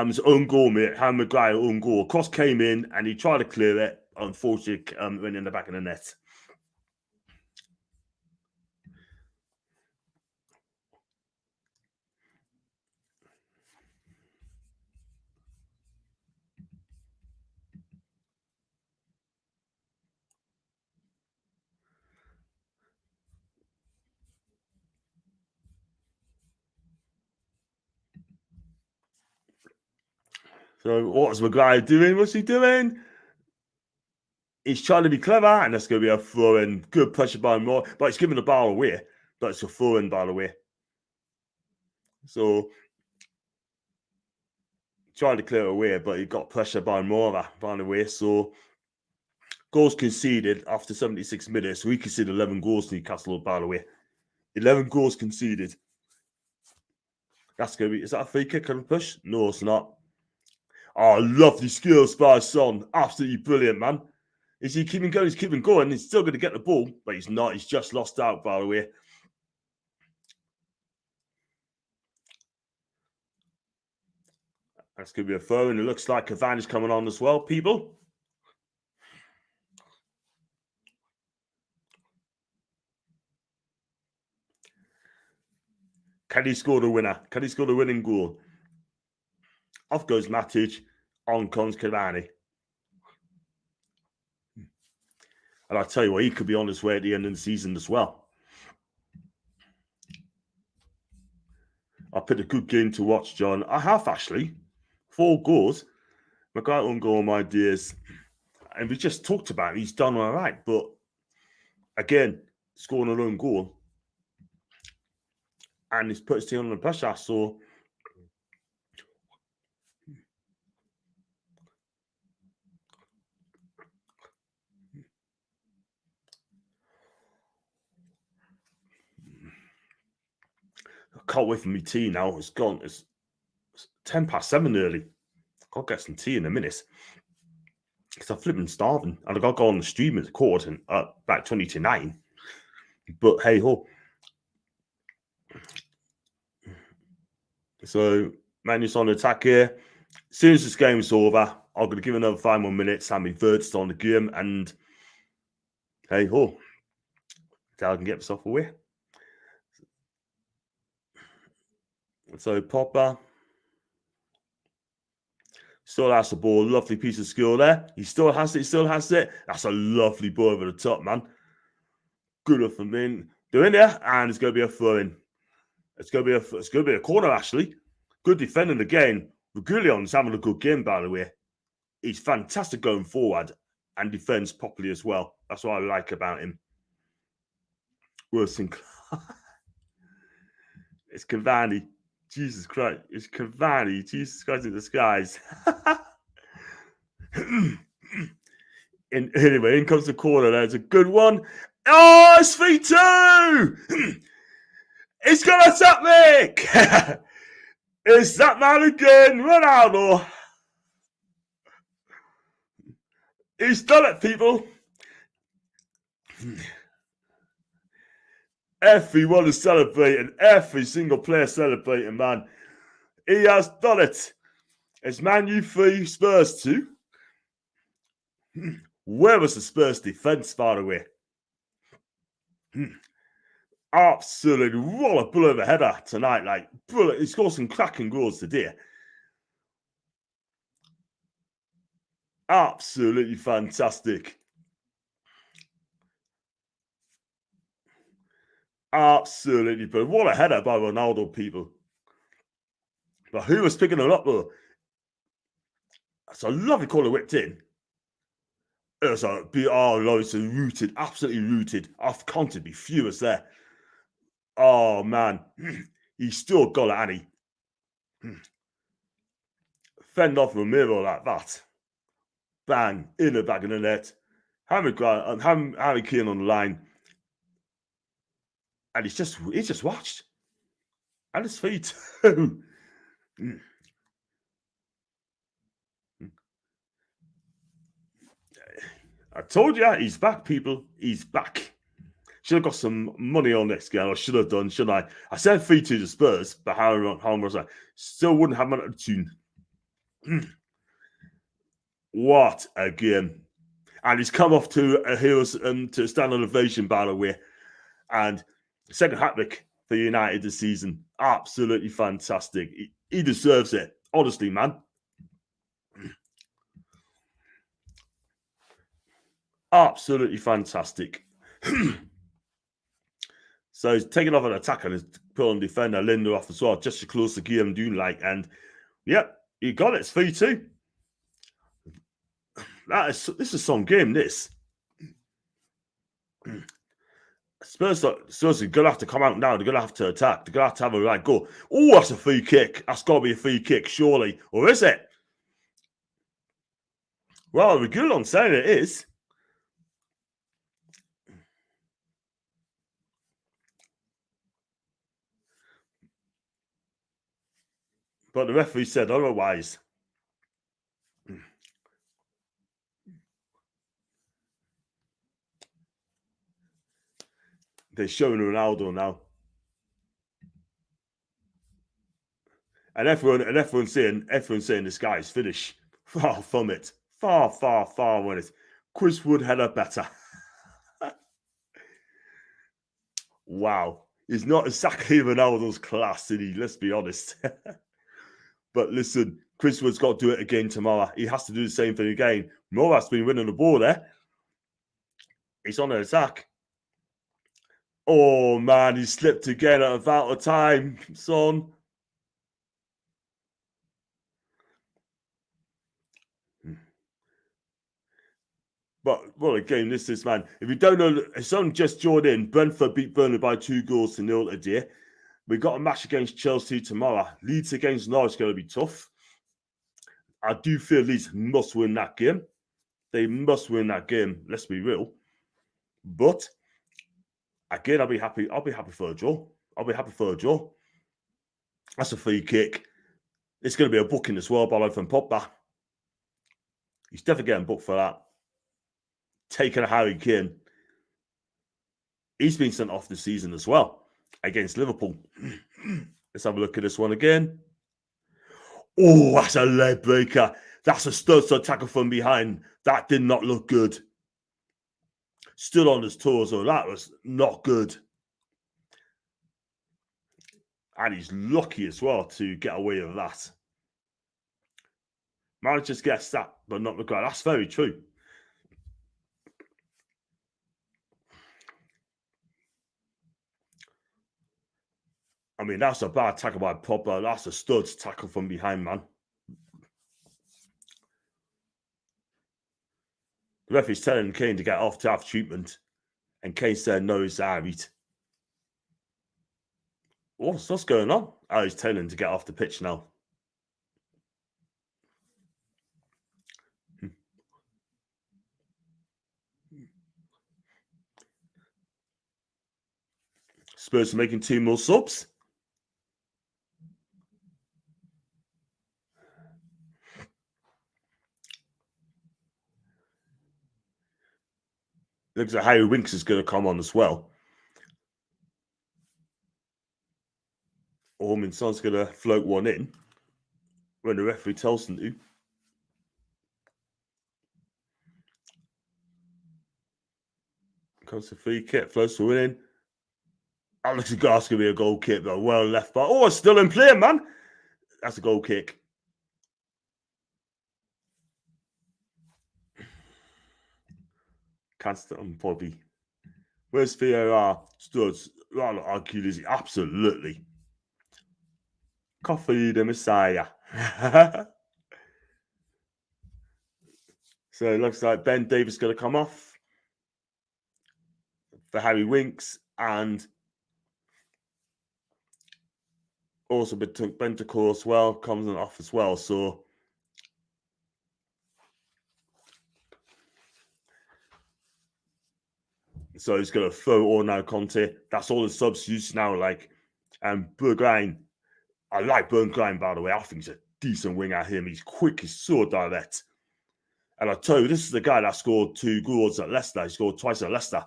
His own goal, mate. Harry Maguire own goal. Cross came in and he tried to clear it. Unfortunately, went in the back of the net. So what's Maguire doing? What's he doing? He's trying to be clever, and that's going to be a throw-in. Good pressure by Moore, but he's giving the ball away. But it's a throw-in, by the way. So trying to clear it away, but he got pressure by Mora, by the way. So goals conceded after 76 minutes. We conceded 11 goals to Newcastle, by the way. 11 goals conceded. That's going to be... Is that a free kick on a push? No, it's not. Oh, lovely skills by Son. Absolutely brilliant, man. Is he keeping going? He's keeping going. He's still going to get the ball, but he's not. He's just lost out, by the way. That's going to be a throw, and it looks like Cavani's coming on as well, people. Can he score the winner? Can he score the winning goal? Off goes Matic. On comes Cavani. And I tell you what, he could be on his way at the end of the season as well. I picked a good game to watch, John. I have, actually. 4 goals. Maguire on goal, my dears. And we just talked about it. He's done all right. But, again, scoring an own goal. And he's put his team under pressure. So, I can't wait for me tea now. It's gone. It's 7:10 nearly. I'll get some tea in a minute. Because I'm flipping starving. And I got to go on the stream at the quarter back 20 to 9. But hey ho. So, Man U's on attack here. As soon as this game's over, I'm going to give another 5 more minutes. I'm inverted on the game. And hey ho. I can get myself away. So, Popper still has the ball. Lovely piece of skill there. He still has it. He still has it. That's a lovely ball over the top, man. Good enough for me. They're in there, and it's going to be a throw-in. It's going to be a corner, actually. Good defending again. Reguilon's having a good game, by the way. He's fantastic going forward and defends properly as well. That's what I like about him. Wilson. It's Cavani. Jesus Christ. It's Cavani. Jesus Christ in disguise. Anyway, in comes the corner. There's a good one. Oh, it's 3-2. It's going to tap Nick. It's that man again, Ronaldo. He's done it, people. Everyone is celebrating. Every single player celebrating, man. He has done it. It's Man U 3, Spurs 2. Where was the Spurs defence, by the way? Absolutely roller bullet of a header tonight. Like, bullet. He scored some cracking goals today. Absolutely fantastic. Absolutely. But what a header by Ronaldo, people. But who was picking it up, though? That's a lovely corner whipped in. It's rooted, absolutely rooted. I've Conte be furious there. Oh, man. He's still got it, Annie. Fend off Ramiro like that. Bang, in the back of the net. Harry Kane on the line. And he's just watched. And his feet. I told you, he's back, people. He's back. Should have got some money on this game. I should have done, shouldn't I? I said 3-2 to Spurs, but how was I? Still wouldn't have my tune. What a game. And he's come off to a heroes to a standing ovation, by the way. And second hat-trick for United this season. Absolutely fantastic. He deserves it. Honestly, man. Absolutely fantastic. So he's taking off an attacker and he's put on defender Lindelof as well, just to close the game, doing like. And yep, You got it. It's 3-2. This is a some game, this. Spurs are going to have to come out now. They're going to have to attack. They're going to have a right go. Oh, that's a free kick. That's got to be a free kick, surely. Or is it? Well, Regulon saying it is. But the referee said otherwise. They're showing Ronaldo now. And everyone's saying this guy is finished. Far from it. Far from it. Chris Wood had a better. Wow. He's not exactly Ronaldo's class, is he? Let's be honest. But listen, Chris Wood's got to do it again tomorrow. He has to do the same thing again. Morat's been winning the ball there. He's on an attack. Oh, man, he slipped again at about a time, son. But what a game this is, man. If you don't know, if someone just joined in, Brentford beat Burnley by 2-0 today. We've got a match against Chelsea tomorrow. Leeds against Norwich is going to be tough. I do feel Leeds must win that game. They must win that game. Let's be real. But again, I'll be happy. I'll be happy for a draw. That's a free kick. It's going to be a booking as well, by from Pogba. He's definitely getting booked for that. Taking a Harry Kane. He's been sent off this season as well against Liverpool. Let's have a look at this one again. Oh, that's a leg breaker. That's a stud tackle from behind. That did not look good. Still on his toes, though. That was not good. And he's lucky as well to get away with that. Managers get that, but not the guy. That's very true. I mean, that's a bad tackle by Pogba. That's a stud tackle from behind, man. The referee's telling Kane to get off to have treatment. And Kane said, no, he's out. What's going on? Oh, he's telling him to get off the pitch now. Spurs are making 2 more subs. Looks like Harry Winks is going to come on as well. Min Son's going to float one in when the referee tells him to. Comes to free kick, floats to win in. That looks like that's going to be a goal kick, though. Well left by. Oh, it's still in play, man. That's a goal kick. Canston Bobby. Where's VAR? Studs. Achilles. Absolutely. Coffee the Messiah. So it looks like Ben Davies is going to come off for Harry Winks, and also Bentancur as well comes off as well. So he's going to throw Antonio Conte. That's all the substitutes now. And Bergwijn. I like Bergwijn, by the way. I think he's a decent winger. He's quick. He's so direct. And I tell you, this is the guy that scored 2 goals at Leicester. He scored twice at Leicester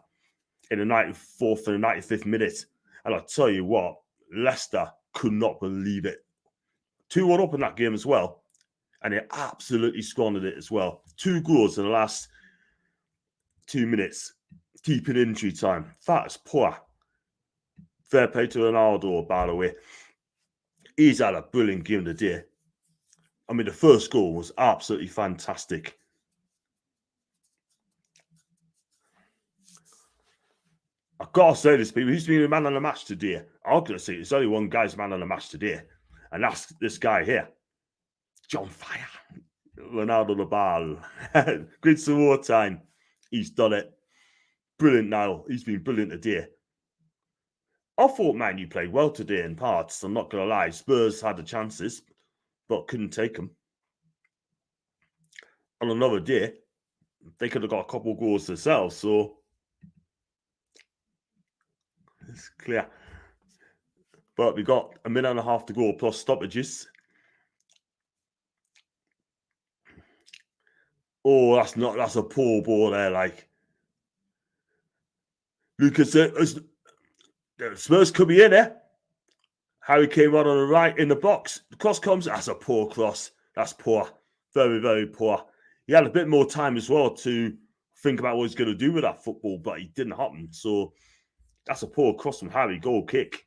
in the 94th and the 95th minute. And I tell you what, Leicester could not believe it. 2-1 up in that game as well. And they absolutely squandered it as well. 2 goals in the last 2 minutes. Deep in injury time. That is poor. Fair play to Ronaldo, by the way. He's had a brilliant game today. I mean, the first goal was absolutely fantastic. I've got to say this, people. Who's been a man on the match today? I'm going to say it's only one guy's man on the match today. And that's this guy here. John Fire. Ronaldo the ball. Great support time. He's done it. Brilliant now. He's been brilliant today. I thought Man U played well today in parts. I'm not going to lie. Spurs had the chances, but couldn't take them. On another day, they could have got a couple of goals themselves. So it's clear. But we got a minute and a half to go plus stoppages. Oh, that's a poor ball there. Like Lucas, Spurs could be in there. Harry came out on the right in the box. The cross comes. That's a poor cross. That's poor. Very, very poor. He had a bit more time as well to think about what he's going to do with that football, but it didn't happen. So that's a poor cross from Harry. Goal kick.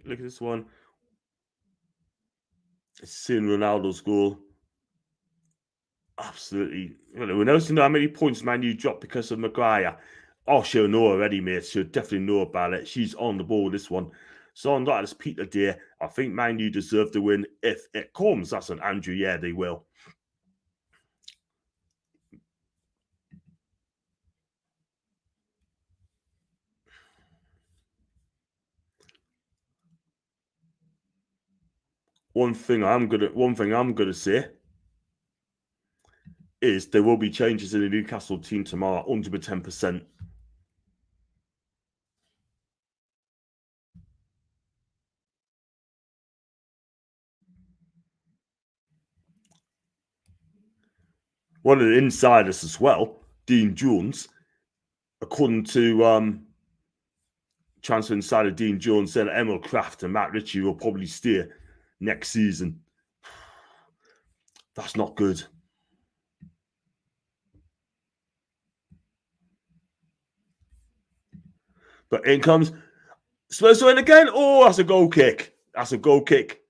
Look at this one. Seeing Ronaldo's goal. Absolutely. We're noticing how many points Man U dropped because of Maguire. Oh, she'll know already, mate. She'll definitely know about it. She's on the ball, this one. So on that, as Peter Day, I think Man U deserve to win if it comes. That's an Andrew. Yeah, they will. One thing I'm gonna say is there will be changes in the Newcastle team tomorrow, 110%. One of the insiders as well, Dean Jones, according to transfer insider Dean Jones, said that Emil Kraft and Matt Ritchie will probably stay next season. That's not good. But in comes Spurs win again. Oh, that's a goal kick. That's a goal kick.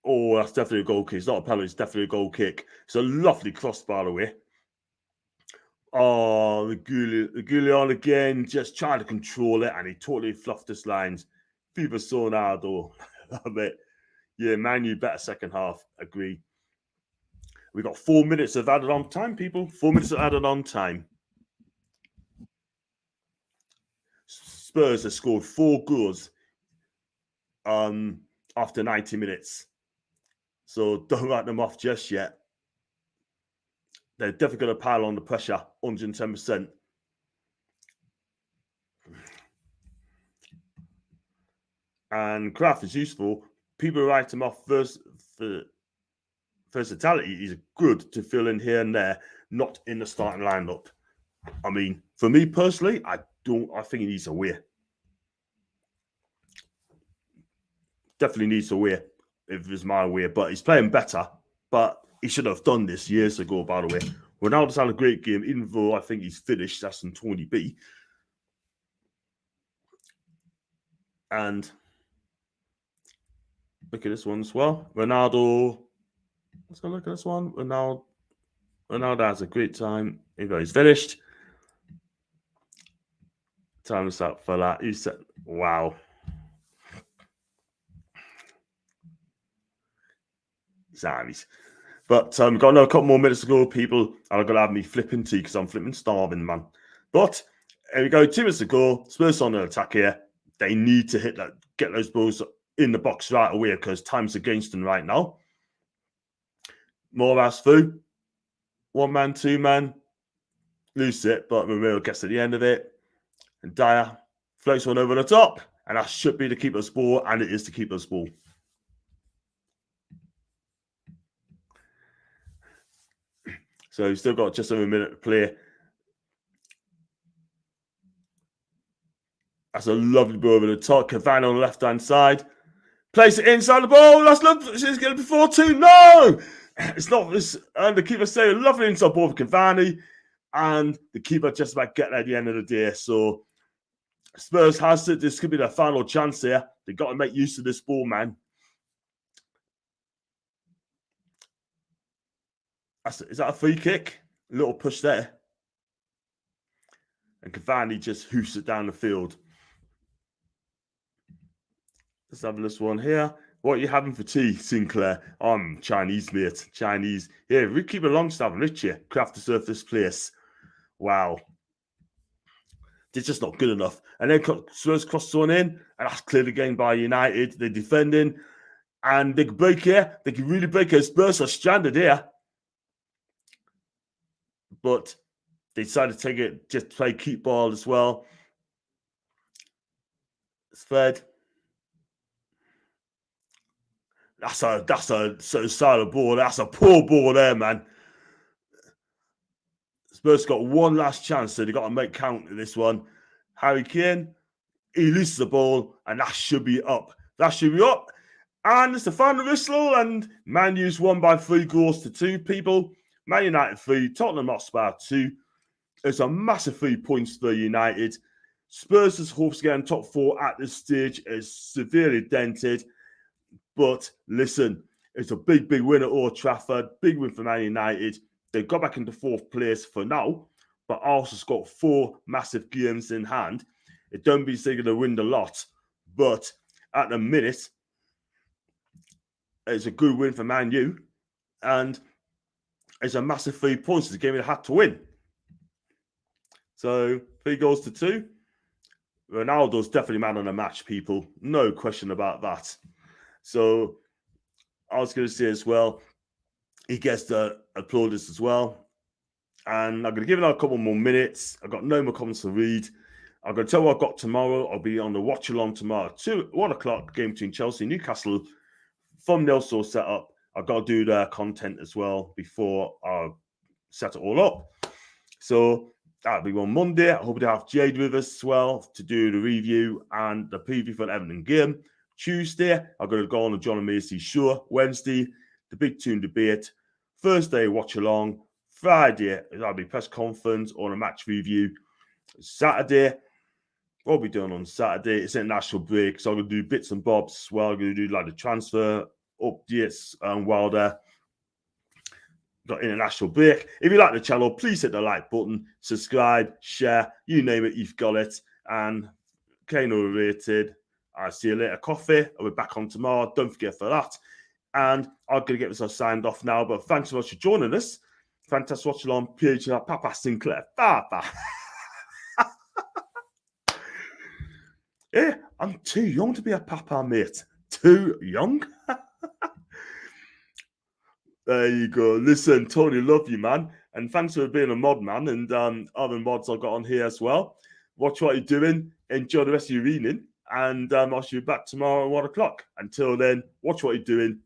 Oh, that's definitely a goal kick. It's not a penalty. It's definitely a goal kick. It's a lovely cross, by the way. Oh, the Guillon again, just trying to control it, and he totally fluffed his lines. Viva Sonado. Love it. Yeah, Man U better second half. Agree. We got 4 minutes of added on time, people. 4 minutes of added on time. Spurs have scored 4 goals after 90 minutes. So don't write them off just yet. They're definitely going to pile on the pressure, 110%. And Kraft is useful. People write him off for versatility. He's good to fill in here and there, not in the starting lineup. I mean, for me personally, I think he needs a wear. Definitely needs a wear if it's my wear, but he's playing better. But he should have done this years ago, by the way. Ronaldo's had a great game, even though I think he's finished. That's in Tony B. And look at this one as well. Ronaldo. Let's go look at this one. Ronaldo has a great time. He's finished. Time's up for that. He said, wow. Zombies. But we've got another couple more minutes to go, people. And I'm going to have me flipping tea because I'm flipping starving, man. But here we go. 2 minutes to go. Spurs on an attack here. They need to get those balls in the box right away because time's against them right now. Mora's through. 1 man, 2 man. Lose it, but Romero gets to the end of it. And Dyer floats one over the top. And that should be the keeper's ball, and it is the keeper's ball. So he's still got just over a minute to play. That's a lovely ball over the top. Cavani on the left-hand side. Place it inside the ball. That's lovely. It's going to be 4-2. No! It's not this. And the keeper saying lovely inside ball for Cavani. and the keeper just about get there at the end of the day. So Spurs has it. This could be their final chance here. They've got to make use of this ball, man. Is that a free kick? A little push there. And Cavani just hoofs it down the field. Let's have this one here. What are you having for tea, Sinclair? I'm Chinese, mate. Chinese. Yeah, we keep it Longstaff and Richie. Craft to surf this place. Wow. They're just not good enough. And then Spurs cross one in, and that's cleared again by United. They're defending, and they can break here. They can really break here. Spurs are stranded here. But they decided to take it, just play keep ball as well. It's fed. That's a solid ball. That's a poor ball there, man. Spurs got one last chance, so they got to make count in this one. Harry Kane, he loses the ball, and that should be up. That should be up. And it's the final whistle, and Man U's won by 3 goals to 2 people. Man United 3, Tottenham Hotspur 2. It's a massive 3 points for United. Spurs' hopes getting top 4 at this stage is severely dented. But listen, it's a big, big win at Old Trafford. Big win for Man United. They got back into 4th place for now, but Arsenal's got 4 massive games in hand. It don't be saying to win the lot, but at the minute, it's a good win for Man U, and it's a massive 3 points. It's a game they had to win. So 3 goals to 2. Ronaldo's definitely man of the match, people. No question about that. So I was going to say as well, he gets the applauders as well. And I'm going to give it a couple more minutes. I've got no more comments to read. I'm going to tell you what I've got tomorrow. I'll be on the Watchalong tomorrow. 1 o'clock, game between Chelsea and Newcastle. Thumbnails all set up. I've got to do the content as well before I set it all up. So that'll be on Monday. I hope to have Jade with us as well to do the review and the preview for the Everton game. Tuesday, I'm going to go on the John and Macy show. Wednesday, the Big Tune debate. Thursday, watch along. Friday, that'll be press conference or a match review. Saturday, what will be doing on Saturday? It's international break, so I'm going to do bits and bobs as well. I'm going to do like the transfer updates while there. Got international break. If you like the channel, please hit the like button, subscribe, share, you name it, you've got it. And Kano rated. I'll see you later. Coffee. I'll be back on tomorrow. Don't forget for that. And I'm going to get myself signed off now. But thanks so much for joining us. Fantastic watch along. PH Papa Sinclair. Papa. Yeah, I'm too young to be a papa, mate. Too young? There you go. Listen, Tony, love you, man. And thanks for being a mod, man. And other mods I've got on here as well. Watch what you're doing. Enjoy the rest of your evening. And I'll see you back tomorrow at 1 o'clock. Until then, watch what you're doing.